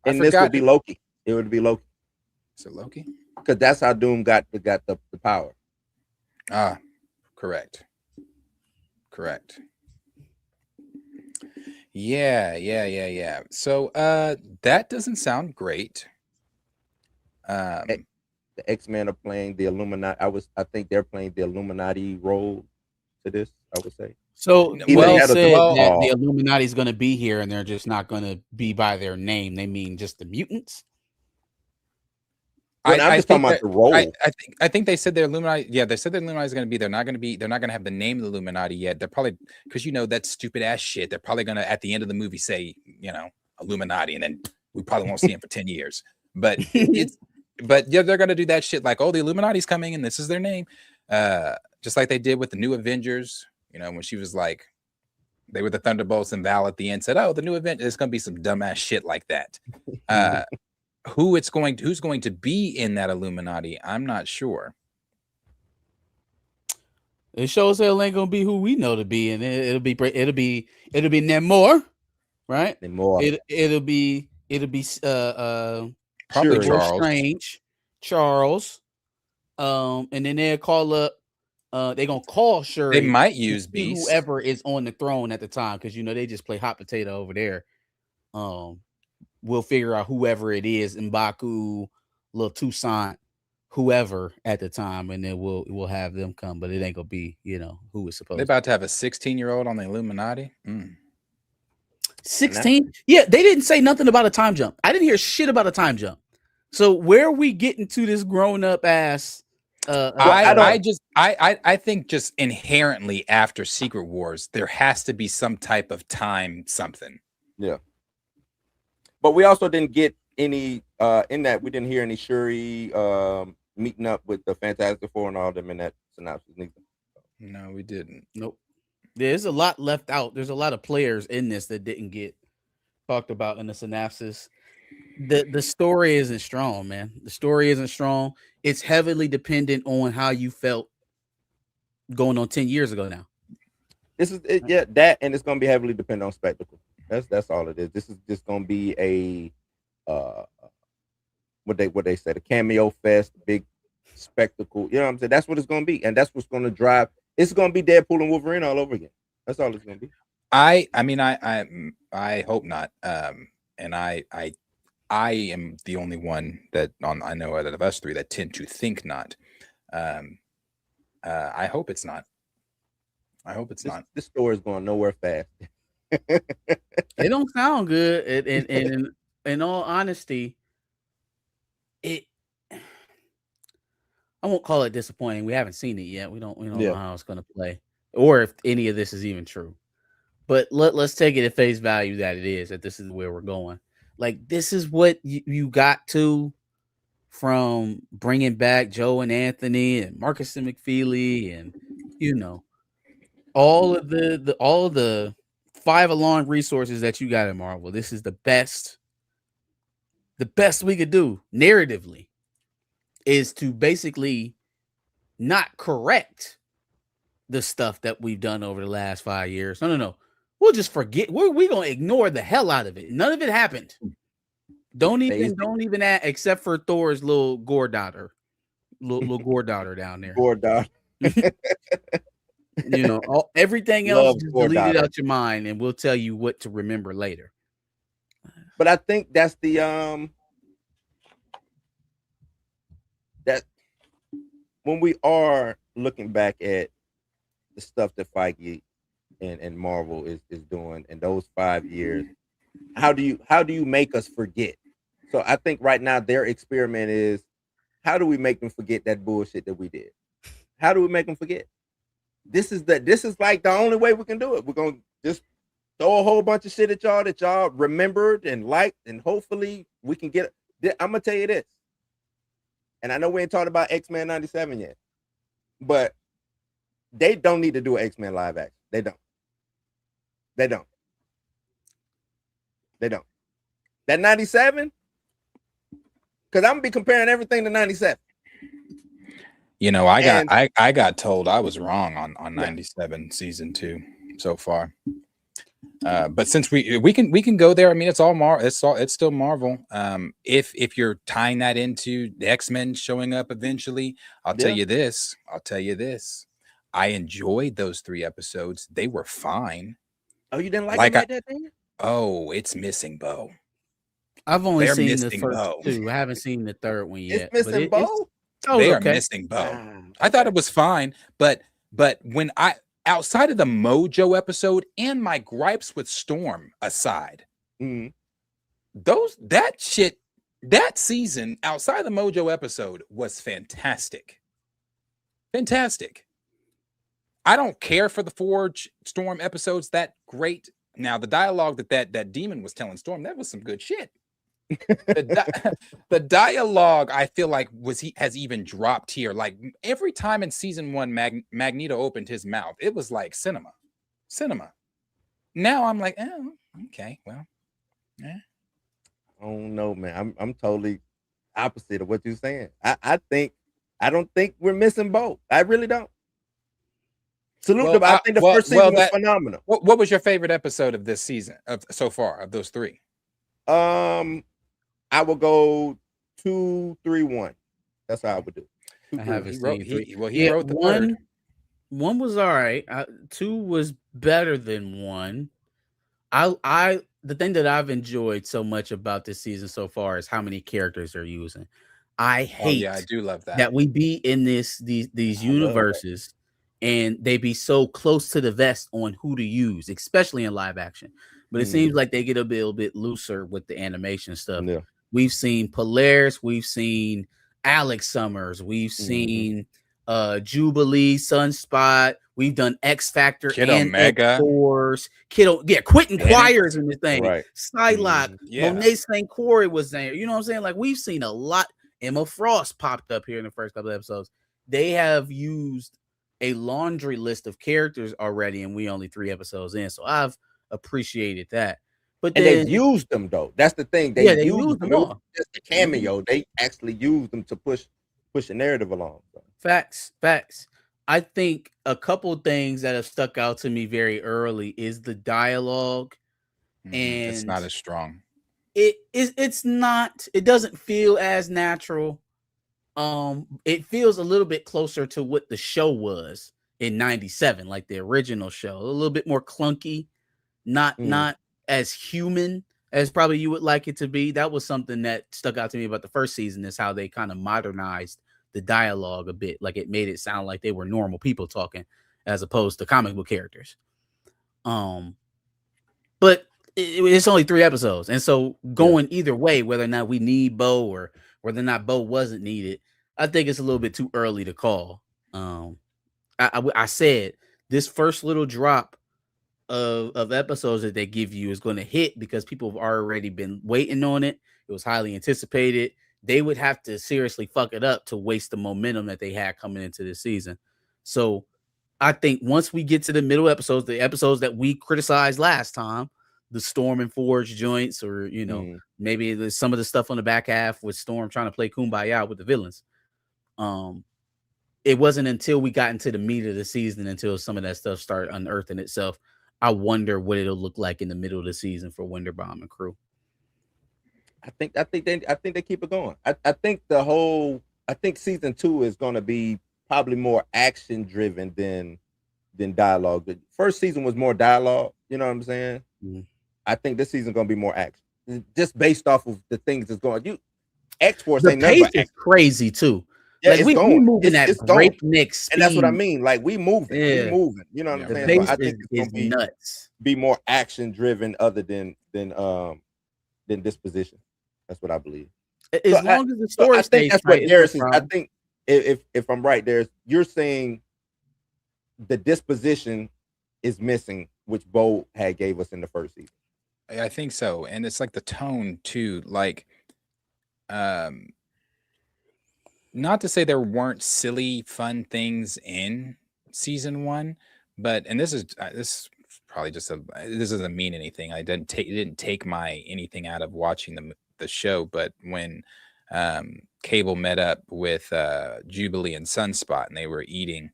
And this would be Loki. It would be Loki. Is it Loki? Because that's how Doom got the power. Ah, correct. Yeah. So that doesn't sound great. The X-Men are playing the Illuminati. I think they're playing the Illuminati role to this, I would say. So said that the Illuminati is going to be here, and they're just not going to be by their name. They mean just the mutants. I'm just talking about the role. I think they said the Illuminati. Yeah, they said the Illuminati is going to be. They're not going to have the name of the Illuminati yet. They're probably, because that stupid ass shit. They're probably going to at the end of the movie say Illuminati, and then we probably won't see him for 10 years. But yeah, they're going to do that shit like, oh, the Illuminati's coming, and this is their name. Just like they did with the New Avengers. When she was like, they were the Thunderbolts, and Val at the end said, "Oh, the New Avengers." It's going to be some dumbass shit like that. Who's going to be in that Illuminati? I'm not sure. It shows hell ain't gonna be who we know to be, and it'll be Namor, right? Namor. It'll be probably Charles, and then they'll call up. They're gonna call Shuri. They might use Beast, whoever is on the throne at the time, because they just play hot potato over there. We'll figure out whoever it is, M'Baku, little Toussaint, whoever at the time, and then we'll have them come. But it ain't gonna be who is supposed. They're about to have a 16-year-old on the Illuminati. 16? Yeah, they didn't say nothing about a time jump. I didn't hear shit about a time jump. So where are we getting to this grown up ass? I think just inherently after Secret Wars, there has to be some type of time something. Yeah. But we also didn't get any in that. We didn't hear any Shuri meeting up with the Fantastic Four and all them in that synopsis. No, we didn't. Nope. There's a lot left out. There's a lot of players in this that didn't get talked about in the synopsis. The story isn't strong, man. The story isn't strong. It's heavily dependent on how you felt going on 10 years ago now. This is it, yeah, that, and it's gonna be heavily dependent on spectacle. That's all it is. This is just gonna be a what they said, a cameo fest, big spectacle. You know what I'm saying? That's what it's gonna be, and that's what's gonna drive. It's gonna be Deadpool and Wolverine all over again. That's all it's gonna be. I mean, I hope not. And I am the only one that I know out of us three that tend to think not. I hope it's not. I hope it's not. This story is going nowhere fast. It don't sound good. And in all honesty, I won't call it disappointing. We haven't seen it yet. We don't know how it's going to play, or if any of this is even true. But let's take it at face value that it is, that this is where we're going. Like, this is what you got to from bringing back Joe and Anthony and Marcus and McFeely and, all of the 5 alarm resources that you got in Marvel. This is the best we could do narratively is to basically not correct the stuff that we've done over the last 5 years. No. We'll just forget. We're going to ignore the hell out of it. None of it happened. Don't even add, except for Thor's little gore daughter, little gore daughter down there. Gore daughter. Everything else just delete it out your mind, and we'll tell you what to remember later. But I think that's the that when we are looking back at the stuff that Feige and Marvel is doing in those 5 years, how do you make us forget? So I think right now their experiment is, how do we make them forget that bullshit that we did? How do we make them forget? This is like the only way we can do it. We're gonna just throw a whole bunch of shit at y'all that y'all remembered and liked, and hopefully we can get it. I'm gonna tell you this, and I know we ain't talking about X-Men 97 yet, but they don't need to do an X-Men live action. They don't. That 97, because I'm gonna be comparing everything to 97. I got told I was wrong on 97 season 2 so far. But since we can go there, I mean, it's still Marvel. If you're tying that into the X-Men showing up eventually, I'll tell you this. I enjoyed those 3 episodes. They were fine. Oh, you didn't like that thing? Oh, it's missing Bo. I've only seen the first 2. I haven't seen the third one yet. It's missing Bo? They are missing Bo. Okay. I thought it was fine, but when outside of the Mojo episode and my gripes with Storm aside, that season outside the Mojo episode was fantastic. Fantastic. I don't care for the Forge Storm episodes that great. Now, the dialogue that demon was telling Storm, that was some good shit. The dialogue, I feel like has even dropped here. Like every time in season 1, Magneto opened his mouth, it was like cinema. Now I'm like, oh, okay, well, yeah. Oh no, man, I'm totally opposite of what you're saying. I don't think we're missing Bo. I really don't. Salute. I think the first season was phenomenal. What was your favorite episode of this season so far of those 3? I will go 2, 3, 1. That's how I would do. 2, I haven't seen 3. He wrote the 1. 1 was all right. 2 was better than 1. The thing that I've enjoyed so much about this season so far is how many characters they're using. I hate. I do love that we be in these universes. And they be so close to the vest on who to use, especially in live action. But it seems like they get a little bit looser with the animation stuff. Yeah. We've seen Polaris, we've seen Alex Summers, we've seen Jubilee, Sunspot, we've done X Factor and X-Force. Quentin Quires in this thing. Right. Psylocke, Monet St. Corey was there. You know what I'm saying? Like, we've seen a lot. Emma Frost popped up here in the first couple of episodes. They have used a laundry list of characters already, and we only 3 episodes in. So I've appreciated that. But and then they've used them though. That's the thing. They used them all. Just a cameo. They actually used them to push the narrative along. So. Facts. I think a couple things that have stuck out to me very early is the dialogue, and it's not as strong. It's not. It doesn't feel as natural. It feels a little bit closer to what the show was in '97, like the original show. A little bit more clunky, not as human as probably you would like it to be. That was something that stuck out to me about the first season, is how they kind of modernized the dialogue a bit. Like it made it sound like they were normal people talking as opposed to comic book characters. But it's only 3 episodes. And so going either way, whether or not we need Bo or whether or not Bo wasn't needed, I think it's a little bit too early to call. I said this first little drop of episodes that they give you is going to hit because people have already been waiting on it. It was highly anticipated. They would have to seriously fuck it up to waste the momentum that they had coming into this season. So I think once we get to the middle episodes, the episodes that we criticized last time, the Storm and Forge joints, or, you know, maybe there's some of the stuff on the back half with Storm trying to play Kumbaya with the villains. It wasn't until we got into the meat of the season, until some of that stuff started unearthing itself. I wonder what it'll look like in the middle of the season for Winterbomb and crew. I think they keep it going. I think season 2 is going to be probably more action driven than dialogue. The first season was more dialogue. You know what I'm saying? I think this season is going to be more action, just based off of the things that's going. X-Force ain't never pace is crazy too. Yeah, like we moving at breakneck speed, and that's what I mean. Like we moving, we moving. You know what I'm saying? So I think it's gonna be more action driven, other than disposition. That's what I believe. As long as the story stays, that's what Darius is. I think if I'm right, you're saying the disposition is missing, which Bo had gave us in the first season. I think so, and it's like the tone too. Like, not to say there weren't silly, fun things in season 1, but this is probably just this doesn't mean anything. I didn't take my anything out of watching the show, but when Cable met up with Jubilee and Sunspot and they were eating,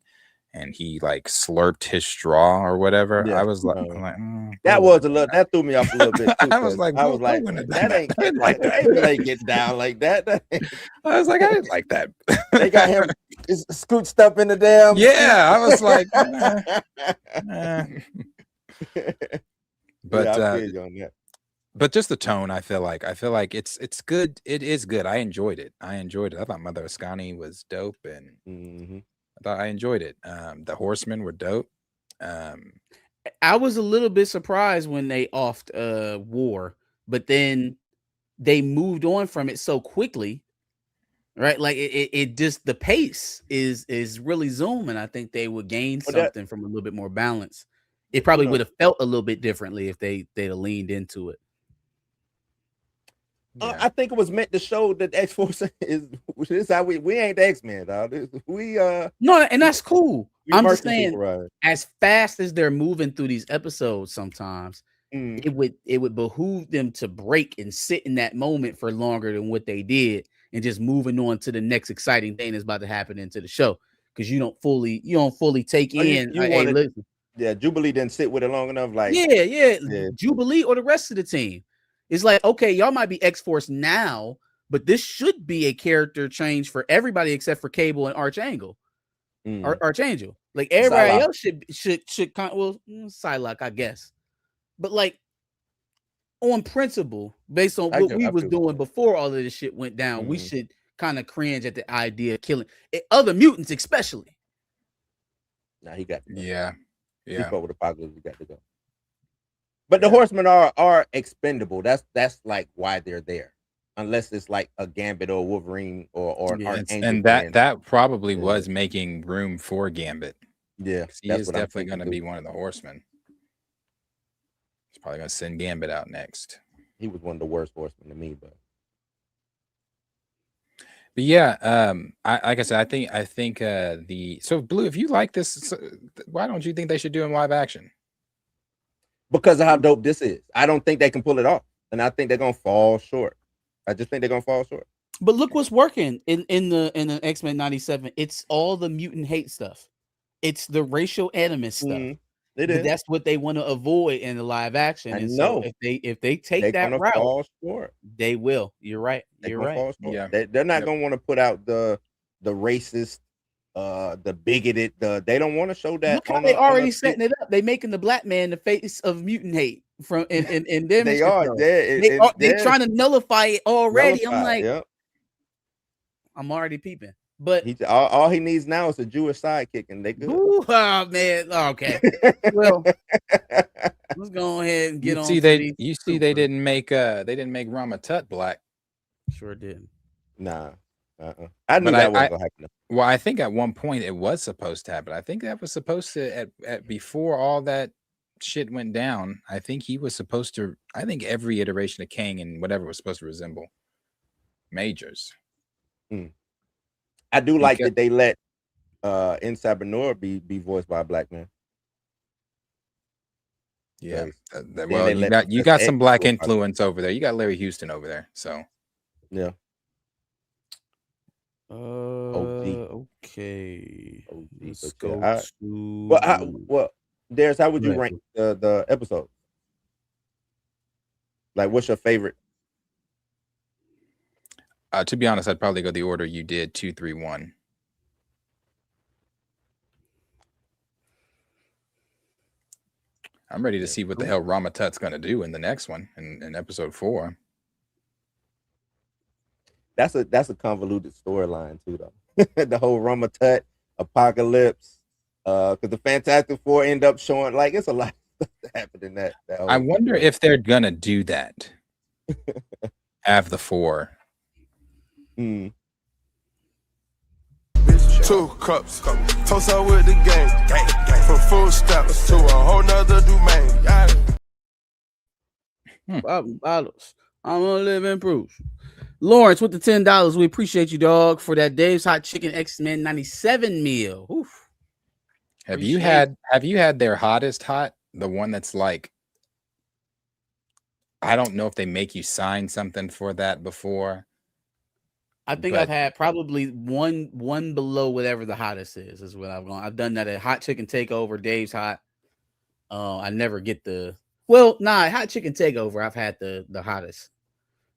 and he like slurped his straw or whatever. I was like, that threw me off a little bit too. I was like, that ain't like that. Ain't get down like that. I was like, I didn't like that. They got him scooched up in the damn. Yeah, I was like, but just the tone, I feel like it's good. It is good. I enjoyed it. I thought Mother Ascani was dope, and I enjoyed it. The Horsemen were dope. I was a little bit surprised when they offed War, but then they moved on from it so quickly, right? Like it just, the pace is really zooming. I think they would gain something from a little bit more balance. It probably would have felt a little bit differently if they'd have leaned into it. I think it was meant to show that X-Force is how we ain't the X-Men, dog. No, and that's cool. I'm just saying, as fast as they're moving through these episodes, sometimes it would behoove them to break and sit in that moment for longer than what they did, and just moving on to the next exciting thing that's about to happen into the show, because you don't fully take in. Jubilee didn't sit with it long enough. Like Jubilee or the rest of the team. It's like, okay, y'all might be X-Force now, but this should be a character change for everybody except for Cable and Archangel. Archangel. Like everybody else should Psylocke, I guess. But like on principle, based on what we was doing before all of this shit went down, we should kind of cringe at the idea of killing other mutants, especially. Nah, he got to go. Yeah. He fought with Apocalypse, he got to go. But the Horsemen are expendable. That's like why they're there, unless it's like a Gambit or Wolverine or an Archangel. And that probably was making room for Gambit. Yeah, he is definitely going to be one of the Horsemen. He's probably going to send Gambit out next. He was one of the worst Horsemen to me, but But yeah, like I said, I think so Blue, if you like this, why don't you think they should do in live action? Because of how dope this is. I don't think they can pull it off. And I think they're gonna fall short. I just think they're gonna fall short. But look what's working in the X-Men 97. It's all the mutant hate stuff. It's the racial animus stuff. It is. That's what they want to avoid in the live action. I and know. So if they take that route, fall short. They will. You're right. You're right. Yeah. They're not gonna want to put out the racist, the bigoted, they don't want to show that. Look how they already setting it up. They making the black man the face of mutant hate from in them. They are. They're trying to nullify it already. I'm like, yep. I'm already peeping. But all he needs now is a Jewish sidekick, and they good. Ooh, oh man, okay. Well, let's go ahead and get on. You see, they didn't make Rama Tut black. Sure did. Nah. I knew that wasn't gonna happen. Well, I think at one point it was supposed to happen. I think that was supposed to at before all that shit went down. I think he was supposed to. I think every iteration of Kang and whatever was supposed to resemble Majors. I do like that they let Inside Benora be voiced by a black man. Yeah. Well, you got some black influence over there. You got Larry Houston over there. So yeah. Okay. Let's go to. Well, Darius, how would you rank the episode? Like, what's your favorite? To be honest, I'd probably go the order you did, 2, 3, 1. I'm ready to see what the hell Rama Tut's gonna do in the next one, in episode 4. That's a convoluted storyline too, though. The whole Rama Tut apocalypse, because the Fantastic Four end up showing like it's a lot of stuff that happened in that I wonder if they're gonna do that. Have the 4. 2 cups, toast out with the game, from full steps to a whole nother domain. Bottles. I'm gonna live in proof. Lawrence with the $10. We appreciate you, dog, for that Dave's Hot Chicken X-Men 97 meal. Oof. Have you had their hottest hot? The one that's like, I don't know if they make you sign something for that before. I think I've had probably one below whatever the hottest is what I've gone. I've done that at Hot Chicken Takeover, Dave's Hot. I never get Hot Chicken Takeover. I've had the hottest,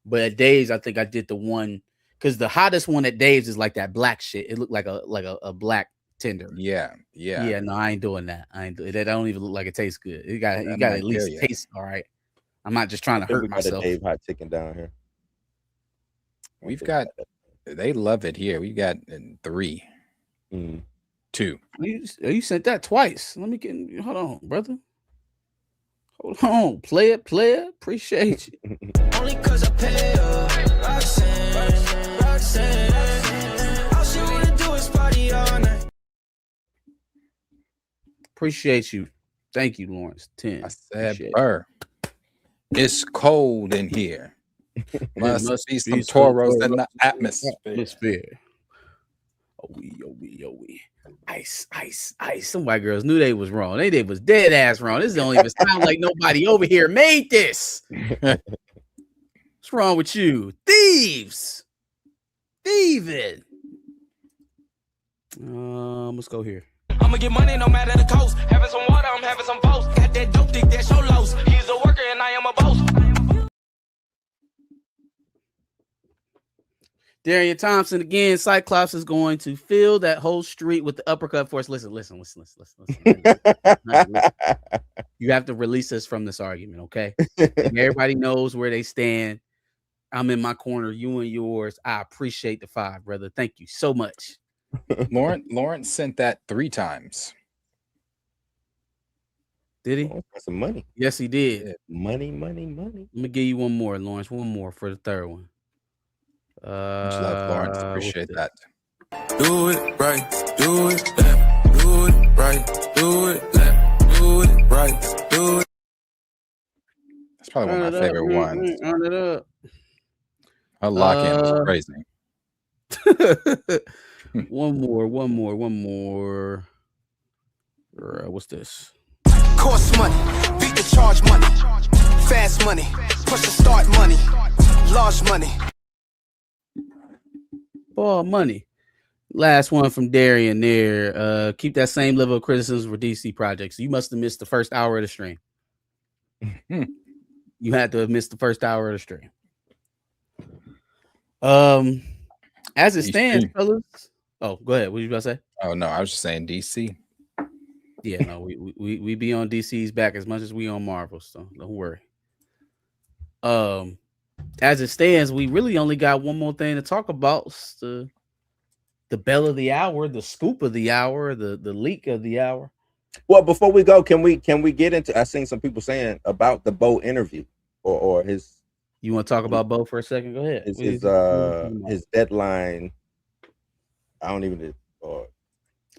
but at Dave's I think I did the one because the hottest one at Dave's is like that black shit. It looked like a black tender. Yeah. No, I ain't doing that. That don't even look like it tastes good. You got to at least taste all right. I'm not just trying to hurt myself. Dave Hot Chicken down here. We've got. They love it here. We got 3, 2. You sent that twice. Let me get. Hold on, brother. Hold on, play it. Appreciate you. Only 'cause I pay her. Roxanne. All she wanna do is party all night. Appreciate you. Thank you, Lawrence. 10. I said, "Burr, it's cold in here. Must be some toros in the atmosphere." Oh we. Ice. Some white girls knew they was wrong. They was dead ass wrong. This don't even sound like nobody over here made this. What's wrong with you? Thieves. Thieving. Let's go here. I'ma get money no matter the cost. Having some water, I'm having some post. Got that dope dick, that show lows. He's a worker and I am a boss. Darian Thompson again. Cyclops is going to fill that whole street with the uppercut force. Listen. You have to release us from this argument, okay? Everybody knows where they stand. I'm in my corner, you in yours. I appreciate the 5, brother. Thank you so much. Lawrence sent that 3 times. Did he? That's some money. Yes, he did. Yeah. Money. Let me give you one more, Lawrence. One more for the 3rd one. Much love, Lawrence. Appreciate that. Do it right, do it left, do it right, do it left, do it right, do it. That's probably one of my favorite ones. Run it up. Her lock-in was crazy. One more. What's this? Course money, beat the charge money, fast money, push the start money, large money. Ball money. Last one from Darian there. Keep that same level of criticism for DC projects. You must have missed the first hour of the stream. You had to have missed the first hour of the stream. As it stands, fellas. Oh, go ahead. What you about to say? Oh no, I was just saying DC. Yeah, no, we be on DC's back as much as we on Marvel, so don't worry. As it stands, we really only got one more thing to talk about. It's the bell of the hour, the scoop of the hour, the leak of the hour. Well, before we go, can we get into? I seen some people saying about the Bo interview or his. You want to talk about Bo for a second? Go ahead. His deadline. I don't even.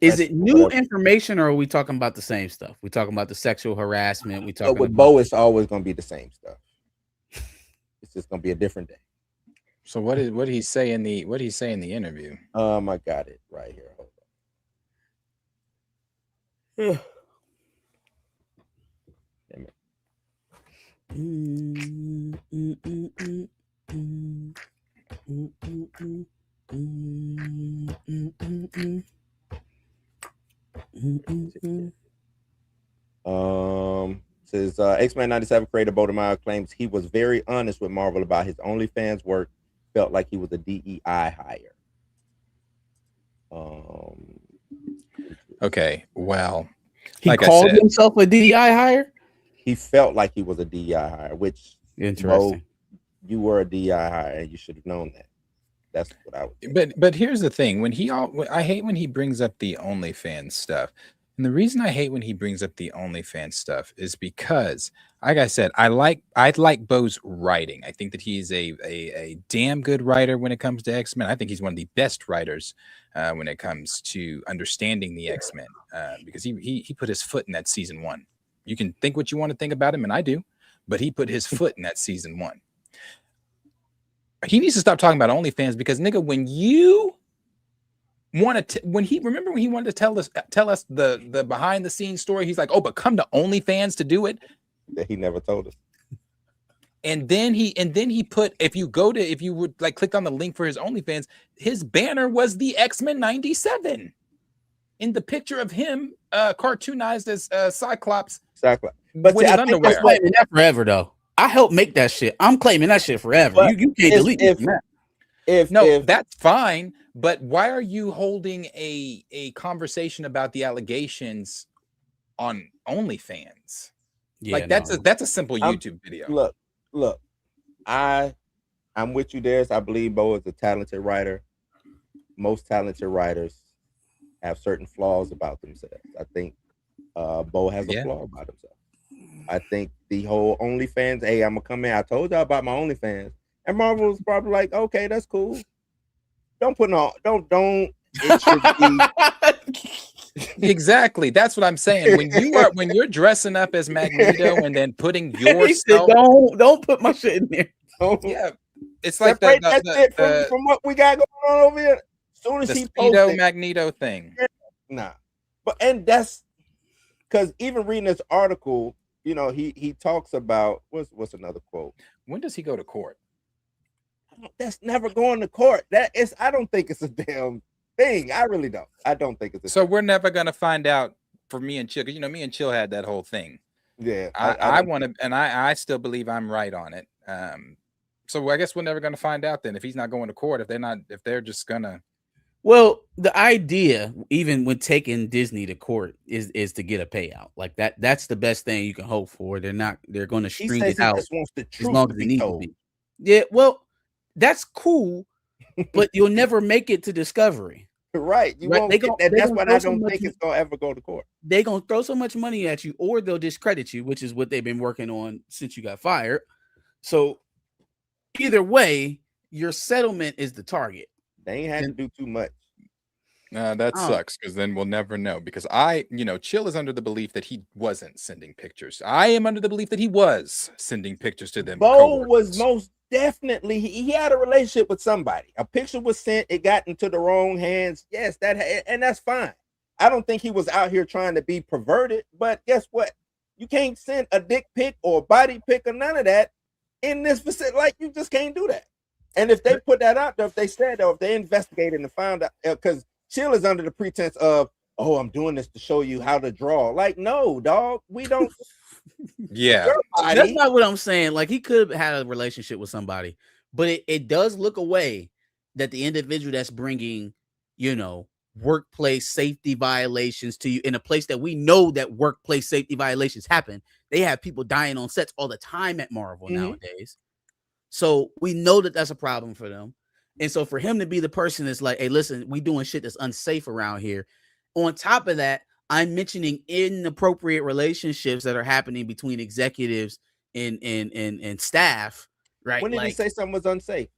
Is it new information, or are we talking about the same stuff? We talking about the sexual harassment. We talking with about Bo, it's always going to be the same stuff. It's just going to be a different day. So what did he say in the interview? I got it right here. Hold on. Says X-Men 97 creator Bodemire claims he was very honest with Marvel about his OnlyFans work. Felt like he was a DEI hire. Okay, well, he called himself a DEI hire. He felt like he was a DEI hire, which interesting. You were a DEI hire, and you should have known that. That's what I would say. But here's the thing: I hate when he brings up the OnlyFans stuff. And the reason I hate when he brings up the OnlyFans stuff is because, like I said, I like Bo's writing. I think that he's a damn good writer when it comes to X-Men. I think he's one of the best writers when it comes to understanding the X-Men because he put his foot in that season 1. You can think what you want to think about him, and I do, but he put his foot in that season 1. He needs to stop talking about OnlyFans because, nigga, when you wanted to, when he wanted to tell us the behind the scenes story, he's like, oh, but come to OnlyFans to do it. That he never told us. And then he put, if you would like clicked on the link for his OnlyFans, his banner was the X-Men 97 in the picture of him cartoonized as Cyclops. But with his underwear. I'm claiming that forever though. I helped make that shit. I'm claiming that shit forever. But you can't delete it. If that's fine, but why are you holding a conversation about the allegations on OnlyFans? Yeah, like that's a simple YouTube video. Look, I'm with you, Darius. I believe Bo is a talented writer. Most talented writers have certain flaws about themselves. I think Bo has a flaw about himself. I think the whole OnlyFans, hey, I'm gonna come in. I told y'all about my OnlyFans. And Marvel was probably like, okay, that's cool. Don't put no, don't. It should be exactly. That's what I'm saying. When you're dressing up as Magneto and then putting yourself, don't put my shit in there. Yeah, it's like from what we got going on over here. As soon as he posted Magneto thing, nah. And that's because even reading this article, you know, he talks about what's another quote? When does he go to court? That's never going to court. I don't think it's a damn thing. I really don't. I don't think it's a so thing. We're never gonna find out for me and Chill, because you know me and Chill had that whole thing. Yeah. I want to, and I still believe I'm right on it. So I guess we're never gonna find out then if he's not going to court, if they're just gonna. Well, the idea, even when taking Disney to court, is to get a payout. Like that's the best thing you can hope for. They're going to string it out as long as it needs to be. Yeah, well, that's cool, but you'll never make it to discovery. Right. You won't. That's why I don't think it's gonna ever go to court. They're gonna throw so much money at you, or they'll discredit you, which is what they've been working on since you got fired. So either way, your settlement is the target. They ain't had to do too much. That sucks, because then we'll never know. Because Chill is under the belief that he wasn't sending pictures. I am under the belief that he was sending pictures to them. Bo was most definitely, he had a relationship with somebody. A picture was sent, it got into the wrong hands. Yes, and that's fine. I don't think he was out here trying to be perverted, but guess what? You can't send a dick pic or a body pic or none of that in this facility. Like, you just can't do that. And if they put that out there, if they said, or if they investigated and found out, because Chill is under the pretense of, oh, I'm doing this to show you how to draw. Like, no, dog, we don't. Yeah, that's not what I'm saying. Like, he could have had a relationship with somebody, but it does look away that the individual that's bringing, workplace safety violations to you in a place that we know that workplace safety violations happen. They have people dying on sets all the time at Marvel nowadays. So we know that that's a problem for them. And so for him to be the person that's like, hey, listen, we doing shit that's unsafe around here. On top of that, I'm mentioning inappropriate relationships that are happening between executives and staff, right? When did he say something was unsafe?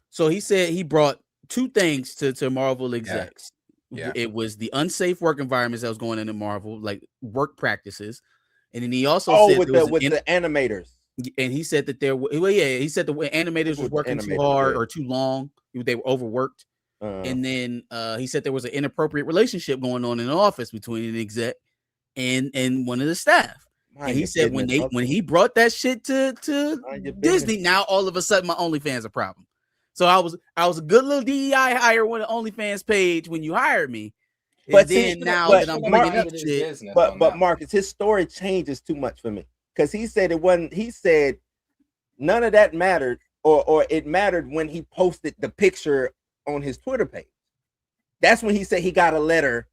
So he said he brought two things to Marvel execs. Yeah. It was the unsafe work environments that was going into Marvel, like work practices. And then he also said with the animators. And he said that he said the animators was working too hard or too long. They were overworked. And then he said there was an inappropriate relationship going on in the office between an exec and one of the staff. And he said when he brought that shit to Disney, now all of a sudden my OnlyFans a problem. So I was a good little DEI hire on the OnlyFans page when you hired me. But then now that I'm bringing up shit, but Marcus, his story changes too much for me, because he said it wasn't. He said none of that mattered, or it mattered when he posted the picture on his Twitter page. That's when he said he got a letter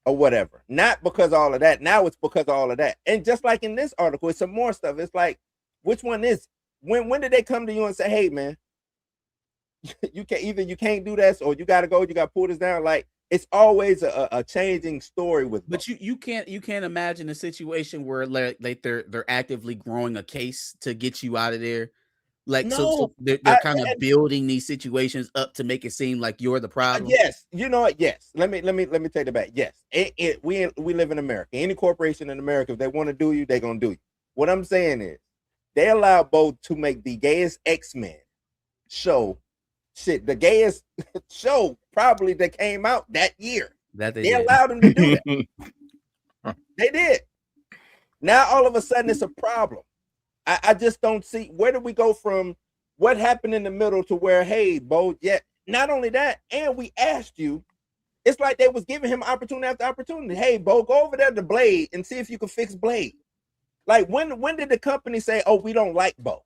or whatever. Not because of all of that. Now it's because of all of that. And just like in this article, it's some more stuff. It's like, which one is? When did they come to you and say, hey man, you can't do this, or you got to pull this down? Like, it's always a changing story with. But you can't imagine a situation where like they're actively growing a case to get you out of there. Like, no, so they're kind of building these situations up to make it seem like you're the problem. Yes, you know what? Yes, let me take it back. Yes, we live in America. Any corporation in America, if they want to do you, they're gonna do you. What I'm saying is, they allowed Bo to make the gayest X-Men show. Shit, the gayest show probably that came out that year. That they allowed him to do that. They did. Now all of a sudden it's a problem. I just don't see, where did we go from what happened in the middle to where, hey, Bo, not only that, and we asked you, it's like they was giving him opportunity after opportunity. Hey, Bo, go over there to Blade and see if you can fix Blade. Like, when did the company say, oh, we don't like Bo?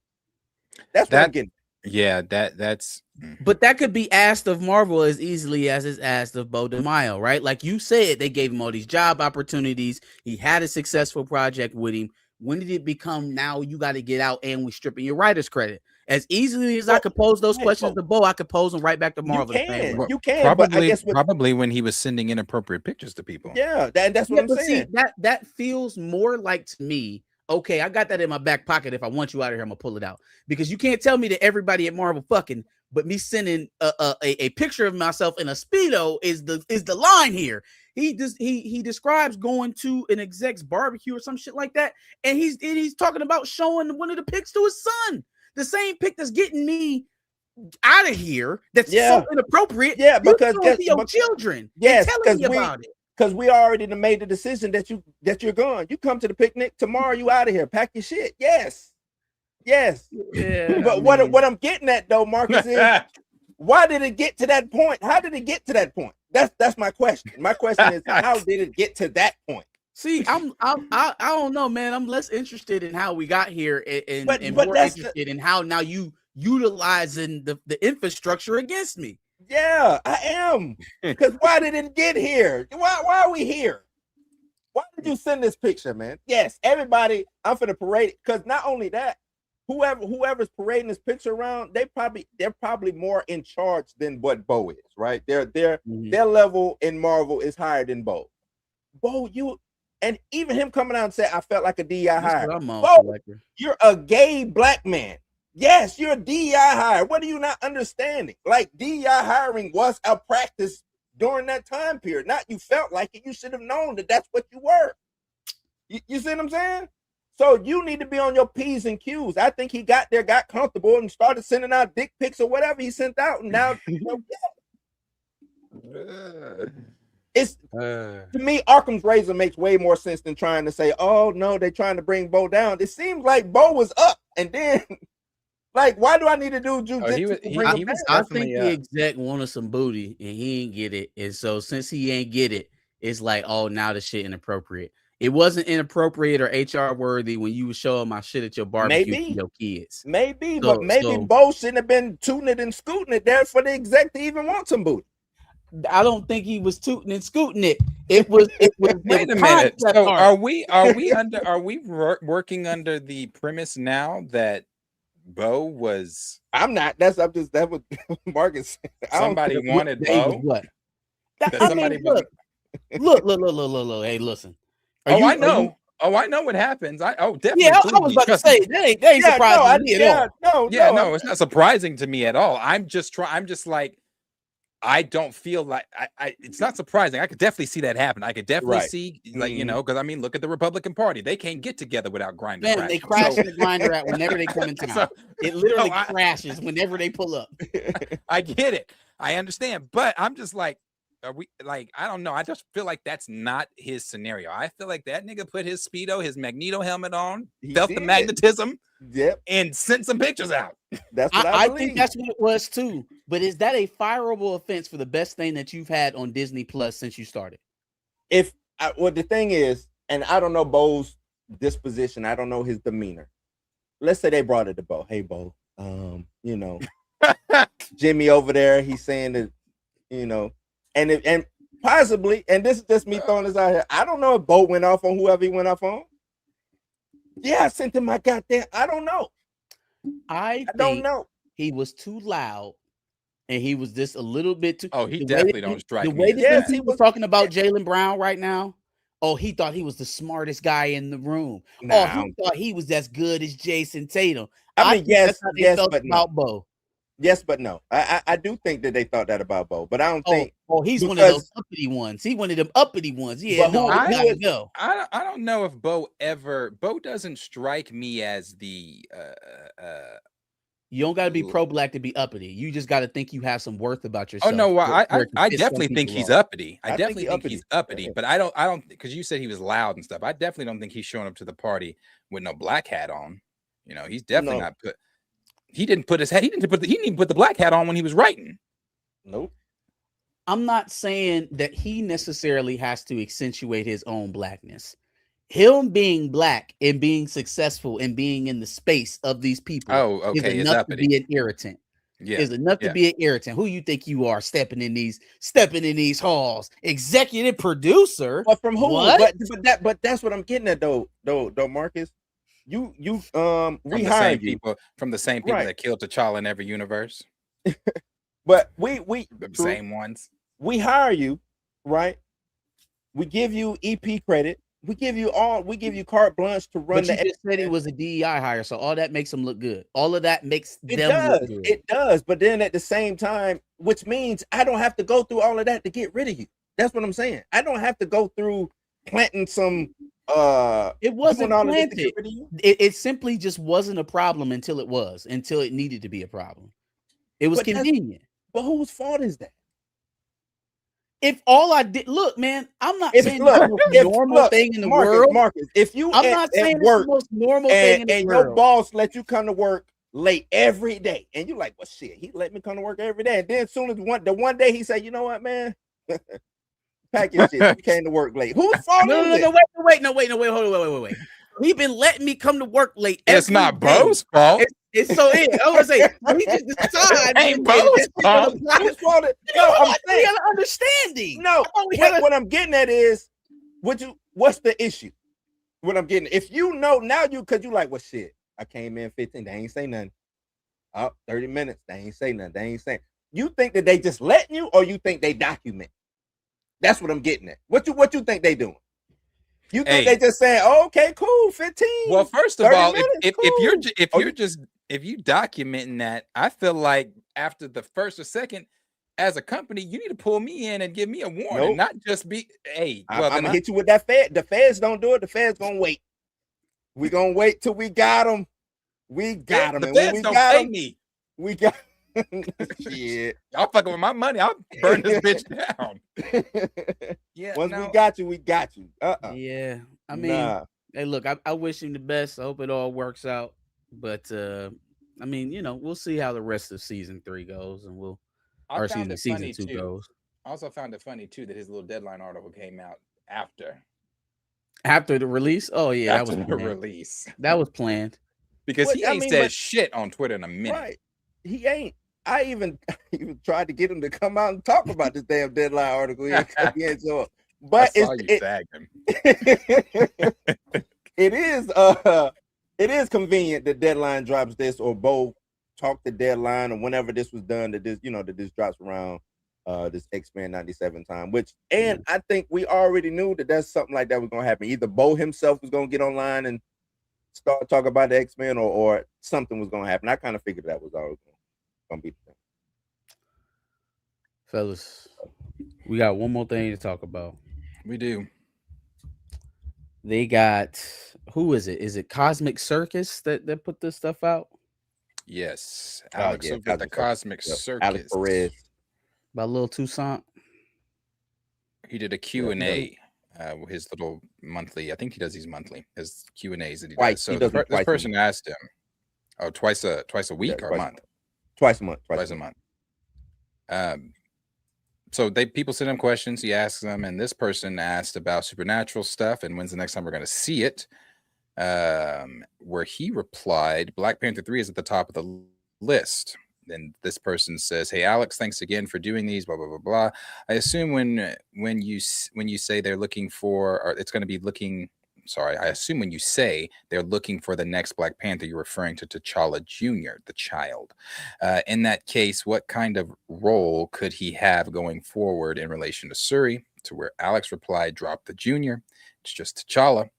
That's what I'm getting. Yeah, that's. But that could be asked of Marvel as easily as it's asked of Bo DeMaio, right? Like you said, they gave him all these job opportunities. He had a successful project with him. When did it become now you got to get out and we stripping your writer's credit? As easily as I could pose those questions to Bo, I could pose them right back to Marvel. You can, probably, but I guess probably when he was sending inappropriate pictures to people. Yeah, that's what I'm saying. See, that feels more like, to me, okay, I got that in my back pocket. If I want you out of here, I'm gonna pull it out, because you can't tell me that everybody at Marvel fucking, but me sending a picture of myself in a Speedo is the line here. He describes going to an exec's barbecue or some shit like that, and he's talking about showing one of the pics to his son, the same pic that's getting me out of here. That's so inappropriate. Yeah, because your children. Yes, telling me about it. Because we already made the decision that you're gone. You come to the picnic tomorrow. You out of here. Pack your shit. Yes. Yeah, but what I'm getting at though, Marcus, is why did it get to that point? How did it get to that point? That's my question. My question is, how did it get to that point? See, I don't know, man. I'm less interested in how we got here and more interested in how now you utilizing the infrastructure against me. Yeah, I am. Because why did it get here? Why are we here? Why did you send this picture, man? Yes, everybody, I'm for the parade. Because not only that, whoever's parading this picture around, they're probably more in charge than what Bo is, right? Their level in Marvel is higher than Bo. Bo, and even him coming out and saying, I felt like a DEI hire. Bo, you're a gay black man. Yes, you're a DEI hire. What are you not understanding? Like, DEI hiring was a practice during that time period. Not you felt like it. You should have known that that's what you were. You see what I'm saying? So you need to be on your P's and Q's. I think he got there, got comfortable, and started sending out dick pics or whatever he sent out. And now, it's to me, Occam's razor makes way more sense than trying to say, "Oh no, they're trying to bring Bo down." It seems like Bo was up, and then, like, why do I need to do jujitsu? I think the exec wanted some booty, and he ain't get it. And so since he ain't get it, it's like, oh, now the shit inappropriate. It wasn't inappropriate or HR worthy when you were showing my shit at your barbecue to your kids. Maybe, but maybe Bo shouldn't have been tooting it and scooting it there for the exec to even want some booty. I don't think he was tooting and scooting it. It was wait a minute. So are we working under the premise now that Bo was? I'm not. That was Marcus. Somebody wanted Bo. What? Look. Hey, listen. I know what happens. Definitely. Yeah, I was about to say they ain't surprising me at all. No, it's not surprising to me at all. I'm just like, I don't feel like it's not surprising. I could definitely see that happen. I could definitely see, like, because I mean, look at the Republican Party. They can't get together without Grindr. Man, they crash the Grindr out whenever they come in town. So, it literally crashes whenever they pull up. I get it. I understand, but I'm just like, are we like? I don't know. I just feel like that's not his scenario. I feel like that nigga put his Speedo, his Magneto helmet on, felt the magnetism, and sent some pictures out. That's what I think that's what it was too. But is that a fireable offense for the best thing that you've had on Disney Plus since you started? Well, the thing is, and I don't know Bo's disposition. I don't know his demeanor. Let's say they brought it to Bo. Hey, Bo, Jimmy over there, he's saying that, and possibly, and this is just me throwing this out here. I don't know if Bo went off on whoever he went off on. Yeah, I sent him my goddamn. I don't know. I don't know. He was too loud, and he was just a little bit too. Oh, he definitely don't strike me. The way that he was talking about Jaylen Brown right now. Oh, he thought he was the smartest guy in the room. He thought he was as good as Jason Tatum. I mean, yes, but about Bo. Yes, but no. I do think that they thought that about Bo, but I don't think. Oh, he's one of those uppity ones. He one of them uppity ones. Yeah, I don't know if Bo doesn't strike me as the. You don't got to be pro-black to be uppity. You just got to think you have some worth about yourself. Oh no, I definitely think he's uppity. I definitely think he's uppity, but I don't because you said he was loud and stuff. I definitely don't think he's showing up to the party with no black hat on. He's definitely not put. He didn't put the black hat on when he was writing. Nope. I'm not saying that he necessarily has to accentuate his own blackness. Him being black and being successful and being in the space of these people is enough to be an irritant. Yeah, is enough to be an irritant. Who you think you are stepping in these halls? Executive producer. But from who? But that's what I'm getting at though, Marcus. We hire people from the same people that killed T'Challa in every universe. But we the same ones. We hire you, right? We give you EP credit. We give you carte blanche to run. But you just said he was a DEI hire, so all that makes him look good. All of that makes them look good. It does, but then at the same time, which means I don't have to go through all of that to get rid of you. That's what I'm saying. I don't have to go through planting some. It wasn't planted. It simply just wasn't a problem until it needed to be a problem. It was convenient. But whose fault is that? If all I did, look, man, I'm not saying it's the most normal thing in the world. Marcus, if you I'm not saying it's the most normal thing in the world. And your boss let you come to work late every day, and you're like, well, shit, he let me come to work every day. And then as soon as one day he said, you know what, man? Pack your shit. You came to work late. Whose fault is it? Wait. He been letting me come to work late. It's not Bo's fault. It's so I was gonna say he just decided. Ain't Bo's fault. No, I'm saying we had an understanding. No, what I'm getting at is, what's the issue? What I'm getting, if you know now, because you like, well, shit, I came in 15, they ain't say nothing. 30 minutes, they ain't say nothing. They ain't saying. You think that they just letting you, or you think they document? That's what I'm getting at. What you think they doing? You think they just saying, oh, okay, cool, 15? Well, first of all, if you documenting that, I feel like after the first or second, as a company, you need to pull me in and give me a warning, not just be, hey, well, I'm gonna hit you with that Fed. The Feds don't do it. The Feds gonna wait. We gonna wait till we got them. We got them. The and Feds when we don't got pay them, me. We got shit. Y'all fucking with my money. I'll burn this bitch down. Yeah. Once we got you, we got you. Yeah. I mean, hey, look, I wish him the best. I hope it all works out. But I mean, you know, we'll see how the rest of season 3 goes, and season 2 goes. I also found it funny too that his little deadline article came out after the release. Oh yeah, that was the release. That was planned because he ain't said shit on Twitter in a minute. Right, he ain't. I even tried to get him to come out and talk about this damn deadline article. He ain't show up. But tagged him. It is convenient that Deadline drops this, or both talk the Deadline, or whenever this was done, that this drops around this X-Men 97 time. I think we already knew that that's something like that was gonna happen. Either Bo himself was gonna get online and start talking about the X-Men, or something was gonna happen. I kind of figured that was always gonna be the thing. Fellas, we got one more thing to talk about. We do. They got, who is it? Is it Cosmic Circus that put this stuff out? Yes, Alex over the Cosmic Circus. Alex Perez. By Lil Toussaint. He did a Q&A, his little monthly. I think he does these monthly. His Q&As that he does. So this person asked him, twice a week or a month? Twice a month. Twice a month. So people send him questions, he asks them, and this person asked about supernatural stuff and when's the next time we're going to see it. Where he replied, Black Panther 3 is at the top of the list. Then this person says, "Hey Alex, thanks again for doing these, blah blah blah blah. I assume when you say they're looking for, or it's going to be looking. Sorry, I assume when you say they're looking for the next Black Panther, you're referring to T'Challa Jr., the child. In that case, what kind of role could he have going forward in relation to Shuri?" To where Alex replied, "Drop the Junior. It's just T'Challa.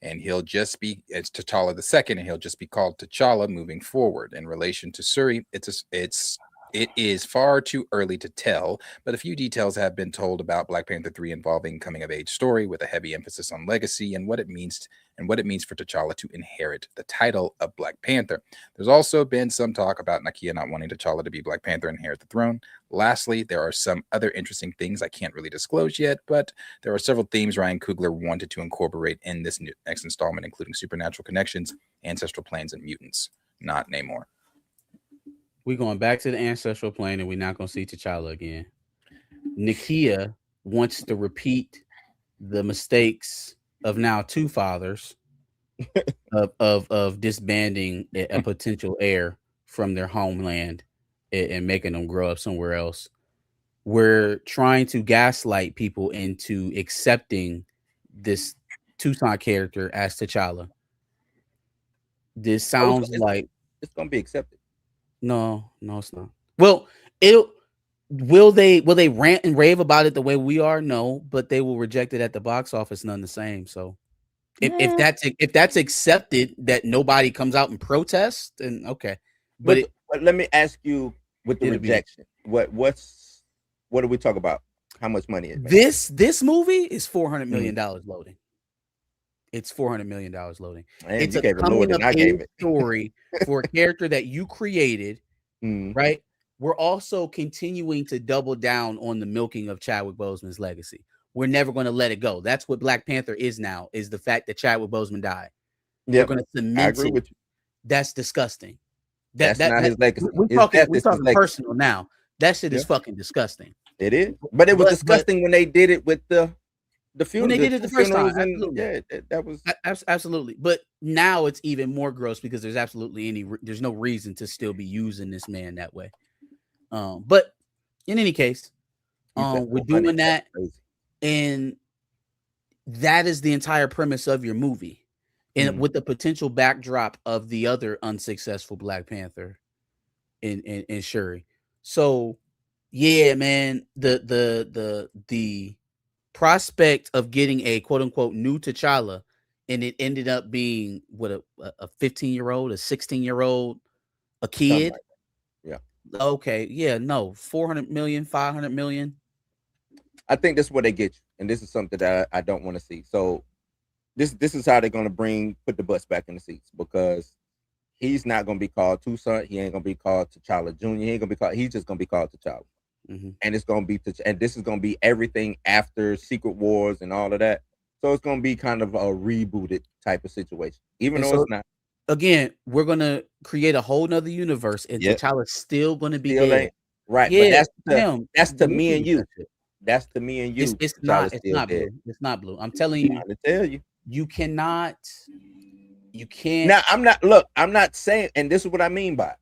And it's T'Challa the second, and he'll just be called T'Challa moving forward. In relation to Shuri, it is far too early to tell, but a few details have been told about Black Panther 3 involving coming of age story with a heavy emphasis on legacy and what it means for T'Challa to inherit the title of Black Panther. There's also been some talk about Nakia not wanting T'Challa to be Black Panther and inherit the throne. Lastly, there are some other interesting things I can't really disclose yet, but there are several themes Ryan Coogler wanted to incorporate in this next installment, including supernatural connections, ancestral planes, and mutants. Not Namor. We're going back to the ancestral plane, and we're not going to see T'Challa again. Nakia wants to repeat the mistakes of now 2 fathers of disbanding a potential heir from their homeland and making them grow up somewhere else. We're trying to gaslight people into accepting this Toussaint character as T'Challa. This sounds like it's going to be accepted. No, it's not. Well, will they rant and rave about it the way we are? No, but they will reject it at the box office none the same. So if that's accepted, that nobody comes out and protests, then okay. But let me ask you, with the rejection, what do we talk about? How much money is this movie is $400 million loading. It's $400 million loading. Man, it's a coming of age story for a character that you created, right? We're also continuing to double down on the milking of Chadwick Boseman's legacy. We're never going to let it go. That's what Black Panther is now, is the fact that Chadwick Boseman died. Yeah, we're going to cement I agree with you. That's disgusting. That's not his legacy. We're talking personal now. That shit is fucking disgusting. It is, but it was disgusting when they did it with the funeral. When they did it the first time, that was absolutely. But now it's even more gross because there's no reason to still be using this man that way. But in any case, we're doing that, and that is the entire premise of your movie, and with the potential backdrop of the other unsuccessful Black Panther in Shuri. So, yeah, man, the prospect of getting a quote unquote new T'Challa, and it ended up being what a 15-year-old, a 16-year-old, a kid. Okay, yeah, no, 400 million, 500 million. I think this is what they get you, and this is something that I don't want to see. So this is how they're gonna put the butts back in the seats, because he's not gonna be called Toussaint. He ain't gonna be called T'Challa Jr. He ain't gonna be called. He's just gonna be called T'Challa, and it's gonna be and this is gonna be everything after Secret Wars and all of that. So it's gonna be kind of a rebooted type of situation, even though it's not. Again, we're gonna create a whole nother universe, and T'Challa's still gonna be still dead. Right, Yeah, but that's to me and you. That's to me and you. It's not. It's not blue. It's not blue. I'm telling you. To tell you, you cannot. You can't. Now I'm not. Look, I'm not saying, and this is what I mean by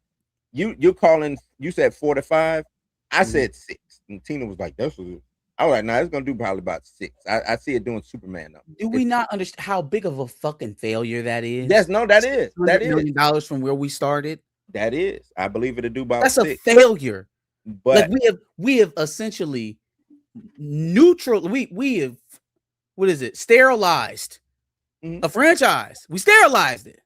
you're calling. You said 4 to 5. I said 6, and Tina was like, "That's what." All right, now it's gonna do probably about 6. I see it doing Superman though. Do we not understand how big of a fucking failure that is? Yes, no, that is $100 million from where we started. That is, I believe it'll do about. That's 6. a failure. But like we have essentially neutral. We have, what is it? Sterilized a franchise. We sterilized it.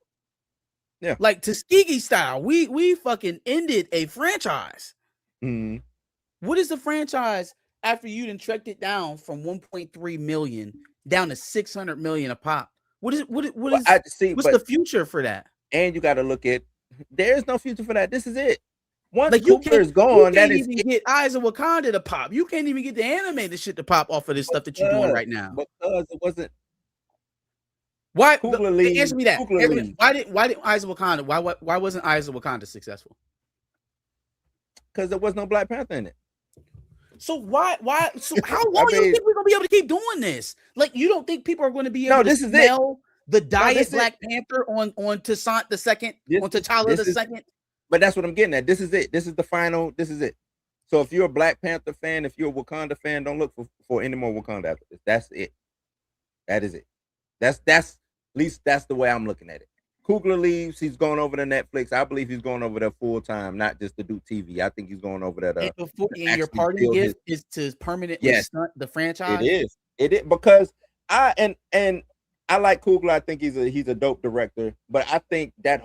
Yeah, like Tuskegee style. We fucking ended a franchise. What is the franchise after you done trekked it down from 1.3 million down to 600 million a pop? What's the future for that? And you got to look at, there's no future for that. This is it. Once like Cooper is gone, that is even get Eyes of Wakanda to pop. You can't even get the animated shit to pop off of this stuff that you're doing right now. Because it wasn't. Why? Answer me that. Why did Eyes of Wakanda? Why wasn't Eyes of Wakanda successful? Because there was no Black Panther in it. So why? So how long do you think we're gonna be able to keep doing this? Like, you don't think people are going to be able to smell the diet Black Panther on Toussaint the second, on T'Challa the second? But that's what I'm getting at. This is it. This is the final. This is it. So if you're a Black Panther fan, if you're a Wakanda fan, don't look for any more Wakanda after this. That's it. That is it. That's at least that's the way I'm looking at it. Coogler leaves. He's going over to Netflix. I believe he's going over there full time, not just to do TV. I think he's going over there to. And your parting gift is to permanently stunt the franchise. It is because I like Coogler. I think he's a dope director. But I think the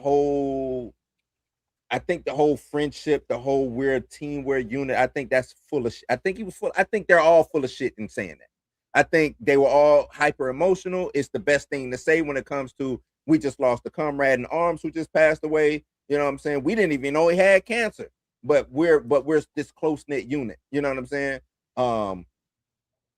whole friendship, the whole weird team, we're unit. I think that's full of. I think he was full. I think they're all full of shit in saying that. I think they were all hyper emotional. It's the best thing to say when it comes to, we just lost a comrade in arms who just passed away. You know what I'm saying? We didn't even know he had cancer, but we're this close-knit unit. You know what I'm saying?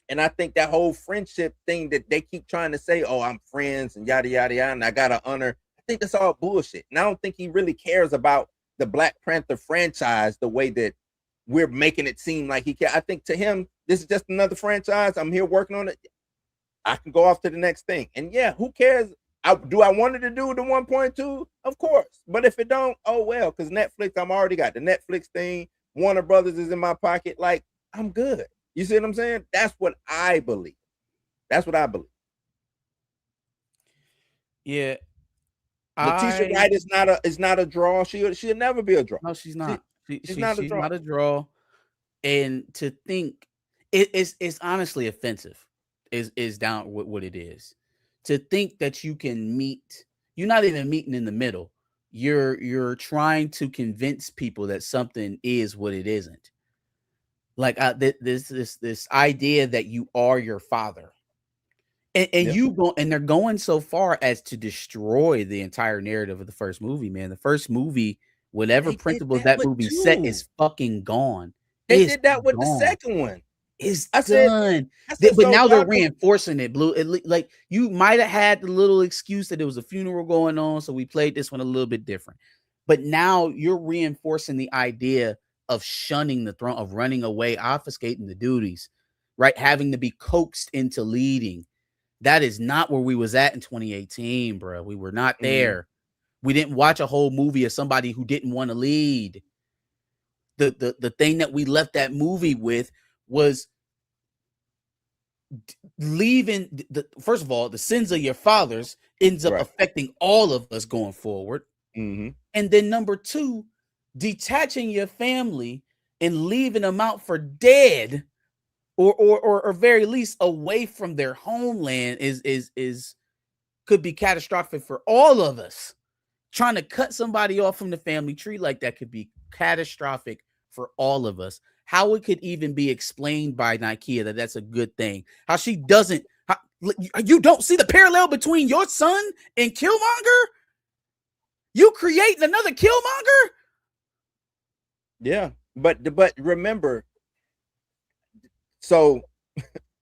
And I think that whole friendship thing that they keep trying to say, oh, I'm friends and yada, yada, yada, and I got to honor. I think that's all bullshit. And I don't think he really cares about the Black Panther franchise the way that we're making it seem like he can. I think to him, this is just another franchise. I'm here working on it. I can go off to the next thing. And yeah, who cares? Do I want it to do the 1.2? Of course. But if it don't, oh well, because Netflix, I'm already got the Netflix thing. Warner Brothers is in my pocket. Like, I'm good. You see what I'm saying? That's what I believe. That's what I believe. Yeah. Letitia Wright is not a draw. She'll never be a draw. No, she's not. She's not a draw. And to think it's honestly offensive is down with what it is. To think that you can meet, you're not even meeting in the middle. You're trying to convince people that something is what it isn't. Like this idea that you are your father. And they're going so far as to destroy the entire narrative of the first movie, man. The first movie, whatever principles that movie set, is fucking gone. They did that with the second one. It's done. But now they're reinforcing it, Blue. Like, you might have had the little excuse that there was a funeral going on, so we played this one a little bit different. But now you're reinforcing the idea of shunning the throne, of running away, obfuscating the duties, right? Having to be coaxed into leading. That is not where we was at in 2018, bro. We were not there. We didn't watch a whole movie of somebody who didn't want to lead. The thing that we left that movie with was leaving. First of all, the sins of your fathers ends up affecting all of us going forward. And then number two, detaching your family and leaving them out for dead, or very least away from their homeland is could be catastrophic for all of us. Trying to cut somebody off from the family tree like that could be catastrophic for all of us. How it could even be explained by Nakia that that's a good thing. How she doesn't. You don't see the parallel between your son and Killmonger? You creating another Killmonger? Yeah, but remember, so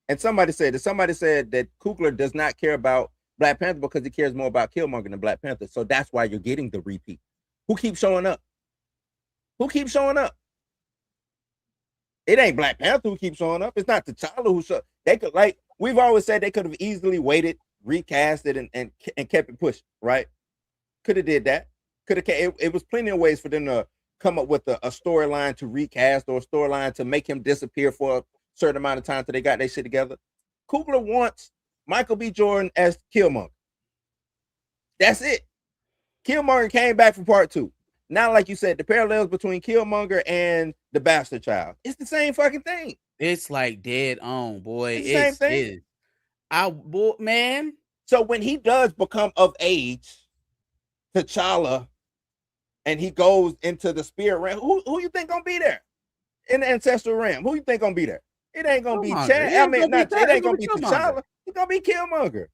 and somebody said that Coogler does not care about Black Panther because he cares more about Killmonger than Black Panther. So that's why you're getting the repeat. Who keeps showing up? Who keeps showing up? It ain't Black Panther who keeps showing up. It's not T'Challa who show. They could, like we've always said, they could have easily waited, recast it, and kept it pushed. Right? Could have did that. Could have. It was plenty of ways for them to come up with a storyline to recast or a storyline to make him disappear for a certain amount of time until they got their shit together. Coogler wants Michael B. Jordan as Killmonger. That's it. Killmonger came back for part 2. Now, like you said, the parallels between Killmonger and the Bastard Child, it's the same fucking thing. It's like dead on, boy. It's the same thing. Man. So when he does become of age, T'Challa, and he goes into the spirit realm, who you think gonna be there in the ancestral realm? Who you think gonna be there? It ain't gonna be Chad. I mean, it ain't gonna be T'Challa. It's gonna be Killmonger.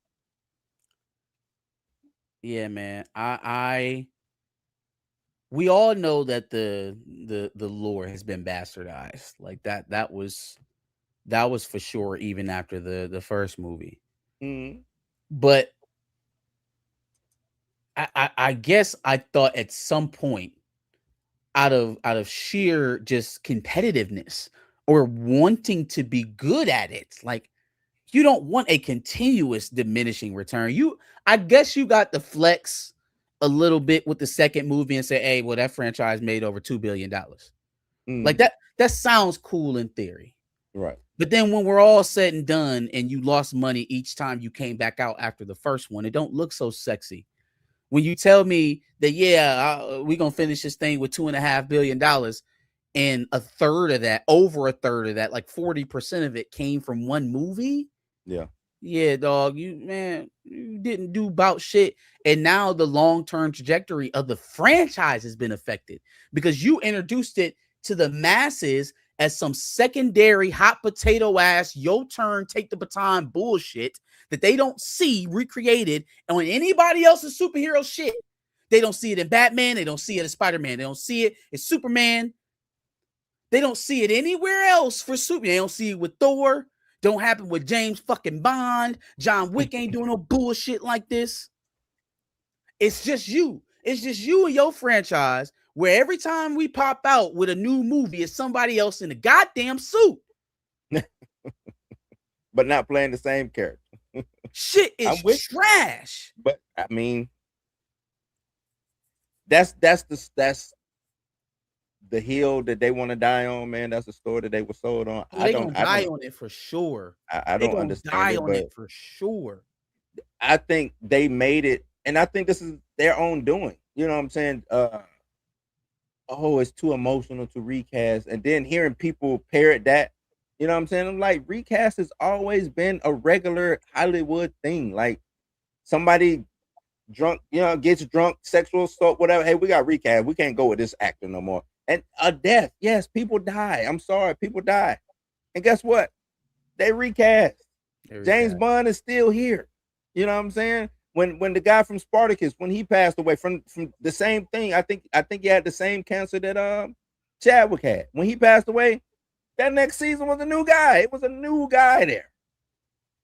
Yeah, man. We all know that the lore has been bastardized. Like that was for sure, even after the first movie. Mm-hmm. But I guess I thought at some point, out of sheer just competitiveness or wanting to be good at it, like you don't want a continuous diminishing return. I guess you got the flex a little bit with the second movie and say, hey, well, that franchise made over $2 billion. Like that sounds cool in theory. Right. But then when we're all said and done and you lost money each time you came back out after the first one, it don't look so sexy. When you tell me that, we're going to finish this thing with $2.5 billion and over a third of that, like 40% of it came from one movie. Yeah. Yeah, dog, you didn't do about shit. And now the long-term trajectory of the franchise has been affected because you introduced it to the masses as some secondary hot potato ass, your turn, take the baton bullshit that they don't see recreated on anybody else's superhero shit. They don't see it in Batman. They don't see it in Spider-Man. They don't see it in Superman. They don't see it anywhere else for Superman. They don't see it with Thor. Don't happen with James fucking Bond. John Wick ain't doing no bullshit like this. It's just you. It's just you and your franchise where every time we pop out with a new movie, it's somebody else in a goddamn suit. But not playing the same character. Shit is trash. But I mean, that's the hill that they want to die on, man. That's the story that they were sold on. They don't die on it for sure. I don't understand. Die on it for sure. I think they made it, and I think this is their own doing. You know what I'm saying? It's too emotional to recast, and then hearing people parrot that. You know what I'm saying? I'm like, recast has always been a regular Hollywood thing. Like somebody drunk, gets drunk, sexual assault, whatever. Hey, we got recast. We can't go with this actor no more. And a death. Yes, people die. I'm sorry, people die. And guess what? They recast. James Bond is still here. You know what I'm saying? When the guy from Spartacus, when he passed away from the same thing, I think he had the same cancer that Chadwick had. When he passed away, that next season was a new guy. It was a new guy there.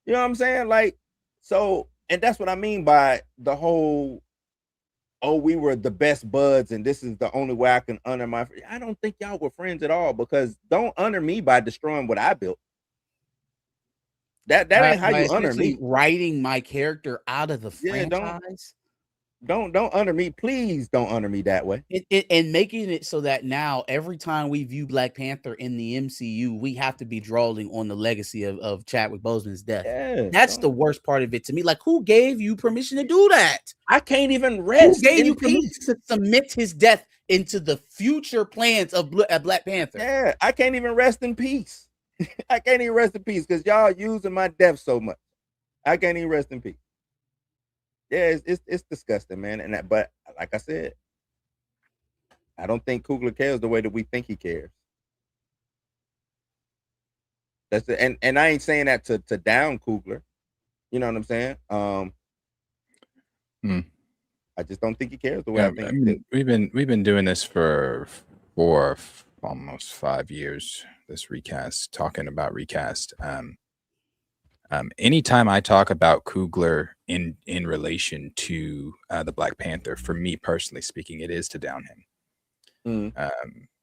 You know what I'm saying? Like, so, and that's what I mean by the whole, we were the best buds and this is the only way I can honor my friend. I don't think y'all were friends at all, because don't honor me by destroying what I built. That ain't how you honor me. Writing my character out of the franchise. Don't honor me. Please don't honor me that way. And making it so that now every time we view Black Panther in the MCU, we have to be drawing on the legacy of Chadwick Boseman's death. Yeah, that's the worst part of it to me. Like, who gave you permission to do that? I can't even rest. Who gave you permission to submit his death into the future plans of Black Panther? Yeah, I can't even rest in peace. I can't even rest in peace because y'all using my death so much. I can't even rest in peace. Yeah, it's disgusting, man. But like I said, I don't think Coogler cares the way that we think he cares. That's it. And I ain't saying that to down Coogler. You know what I'm saying? I just don't think he cares the way I think. I mean, we've been doing this for almost 5 years. This recast, talking about recast. Anytime I talk about Coogler in relation to the Black Panther, for me personally speaking, it is to down him.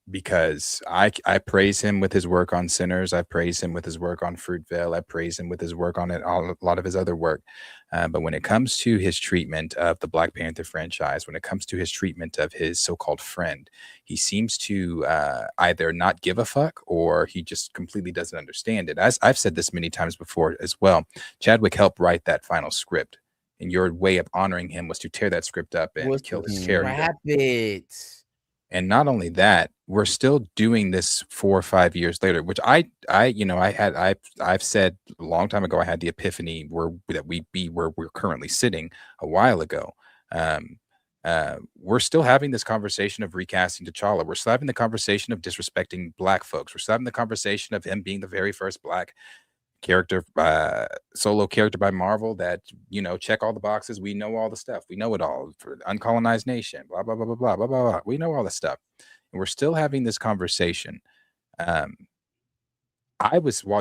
Because I praise him with his work on Sinners. I praise him with his work on Fruitvale. I praise him with his work on a lot of his other work. But when it comes to his treatment of the Black Panther franchise, when it comes to his treatment of his so-called friend, he seems to either not give a fuck or he just completely doesn't understand it. As I've said this many times before as well, Chadwick helped write that final script. And your way of honoring him was to tear that script up and kill his character. And not only that, we're still doing this 4 or 5 years later, which I've said a long time ago. I had the epiphany that we'd be where we're currently sitting a while ago. We're still having this conversation of recasting T'Challa. We're still having the conversation of disrespecting Black folks. We're still having the conversation of him being the very first Black character, solo character by Marvel that, check all the boxes. We know all the stuff. We know it all for uncolonized nation, blah, blah, blah, blah, blah, blah, blah, blah. We know all the stuff. And we're still having this conversation. While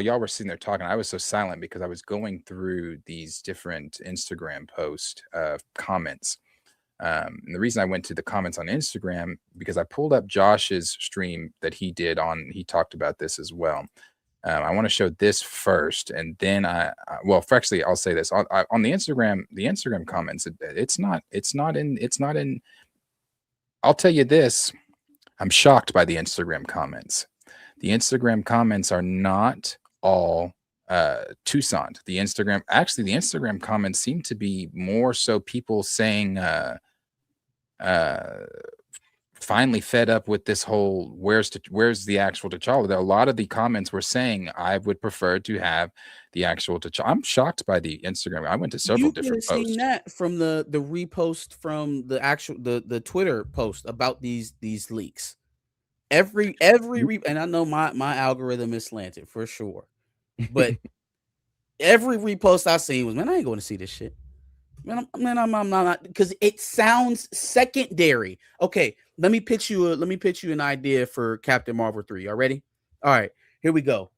y'all were sitting there talking, I was so silent because I was going through these different Instagram post comments. And the reason I went to the comments on Instagram, because I pulled up Josh's stream that he did he talked about this as well. I want to show this first, and then actually, I'll say this on the Instagram comments. It's not in. I'll tell you this. I'm shocked by the Instagram comments. The Instagram comments are not all Toussaint. The Instagram comments seem to be more so people saying, finally fed up with this whole where's the actual T'Challa. A lot of the comments were saying I would prefer to have the actual T'Challa. I'm shocked by the Instagram. I went to several different posts. Seen that from the repost from the actual the Twitter post about these leaks. Every and I know my algorithm is slanted for sure, but every repost I seen was, man, I ain't going to see this shit. Man, I'm not, because it sounds secondary. Okay, let me pitch you an idea for Captain Marvel 3. Y'all ready? All right, here we go.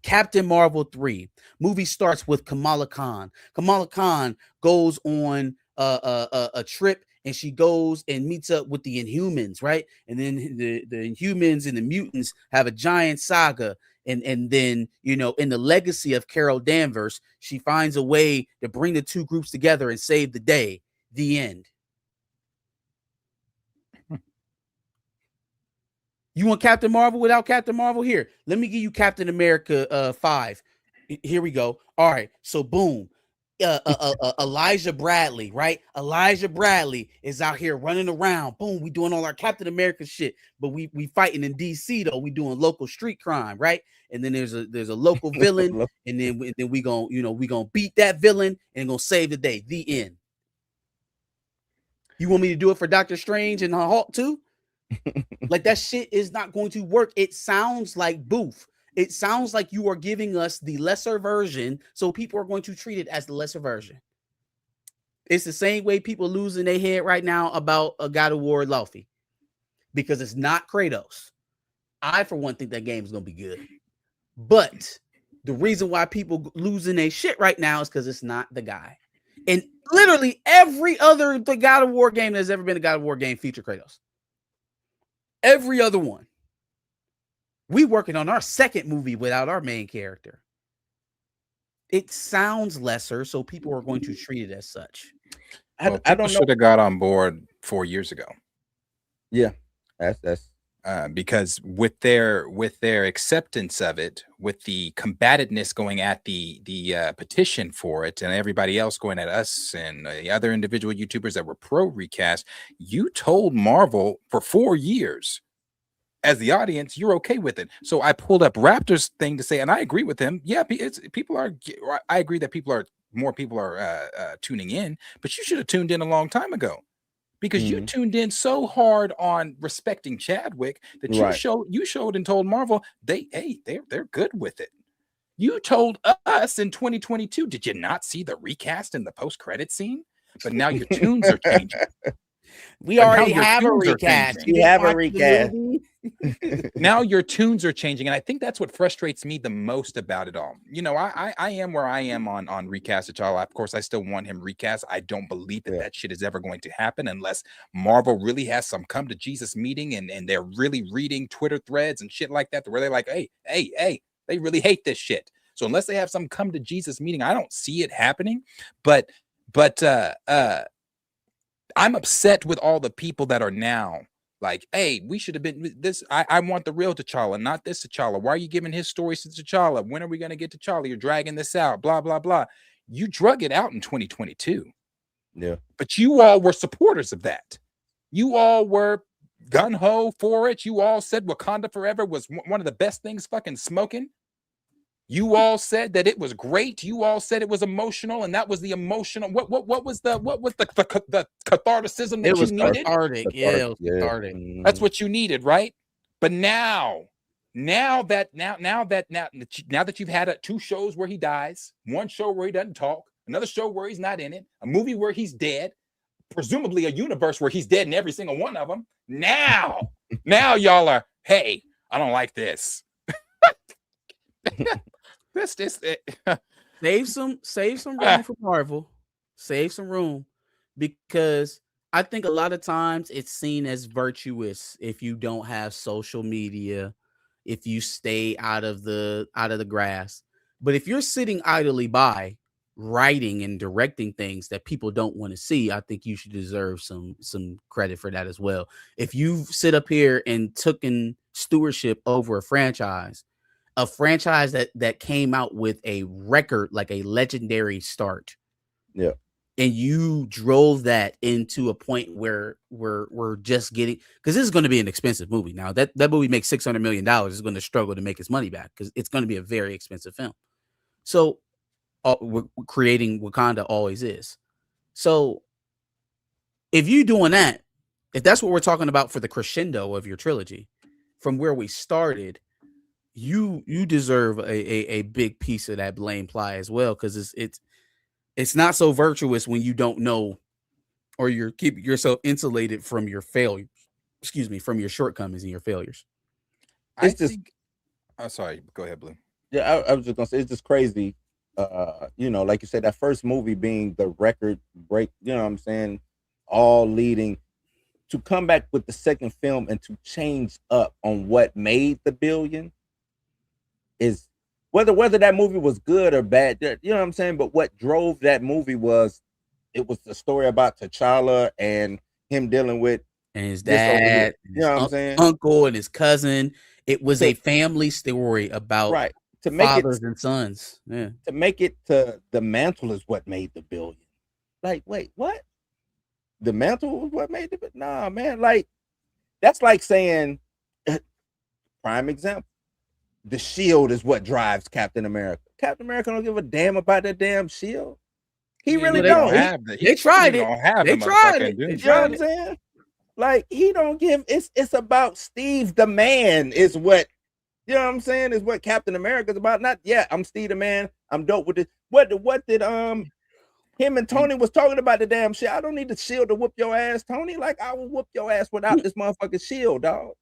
Captain Marvel 3 movie starts with Kamala Khan. Kamala Khan goes on a trip, and she goes and meets up with the Inhumans, right? And then the Inhumans and the mutants have a giant saga. And then, in the legacy of Carol Danvers, she finds a way to bring the two groups together and save the day. The end. You want Captain Marvel without Captain Marvel? Here, let me give you Captain America 5. Here we go. All right. So boom. Elijah Bradley, right? Elijah Bradley is out here running around. Boom, we doing all our Captain America shit, but we fighting in DC though. We doing local street crime, right? And then there's a local villain, and then we gonna beat that villain and gonna save the day. The end. You want me to do it for Doctor Strange and Hulk too? Like, that shit is not going to work. It sounds like Booth. It sounds like you are giving us the lesser version, so people are going to treat it as the lesser version. It's the same way people losing their head right now about a God of War Luffy, because it's not Kratos. I, for one, think that game is going to be good. But the reason why people losing their shit right now is because it's not the guy. And literally every other the God of War game that's ever been a God of War game featured Kratos. Every other one. We working on our second movie without our main character. It sounds lesser, so people are going to treat it as such. I don't know. Should have got on board 4 years ago. Yeah, that's because with their acceptance of it, with the combativeness going at the petition for it, and everybody else going at us and the other individual YouTubers that were pro recast, you told Marvel for 4 years, as the audience, you're okay with it. So I pulled up Raptor's thing to say, and I agree with him. Yeah, I agree that more people are tuning in, but you should have tuned in a long time ago. Because you tuned in so hard on respecting Chadwick that you showed and told Marvel they're good with it. You told us in 2022, did you not see the recast in the post-credit scene? But now your tunes are changing. We already have a recast. We have a recast. Now your tunes are changing, and I think that's what frustrates me the most about it all. You know, I am where I am on recast T'Challa. Of course, I still want him recast. I don't believe that shit is ever going to happen unless Marvel really has some come to Jesus meeting and they're really reading Twitter threads and shit like that, where they're like, hey, they really hate this shit. So unless they have some come to Jesus meeting, I don't see it happening. But I'm upset with all the people that are now like, hey, we should have been this. I want the real T'Challa, not this T'Challa. Why are you giving his stories to T'Challa? When are we going to get T'Challa? You're dragging this out, blah, blah, blah. You drug it out in 2022. Yeah. But you all were supporters of that. You all were gung-ho for it. You all said Wakanda Forever was one of the best things fucking smoking. You all said that it was great. You all said it was emotional, and that was the emotional. What was the catharticism that you needed? Cathartic. Yeah, it was cathartic. That's what you needed, right? But now that you've had 2 shows where he dies, 1 show where he doesn't talk, another show where he's not in it, a movie where he's dead, presumably a universe where he's dead in every single one of them. Now y'all are, hey, I don't like this. Save some room for Marvel. Save some room, because I think a lot of times it's seen as virtuous if you don't have social media, if you stay out of the grass. But if you're sitting idly by, writing and directing things that people don't want to see, I think you should deserve some credit for that as well. If you sit up here and took in stewardship over a franchise that came out with a record, like a legendary start. Yeah. And you drove that into a point where we're just getting, because this is going to be an expensive movie. Now that movie makes $600 million, is going to struggle to make its money back because it's going to be a very expensive film. So we're creating Wakanda always is. So if you're doing that, if that's what we're talking about for the crescendo of your trilogy, from where we started, you deserve a big piece of that blame pie as well, because it's not so virtuous when you don't know, or you're keeping yourself insulated from your failures. Excuse me, from your shortcomings and your failures. Sorry, go ahead, Blue. Yeah, I was just gonna say it's just crazy. You know, like you said, that first movie being the record break. You know what I'm saying? All leading to come back with the second film and to change up on what made the billion. Is whether that movie was good or bad, you know what I'm saying? But what drove that movie was the story about T'Challa and him dealing with and his dad, you know what I'm saying? Uncle and his cousin. It was a family story about to make fathers and sons. Yeah, to make it to the mantle is what made the billion. Like, wait, what? The mantle was what made it? Nah, man. Like, that's like saying, prime example. The shield is what drives Captain America. Captain America don't give a damn about that damn shield. He really don't. They tried it. They tried it. You know what I'm saying? Like, he don't give. It's about Steve the Man. Is what, you know what I'm saying? Is what Captain America is about. Not I'm Steve the Man. I'm dope with this. What did him and Tony was talking about the damn shit? I don't need the shield to whoop your ass, Tony. Like, I will whoop your ass without this motherfucking shield, dog.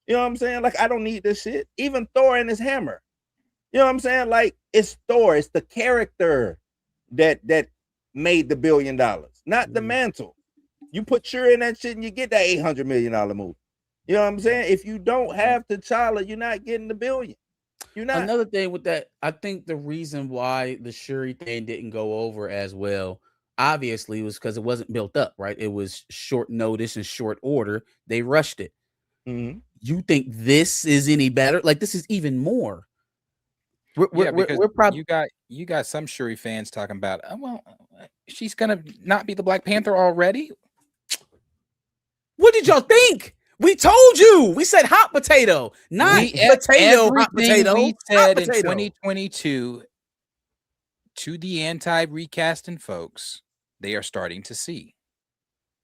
You know what I'm saying? Like, I don't need this shit. Even Thor and his hammer. You know what I'm saying? Like, it's Thor. It's the character that made the $1 billion, not the mantle. You put Shuri in that shit and you get that $800 million movie. You know what I'm saying? If you don't have T'Challa, you're not getting the $1 billion. You're not. Another thing with that, I think the reason why the Shuri thing didn't go over as well, obviously, was because it wasn't built up, right? It was short notice and short order. They rushed it. Mm-hmm. You think this is any better? Like, this is even more. We're probably you got some Shuri fans talking about, she's gonna not be the Black Panther already. What did y'all think? We told you. We said hot potato, not potato. Hot potato. We said in 2022 to the anti-recasting folks, they are starting to see.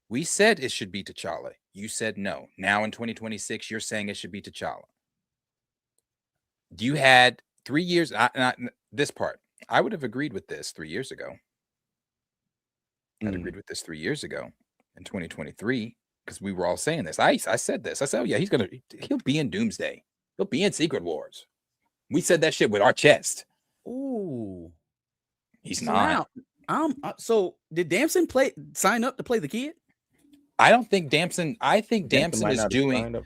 We said it should be T'Challa. You said no. Now in 2026, you're saying it should be T'Challa. You had 3 years. this part. I would have agreed with this 3 years ago. I'd agreed with this 3 years ago in 2023 because we were all saying this. I said this. I said, oh yeah, he'll be in Doomsday. He'll be in Secret Wars. We said that shit with our chest. Ooh, he's not. Now, so did Damson sign up to play the kid? I don't think Damson. I think Damson is doing.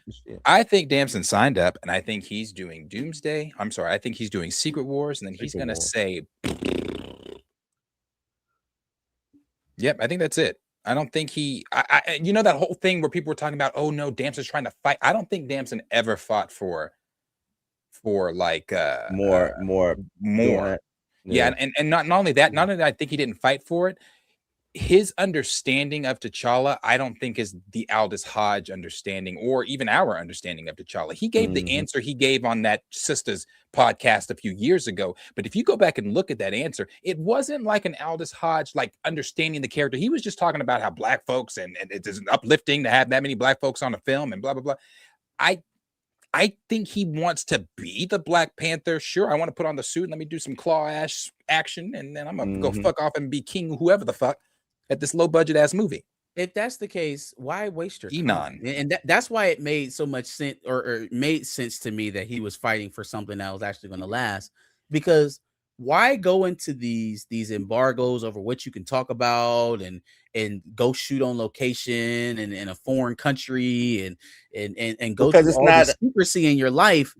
I think Damson signed up, and I think he's doing Doomsday. I'm sorry. I think he's doing Secret Wars, and then he's gonna say, "Yep, I think that's it." I don't think he. You know that whole thing where people were talking about, "Oh no, Damson's trying to fight." I don't think Damson ever fought for like more. Yeah, and not only that, not only that, I think he didn't fight for it. His understanding of T'Challa, I don't think is the Aldous Hodge understanding or even our understanding of T'Challa. He gave the answer he gave on that Sisters podcast a few years ago. But if you go back and look at that answer, it wasn't like an Aldous Hodge, like understanding the character. He was just talking about how black folks and it is uplifting to have that many black folks on a film and blah, blah, blah. I think he wants to be the Black Panther. Sure, I want to put on the suit and let me do some claw action. And then I'm going to go fuck off and be king whoever the fuck at this low budget ass movie. If that's the case, why waste your time? Enon. And that's why it made so much sense or made sense to me that he was fighting for something that was actually going to last. Because why go into these embargoes over what you can talk about and go shoot on location and in a foreign country and go through all the secrecy in your life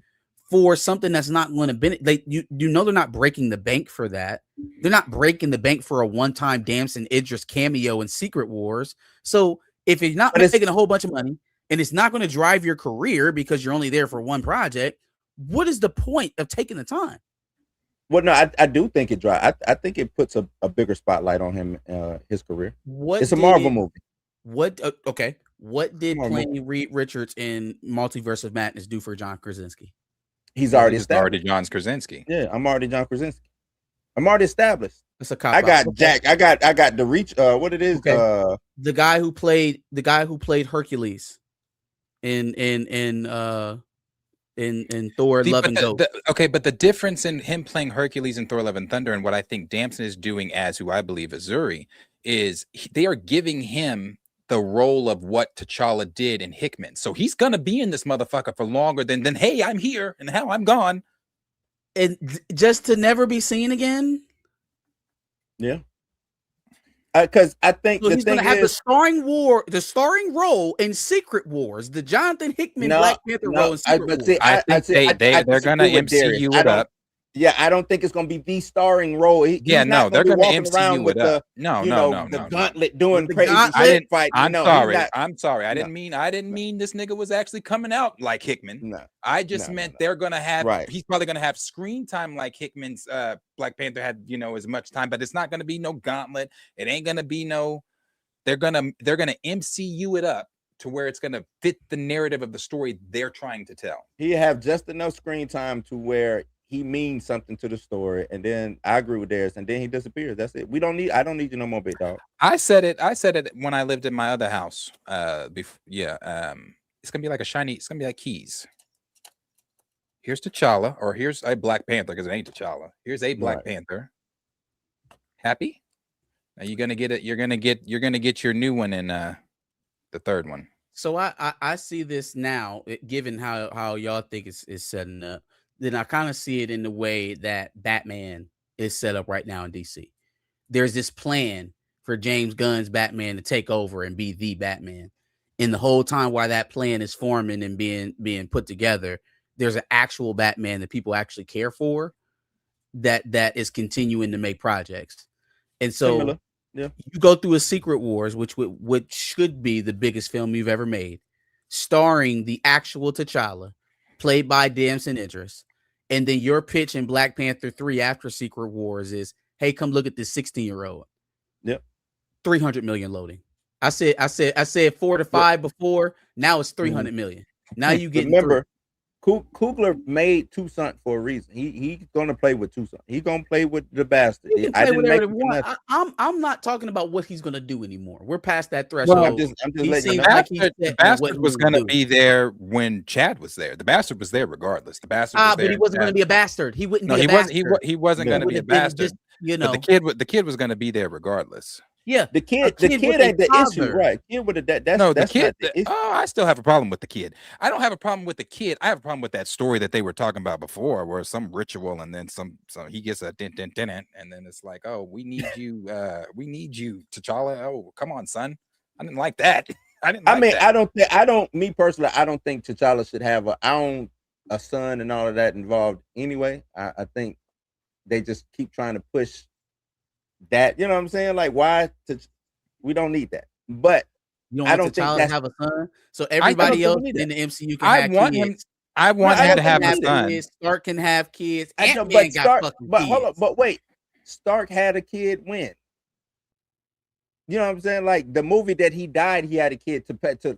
for something that's not going to benefit? You know they're not breaking the bank for that. They're not breaking the bank for a one-time Damson Idris cameo in Secret Wars. So if it's not making a whole bunch of money and it's not going to drive your career because you're only there for one project, what is the point of taking the time? Well, no, I do think it drives. I think it puts a bigger spotlight on him, his career. It's a Marvel movie. What did playing Reed Richards in Multiverse of Madness do for John Krasinski? He's already John Krasinski. Yeah, I'm already John Krasinski. I'm already established. It's a cop. I got Jack. I got the reach. What it is? Okay. The guy who played Hercules in Thor: Love and Ghost. But the difference in him playing Hercules in Thor: Love and Thunder and what I think Damson is doing as who I believe is Zuri is they are giving him the role of what T'Challa did in Hickman. So he's gonna be in this motherfucker for longer than hey, I'm here and hell, I'm gone. And just to never be seen again. Yeah. Because I think he's going to have the starring role in Secret Wars, the Jonathan Hickman Black Panther role in Secret Wars. I think they're going to MCU it up. Yeah, I don't think it's going to be the starring role. They're going to MCU it up. No. The gauntlet doing crazy shit fight. I'm sorry. I didn't mean this nigga was actually coming out like Hickman. No. I just meant they're going to have. Right. He's probably going to have screen time like Hickman's Black Panther had. As much time, but it's not going to be no gauntlet. It ain't going to be no. They're gonna MCU it up to where it's going to fit the narrative of the story they're trying to tell. He have just enough screen time to where he means something to the story, and then I agree with theirs, and then he disappears. That's it. I don't need you no more, big dog. I said it when I lived in my other house. It's gonna be like it's gonna be like Keys. Here's T'Challa, or here's a Black Panther, because it ain't T'Challa. Here's a Black Panther. Happy? Now you're gonna get it. You're gonna get your new one in the third one. So I see this now, given how y'all think it's setting up. Then I kind of see it in the way that Batman is set up right now in DC. There's this plan for James Gunn's Batman to take over and be the Batman. And the whole time while that plan is forming and being put together, there's an actual Batman that people actually care for that is continuing to make projects. And so you go through a Secret Wars, which should be the biggest film you've ever made, starring the actual T'Challa, played by Damson Idris. And then your pitch in Black Panther 3 after Secret Wars is, hey, come look at this 16-year-old. Yep. 300 million loading. I said 4 to 5 before. Now it's 300 million. Now you get Coogler made Toussaint for a reason. He's gonna play with Toussaint. He's gonna play with the bastard. He can play whatever he wants. I'm not talking about what he's gonna do anymore. We're past that threshold. Well, I'm just letting you know. The bastard was gonna be there when Chad was there. The bastard was there regardless. The bastard was there. But he wasn't gonna be a bastard. He wouldn't. No, be a bastard. He wasn't gonna be a bastard. Just, but the kid was gonna be there regardless. Yeah, the kid ain't the issue, right? Kid with the kid. I still have a problem with the kid. I don't have a problem with the kid. I have a problem with that story that they were talking about before, where some ritual and then some he gets a dent, and then it's like, oh, we need you, T'Challa. Oh, come on, son. I didn't like that. Me personally, I don't think T'Challa should have a son and all of that involved anyway. I think they just keep trying to push that, you know what I'm saying? Like, why? We don't need that. But I don't think that's have a son. So everybody else in the MCU can have kids. I want him to have a son. Kids. Stark can have kids. But wait, Stark had a kid when? You know what I'm saying? Like the movie that he died, he had a kid to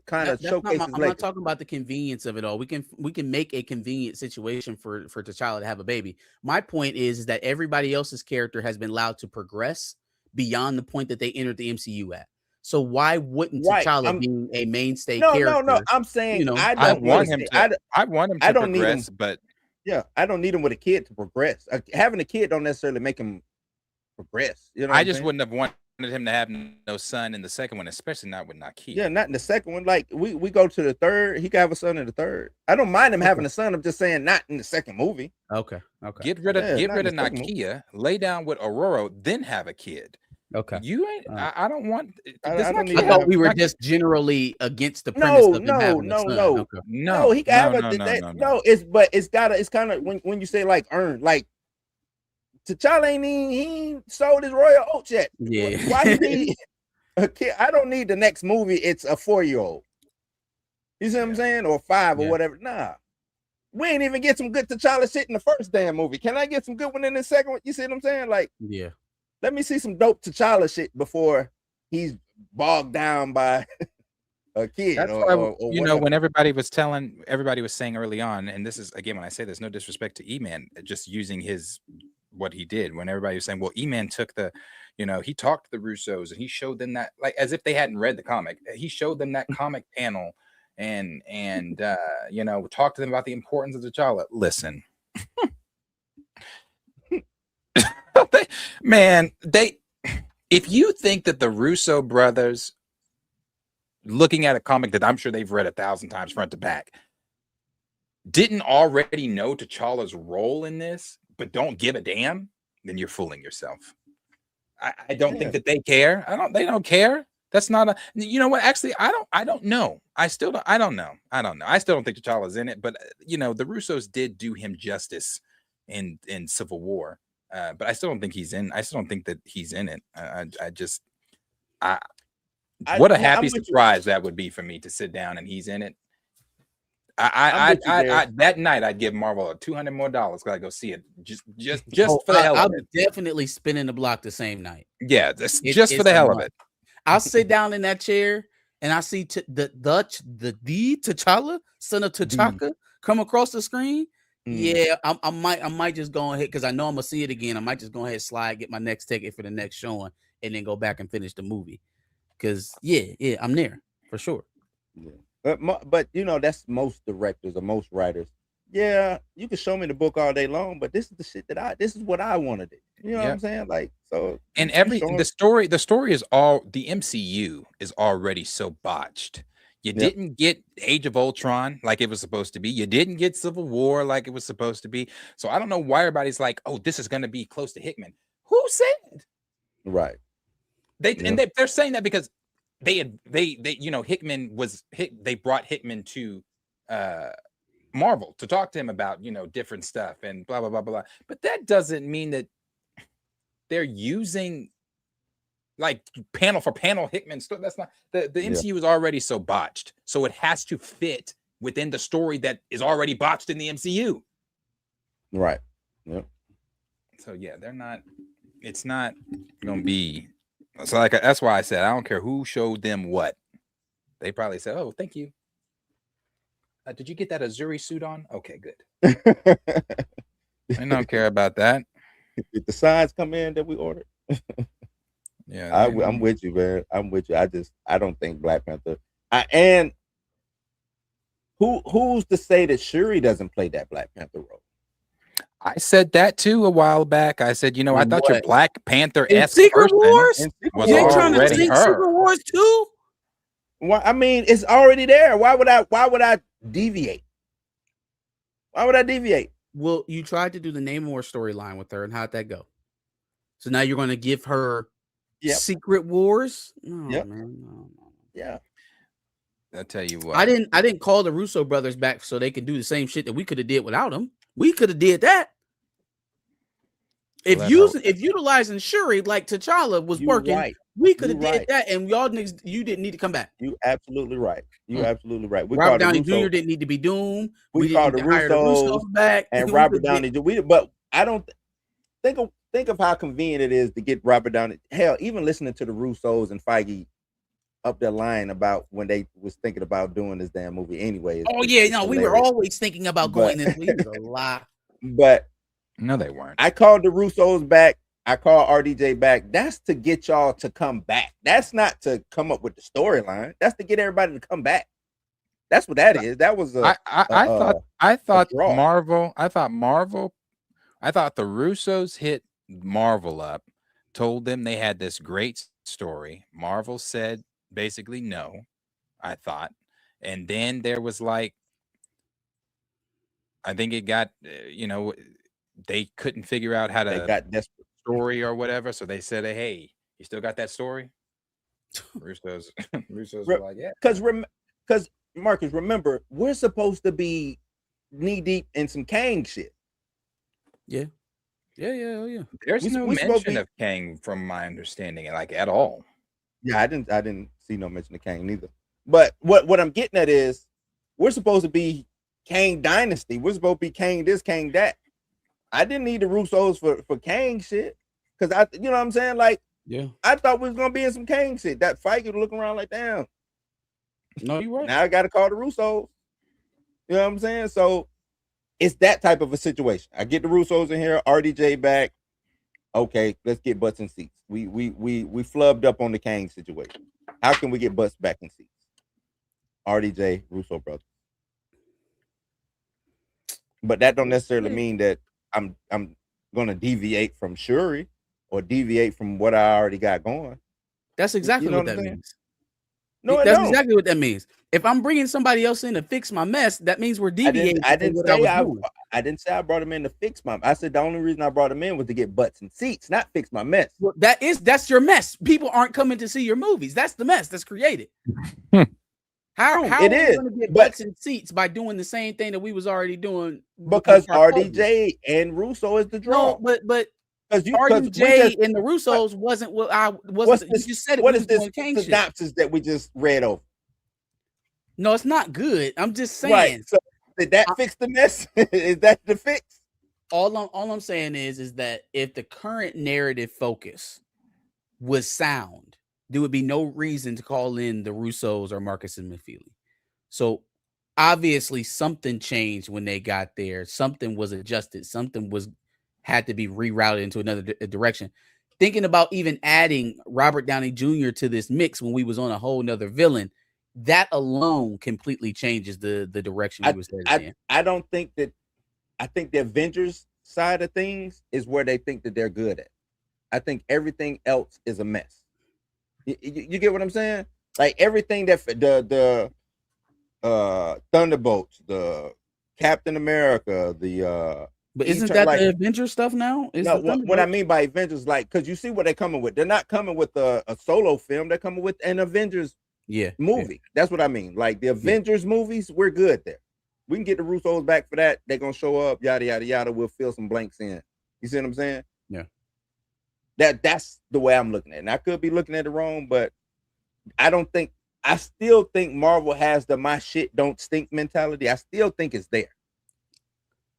kind of showcase. I'm not talking about the convenience of it all. We can make a convenient situation for T'Challa to have a baby. My point is that everybody else's character has been allowed to progress beyond the point that they entered the MCU at. So why wouldn't T'Challa be a mainstay character? No. I'm saying I want him to progress, but yeah, I don't need him with a kid to progress. Having a kid don't necessarily make him progress. You know, I just wouldn't have wanted him to have no son in the second one, especially not with Nakia. Yeah, not in the second one. Like we go to the third, he can have a son in the third. I don't mind him having a son. I'm just saying not in the second movie. Okay. Get rid of Nakia, lay down with Aurora, then have a kid. Okay. You ain't. I don't want. I thought we were just generally against the premise of him having a son. Okay. No. He can have no. It's kind of when you say like earn, like T'Challa he sold his royal oats yet. Yeah. Why you need a kid? I don't need the next movie. It's a 4-year-old. You see what I'm saying? Or 5 or whatever. Nah. We ain't even get some good T'Challa shit in the first damn movie. Can I get some good one in the second one? You see what I'm saying? Like, yeah. Let me see some dope T'Challa shit before he's bogged down by a kid. That's why, when everybody was saying early on, and this is again when I say there's no disrespect to E-Man, just using what he did, when everybody was saying, well, E-Man took he talked to the Russos and he showed them that, like, as if they hadn't read the comic, he showed them that comic panel and talked to them about the importance of T'Challa. Listen, if you think that the Russo brothers, looking at a comic that I'm sure they've read 1,000 times front to back, didn't already know T'Challa's role in this, but don't give a damn, then you're fooling yourself. I don't think that they care. They don't care. That's not a, you know what? Actually, I don't know. I don't know. I still don't think T'Challa's in it, but the Russos did do him justice in Civil War. But I still don't think he's in. I still don't think that he's in it. What a happy surprise that would be for me to sit down and he's in it. That night I'd give Marvel $200 more because I go see it just for the hell of it. I'm definitely spinning the block the same night. Yeah, just for the hell of it. I'll sit down in that chair and I see the T'Challa, son of T'Chaka, come across the screen. Yeah, I might just go ahead because I know I'm gonna see it again. I might just go ahead, slide, get my next ticket for the next showing, and then go back and finish the movie. Because I'm there for sure. Yeah. But that's most directors or most writers. Yeah, you can show me the the all day long, but this is the shit this is what I wanted it. You know what I'm saying? Like, so. And the story is all, the MCU is already so botched. You didn't get Age of Ultron like it was supposed to be. You didn't get Civil War like it was supposed to be. So I don't know why everybody's like, oh, this is going to be close to Hickman. Who said? Right. They're saying that because Hickman they brought Hickman to Marvel to talk to him about different stuff and blah blah blah blah. But that doesn't mean that they're using like panel for panel Hickman stuff. That's not the MCU is already so botched, so it has to fit within the story that is already botched in the MCU. Right. Yep. So they're not. It's not gonna be. So like that's why I said I don't care who showed them what. They probably said, "Oh, thank you." Did you get that Azuri suit on? Okay, good. Did I don't care about that. the signs come in that we ordered? Yeah, I'm with you, man. I'm with you. I don't think Black Panther. And who's to say that Shuri doesn't play that Black Panther role? I said that too a while back. I said, you know, I thought your Black Panther-esque Secret Wars was you trying to already sing her. Secret Wars too? Well, I mean, it's already there. Why would I deviate? Why would I deviate? Well, you tried to do the Namor storyline with her, and how'd that go? So now you're going to give her Secret Wars? No, man. No. Yeah. I'll tell you what. I didn't call the Russo brothers back so they could do the same shit that we could have did without them. We could have did that. If utilizing Shuri like T'Challa was working, we could have did that, and y'all niggas, you didn't need to come back. You absolutely right. You absolutely right. Robert Downey Jr. didn't need to be Doom. We called the Russos back, and Robert Downey Jr. But I don't think of how convenient it is to get Robert Downey. Hell, even listening to the Russos and Feige up their line about when they was thinking about doing this damn movie anyway. We were always thinking about going this way. It was a lot. But no, they weren't. I called the Russos back. I called RDJ back. That's to get y'all to come back. That's not to come up with the storyline. That's to get everybody to come back. That's what that is. That was I thought Marvel. I thought the Russos hit Marvel up, told them they had this great story. Marvel said basically no, I thought. And then there was like, I think it got, they couldn't figure out how to. They got desperate. Story or whatever. So they said, hey, you still got that story? Russos were like, yeah. Because Marcus, remember, we're supposed to be knee deep in some Kang shit. Yeah. There's no mention of Kang from my understanding, like at all. Yeah, I didn't see no mention of Kang neither. But what I'm getting at is we're supposed to be Kang Dynasty. We're supposed to be Kang this, Kang that. I didn't need the Russos for Kang shit. Cause you know what I'm saying? Like, I thought we was gonna be in some Kang shit. That fight could look around like, damn. No, you're right. Now I gotta call the Russos. You know what I'm saying? So it's that type of a situation. I get the Russos in here, RDJ back. Okay, let's get butts in seats. We flubbed up on the Kang situation. How can we get butts back in seats? RDJ, Russo brothers. But that don't necessarily mean that I'm gonna deviate from Shuri or deviate from what I already got going. That's exactly what that means. No, that's exactly what that means. If I'm bringing somebody else in to fix my mess, that means we're deviating. I didn't say I brought him in to fix my. I said the only reason I brought him in was to get butts and seats, not fix my mess. Well, that's your mess. People aren't coming to see your movies. That's the mess that's created. How are we going to get butts and seats by doing the same thing that we was already doing? Because RDJ and Russo is the draw. No, but RDJ and the Russos wasn't what I wasn't. You just said it. What is this synopsis that we just read over? No, it's not good. I'm just saying. Right. So did that fix the mess? Is that the fix? All I'm saying is that if the current narrative focus was sound, there would be no reason to call in the Russos or Marcus and McFeely. So obviously something changed when they got there. Something was adjusted. Something had to be rerouted into another direction. Thinking about even adding Robert Downey Jr. to this mix when we was on a whole nother villain, that alone completely changes the direction we was headed in. I don't think that. I think the Avengers side of things is where they think that they're good at. I think everything else is a mess. You get what I'm saying? Like everything that the Thunderbolts, the Captain America, but isn't that the Avengers stuff now? No, what I mean by Avengers, like, because you see what they're coming with. They're not coming with a solo film. They're coming with an Avengers movie. That's what I mean. Like the Avengers movies, we're good there. We can get the Russos back for that. They're gonna show up, yada yada yada. We'll fill some blanks in. You see what I'm saying? Yeah. That's the way I'm looking at it. And I could be looking at it wrong, but I still think Marvel has the my shit don't stink mentality. I still think it's there.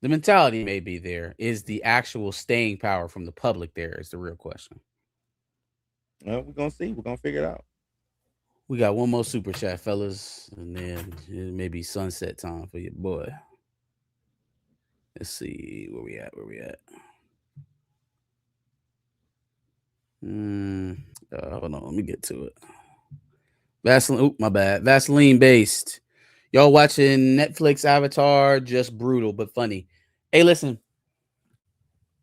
The mentality may be there. Is the actual staying power from the public there is the real question. Well, we're gonna see. We're gonna figure it out. We got one more super chat, fellas, and then it may be sunset time for your boy. Let's see where we at. Hold on, let me get to it. Vaseline, my bad. Vaseline based. Y'all watching Netflix Avatar? Just brutal but funny. Hey, listen.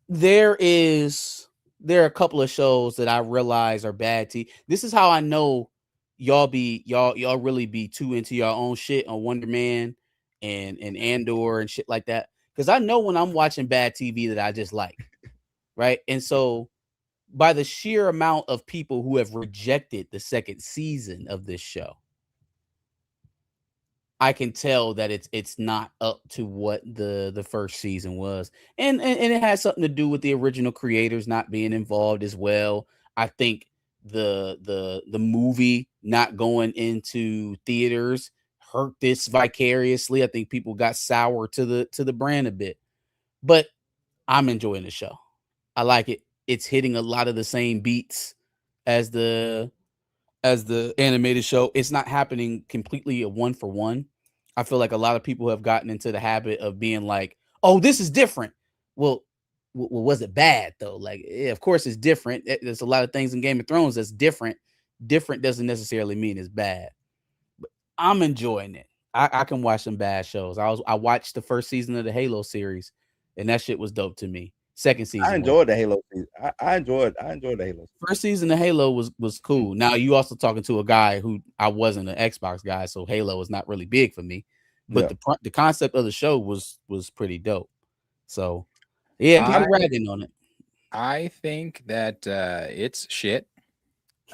There are a couple of shows that I realize are bad TV. This is how I know y'all really be too into your own shit on Wonder Man and Andor and shit like that. Because I know when I'm watching bad TV that I just like, right? And so by the sheer amount of people who have rejected the second season of this show, I can tell that it's not up to what the first season was. And it has something to do with the original creators not being involved as well. I think the movie not going into theaters hurt this vicariously. I think people got sour to the brand a bit. But I'm enjoying the show. I like it. It's hitting a lot of the same beats as the animated show. It's not happening completely a 1-for-1. I feel like a lot of people have gotten into the habit of being like, "Oh, this is different." Well, was it bad though? Like, yeah, of course it's different. There's a lot of things in Game of Thrones that's different. Different doesn't necessarily mean it's bad. But I'm enjoying it. I can watch some bad shows. I watched the first season of the Halo series, and that shit was dope to me. Second season, I enjoyed the Halo season. I enjoyed the Halo. First season of Halo was cool. Now you also talking to a guy who I wasn't an Xbox guy, so Halo is not really big for me. But the concept of the show was pretty dope. So yeah, I'm ragging on it. I think that it's shit.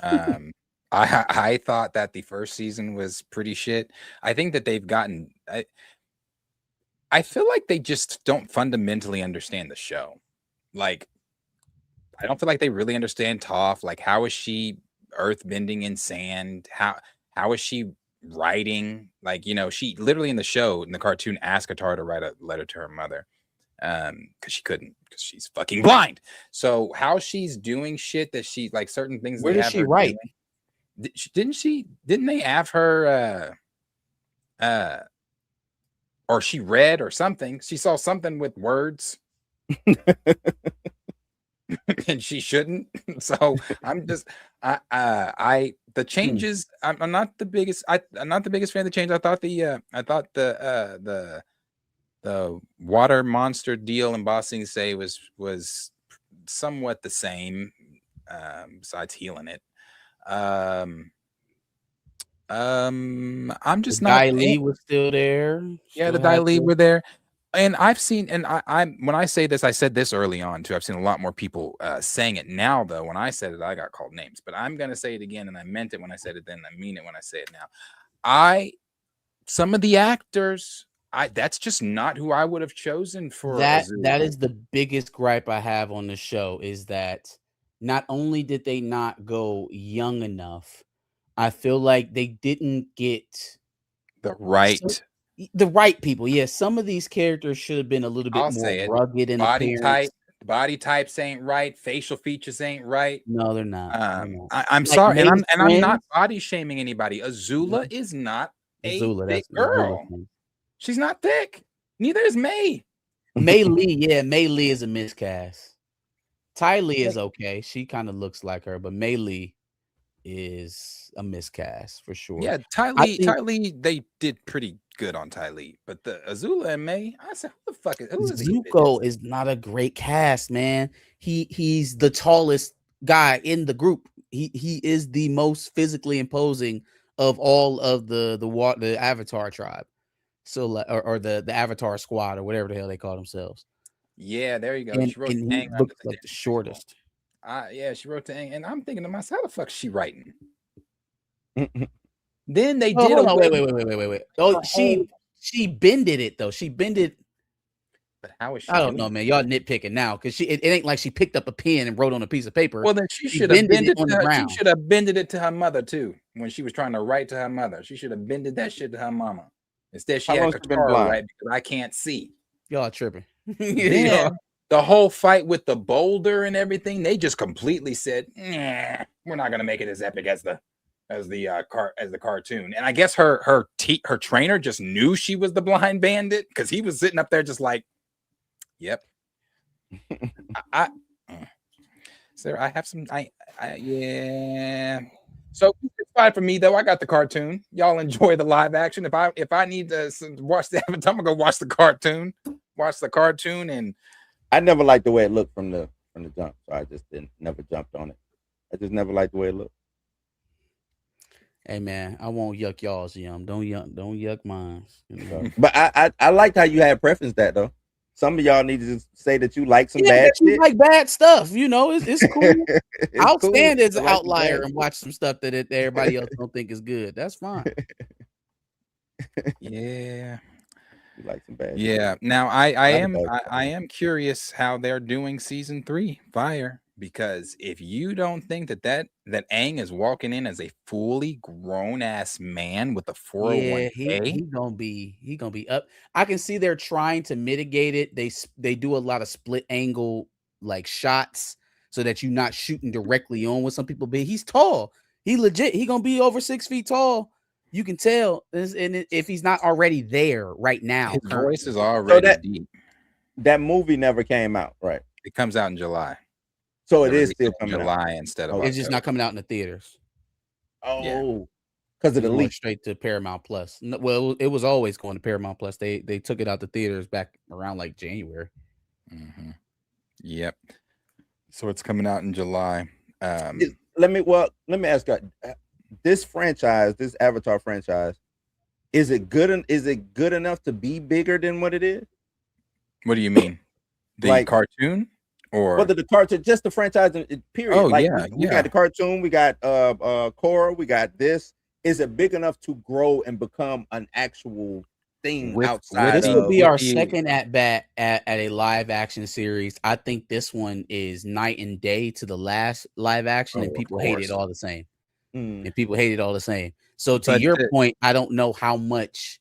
I thought that the first season was pretty shit. I think that they've gotten. I feel like they just don't fundamentally understand the show. Like, I don't feel like they really understand Toph. Like, how is she earth bending in sand? How is she writing? Like, you know, she literally in the show, in the cartoon, asked Katara to write a letter to her mother. Because she couldn't, because she's fucking blind. So how she's doing shit that she like certain things. Where does she write? Didn't they have her or she read or something? She saw something with words. And she shouldn't. So I'm just the changes. I'm not the biggest. I'm not the biggest fan of the change. I thought the water monster deal in Bossing Say was somewhat the same. Besides healing it. I'm just not. Dai Li was still there. Yeah, the Dai Li were there. And I've seen, and I'm when I say this, I said this early on too. I've seen a lot more people saying it now, though. When I said it, I got called names, but I'm gonna say it again, and I meant it when I said it then. I mean it when I say it now. Some of the actors, that's just not who I would have chosen for that. That is the biggest gripe I have on the show, is that not only did they not go young enough, I feel like they didn't get the right people. Yeah, some of these characters should have been a little bit more rugged in appearance. Body types ain't right. Facial features ain't right. No, they're not. I'm sorry, and I'm not body shaming anybody. Azula is not a thick girl. She's not thick. Neither is May. Mei Lee, yeah, Mei Lee is a miscast. Ty Lee is okay. She kind of looks like her, but Mei Lee is a miscast for sure. Yeah, Ty Lee, they did pretty good on Ty Lee, but the Azula and May, I said, who the fuck is Zuko? Is not a great cast, man. He's the tallest guy in the group. He is the most physically imposing of all of the Avatar tribe. So or the Avatar squad or whatever the hell they call themselves. Yeah, there you go. And he looks like the shortest. Yeah, she wrote to Aang, and I'm thinking to myself, how the fuck is she writing? Then they did. Wait. Oh, she bended it though. She bended. But how is she? I don't know, man. Y'all nitpicking now because it ain't like she picked up a pen and wrote on a piece of paper. Well, then she should have bended it on the ground. She should have bended it to her mother too when she was trying to write to her mother. She should have bended that shit to her mama. Instead, she had Katara right because I can't see. Y'all tripping. Then, the whole fight with the boulder and everything, they just completely said, nah, we're not gonna make it as epic as the as the cartoon. And I guess her trainer just knew she was the blind bandit because he was sitting up there just like, yep. Sarah, I have some. Yeah. So it's fine for me though. I got the cartoon. Y'all enjoy the live action. If I need to watch the Avatar, I'm gonna go watch the cartoon. Watch the cartoon, and I never liked the way it looked from the jump, so I just never jumped on it. I just never liked the way it looked. Hey man, I won't yuck y'all's yum. Don't yuck mine. But I liked how you had preferenced that though. Some of y'all need to say that you like some bad shit. You like bad stuff, you know. It's cool. I'll cool. stand as an outlier and watch some stuff that everybody else don't think is good. That's fine. Yeah. You like some bad yeah. shit. Now I am curious how they're doing season 3 Fire, because if you don't think that Aang is walking in as a fully grown ass man with a 401k, he gonna be up. I can see they're trying to mitigate it. They do a lot of split angle like shots so that you're not shooting directly on with some people. But he's tall. He gonna be over 6 feet tall. You can tell, and if he's not already there right now, his voice is already deep. That movie never came out, right? It comes out in July. So it is still coming July out. instead of it's October. just not coming out in the theaters. Oh, because of the leak leak. Straight to Paramount Plus. No, well, it was always going to Paramount Plus. They took it out the theaters back around like January. Mm-hmm. Yep. So it's coming out in July. Let me ask you, this Avatar franchise, is it good? Is it good enough to be bigger than what it is? What do you mean? The cartoon? Or whether the cartoon, just the franchise period. Oh, we got the cartoon, we got Korra, we got this. Is it big enough to grow and become an actual thing outside? This will be our second at bat at a live action series. I think this one is night and day to the last live action, and people hate it all the same. And people hate it all the same. So to your point, I don't know how much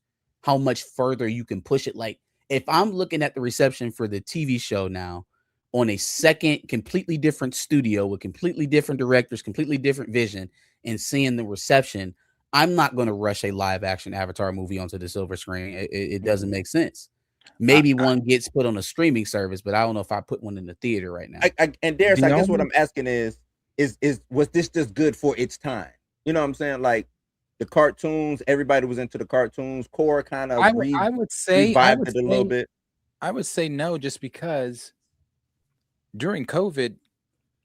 further you can push it. Like if I'm looking at the reception for the TV show now, on a second completely different studio with completely different directors, completely different vision, and seeing the reception, I'm not going to rush a live action Avatar movie onto the silver screen. It doesn't make sense. Maybe one gets put on a streaming service, but I don't know if I put one in the theater right now. And Darius, I guess what I'm asking is was this just good for its time? You know what I'm saying? Like the cartoons, everybody was into the cartoons. Korra kind of revived it a little bit. I would say no, just because during COVID,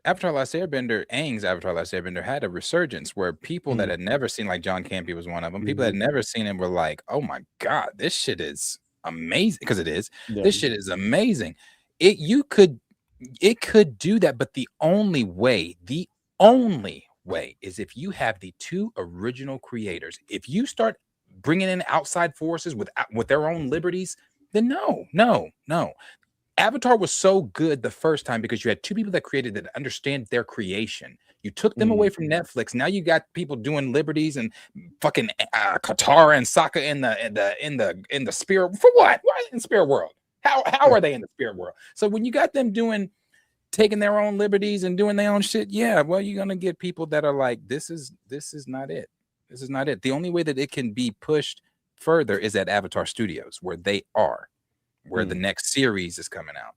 Avatar Last Airbender, Aang's Avatar Last Airbender had a resurgence where people that had never seen, like John Campy was one of them, people that had never seen him were like, oh my God, this shit is amazing. Because it is. Yeah. This shit is amazing. It could do that, but the only way is if you have the two original creators. If you start bringing in outside forces with their own liberties, then no. Avatar was so good the first time because you had two people that created that understand their creation. You took them away from Netflix. Now you got people doing liberties and fucking Katara and Sokka in the spirit. For what? Why in the spirit world? How are they in the spirit world? So when you got them taking their own liberties and doing their own shit, yeah, well, you're gonna get people that are like, this is not it. This is not it. The only way that it can be pushed further is at Avatar Studios, where they are. Where the next series is coming out.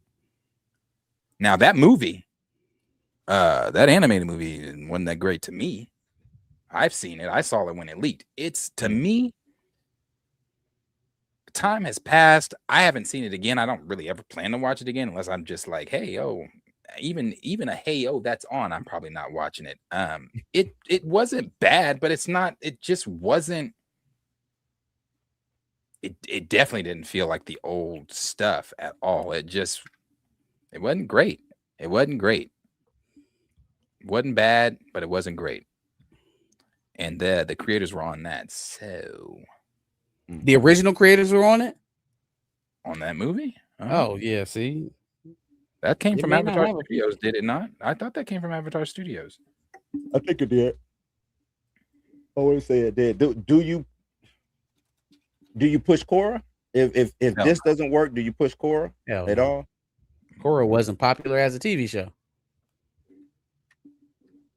Now that movie, that animated movie wasn't that great to me. I've seen it. I saw it when it leaked. It's, to me, time has passed. I haven't seen it again. I don't really ever plan to watch it again unless I'm just like, hey, yo, even a hey, yo, that's on. I'm probably not watching it. It wasn't bad, but it just wasn't. It definitely didn't feel like the old stuff at all. It wasn't great. It wasn't great. It wasn't bad, but it wasn't great. And the creators were on that. So the original creators were on it? On that movie? Oh yeah, see? That came from Avatar Studios, did it not? I thought that came from Avatar Studios. I think it did. I would say it did. Do you push Korra? If this doesn't work, do you push Korra at all? Korra wasn't popular as a TV show.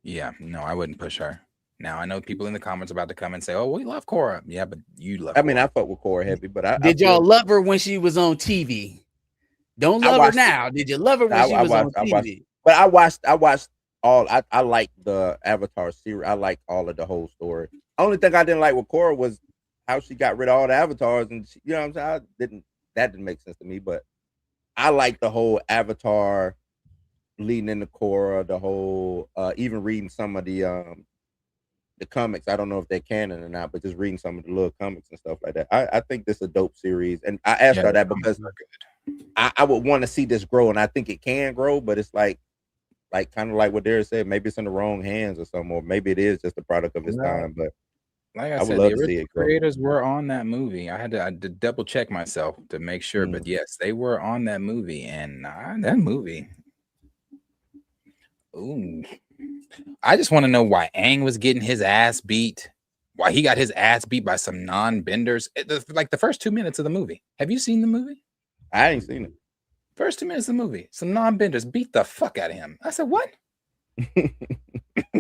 Yeah, no, I wouldn't push her. Now I know people in the comments about to come and say, "Oh, we love Korra." Yeah, but you love. I mean, I fuck with Korra heavy, but did y'all love her when she was on TV? Don't love her now. Did you love her when she was on TV? But I watched all. I like the Avatar series. I like all of the whole story. Only thing I didn't like with Korra was how she got rid of all the avatars, and she, you know what I'm saying. That didn't make sense to me, but I like the whole Avatar leading into Korra. The whole even reading some of the comics. I don't know if they're canon or not, but just reading some of the little comics and stuff like that. I think this is a dope series, and I asked her that because I would want to see this grow, and I think it can grow, but it's like kind of like what Derek said. Maybe it's in the wrong hands or something, or maybe it is just a product of its time. But like I said, the original creators were on that movie. I had to double check myself to make sure, but yes, they were on that movie, and that movie. Ooh, I just want to know why Aang was getting his ass beat. Why he got his ass beat by some non-benders? Like the first 2 minutes of the movie. Have you seen the movie? I ain't seen it. First 2 minutes of the movie, some non-benders beat the fuck out of him. I said, "What?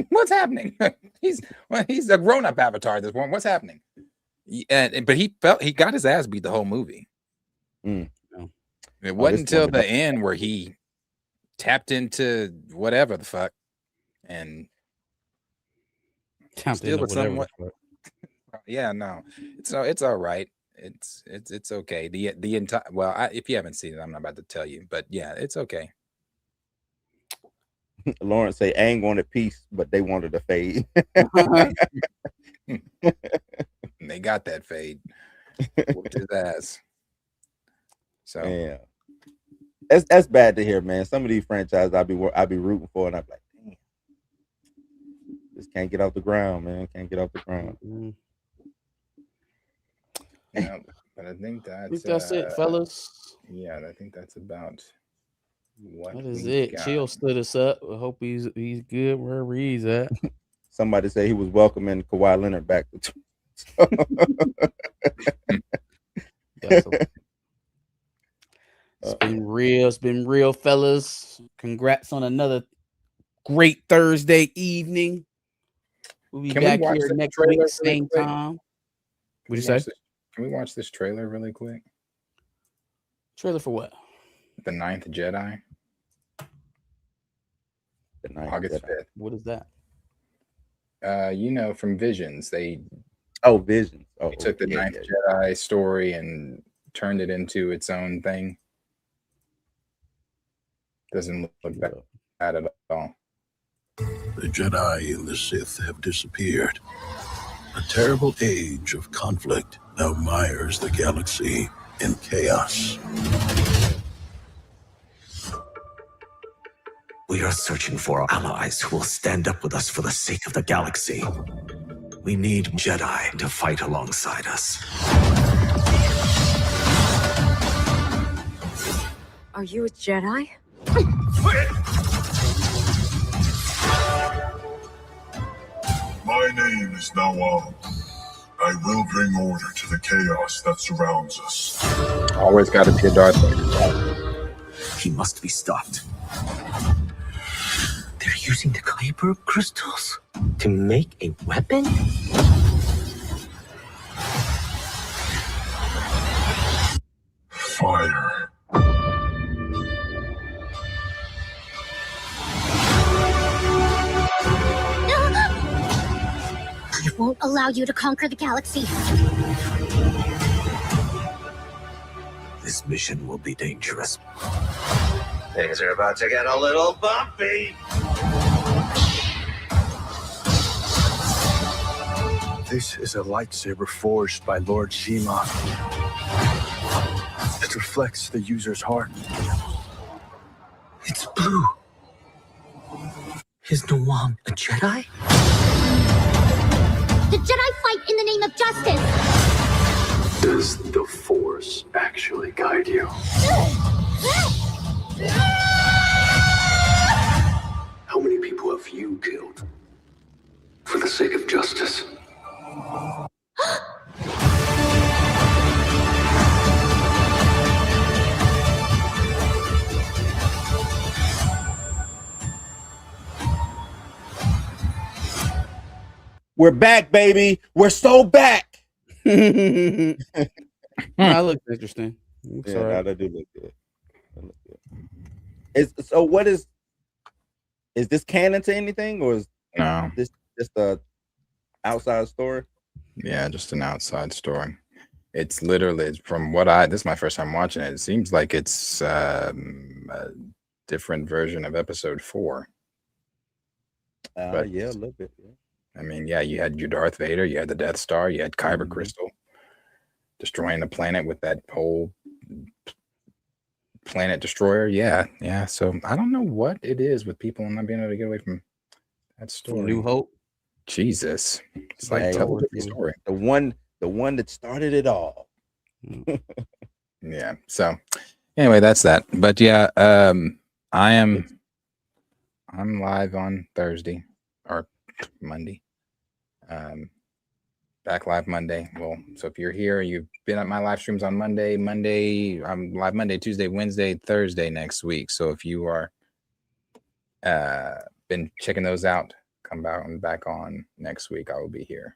What's happening?" He's a grown-up avatar at this point. What's happening? But he got his ass beat the whole movie. It wasn't until the end where he tapped into whatever the fuck and still with somewhat. Yeah, no, it's all right. It's okay. The entire if you haven't seen it, I'm not about to tell you, but yeah, it's okay. Lawrence say Aang wanted peace, but they wanted a fade. They got that fade. Whooped his ass. So yeah, that's bad to hear, man. Some of these franchises I'll be rooting for, and I'm like, damn, this can't get off the ground, man. Can't get off the ground. Yeah, but I think that's it, fellas. Yeah, I think that's about what that is it. Got. Chill stood us up. I hope he's good wherever he's at. Somebody say he was welcoming Kawhi Leonard back to It's been real. It's been real, fellas. Congrats on another great Thursday evening. We'll be back here next week, same time. What'd you say? Can we watch this trailer really quick? Trailer for what? The Ninth Jedi. August 5th. What is that? From Visions. Visions. They took the Ninth Jedi story and turned it into its own thing. Doesn't look bad at all. The Jedi and the Sith have disappeared. A terrible age of conflict now mires the galaxy in chaos. We are searching for allies who will stand up with us for the sake of the galaxy. We need Jedi to fight alongside us. Are you a Jedi? My name is Nawam. I will bring order to the chaos that surrounds us. Always got to be a Darth Vader. He must be stopped. They're using the Kyber crystals to make a weapon? Fire. I won't allow you to conquer the galaxy. This mission will be dangerous. Things are about to get a little bumpy. This is a lightsaber forged by Lord Zima. It reflects the user's heart. It's blue. Is Nawam a Jedi? The Jedi fight in the name of justice. Does the Force actually guide you? How many people have you killed for the sake of justice? We're back, baby. We're so back. That looks interesting. Yeah, that do look good. So what is this canon to anything, or is this just a outside story? Yeah, just an outside story. It's literally from what this is my first time watching it. It seems like it's a different version of episode 4. Yeah, a little bit. Yeah. I mean, yeah, you had your Darth Vader, you had the Death Star, you had Kyber Crystal destroying the planet with that whole planet destroyer. Yeah. So I don't know what it is with people not being able to get away from that story. New Hope. Jesus, it's like tell a different story. The one that started it all. Yeah. So anyway, that's that. But yeah, I'm live on Thursday or Monday. Back live Monday. Well, so if you're here, you've been at my live streams on Monday. I'm live Monday, Tuesday, Wednesday, Thursday next week. So if you are been checking those out, come back on next week. I will be here.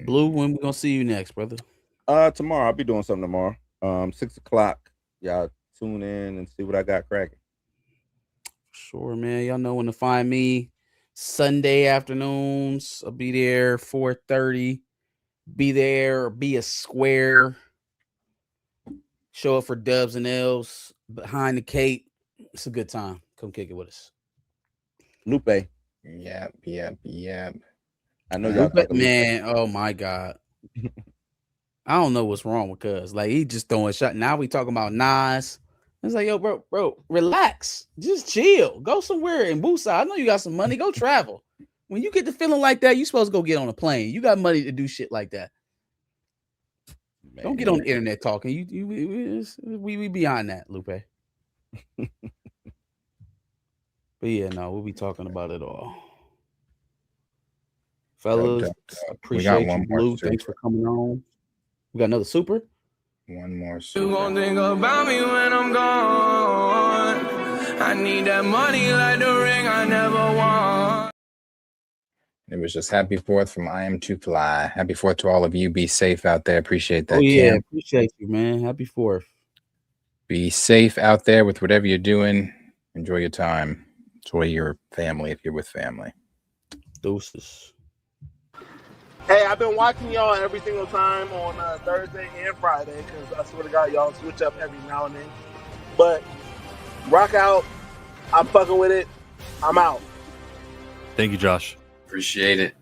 Blue, when we gonna see you next, brother? Tomorrow. I'll be doing something tomorrow. 6 o'clock. Y'all tune in and see what I got cracking. Sure, man. Y'all know when to find me. Sunday afternoons. I'll be there 4:30. Be there or be a square. Show up for Dubs and L's behind the cape. It's a good time. Come kick it with us. Lupe. Yep. I know y'all. Man, oh my God. I don't know what's wrong with Cuz. Like, he just throwing shot. Now we talking about Nas. It's like, yo, bro, relax. Just chill. Go somewhere in Busa. I know you got some money. Go travel. When you get the feeling like that, you supposed to go get on a plane. You got money to do shit like that. Man. Don't get on the internet talking. We beyond that, Lupe. But yeah, no, we'll be talking about it all. Fellas, appreciate you, Blue. Thanks for coming on. We got another super. One more. You gon' think about me when I'm gone. I need that money like the ring I never won. It was just happy 4th from I Am Too Fly. Happy 4th to all of you. Be safe out there. Appreciate that. Oh yeah, Cam. Appreciate you, man. Happy 4th. Be safe out there with whatever you're doing. Enjoy your time. Enjoy your family if you're with family. Deuces. Hey, I've been watching y'all every single time on Thursday and Friday because I swear to God, y'all switch up every now and then. But rock out. I'm fucking with it. I'm out. Thank you, Josh. Appreciate it.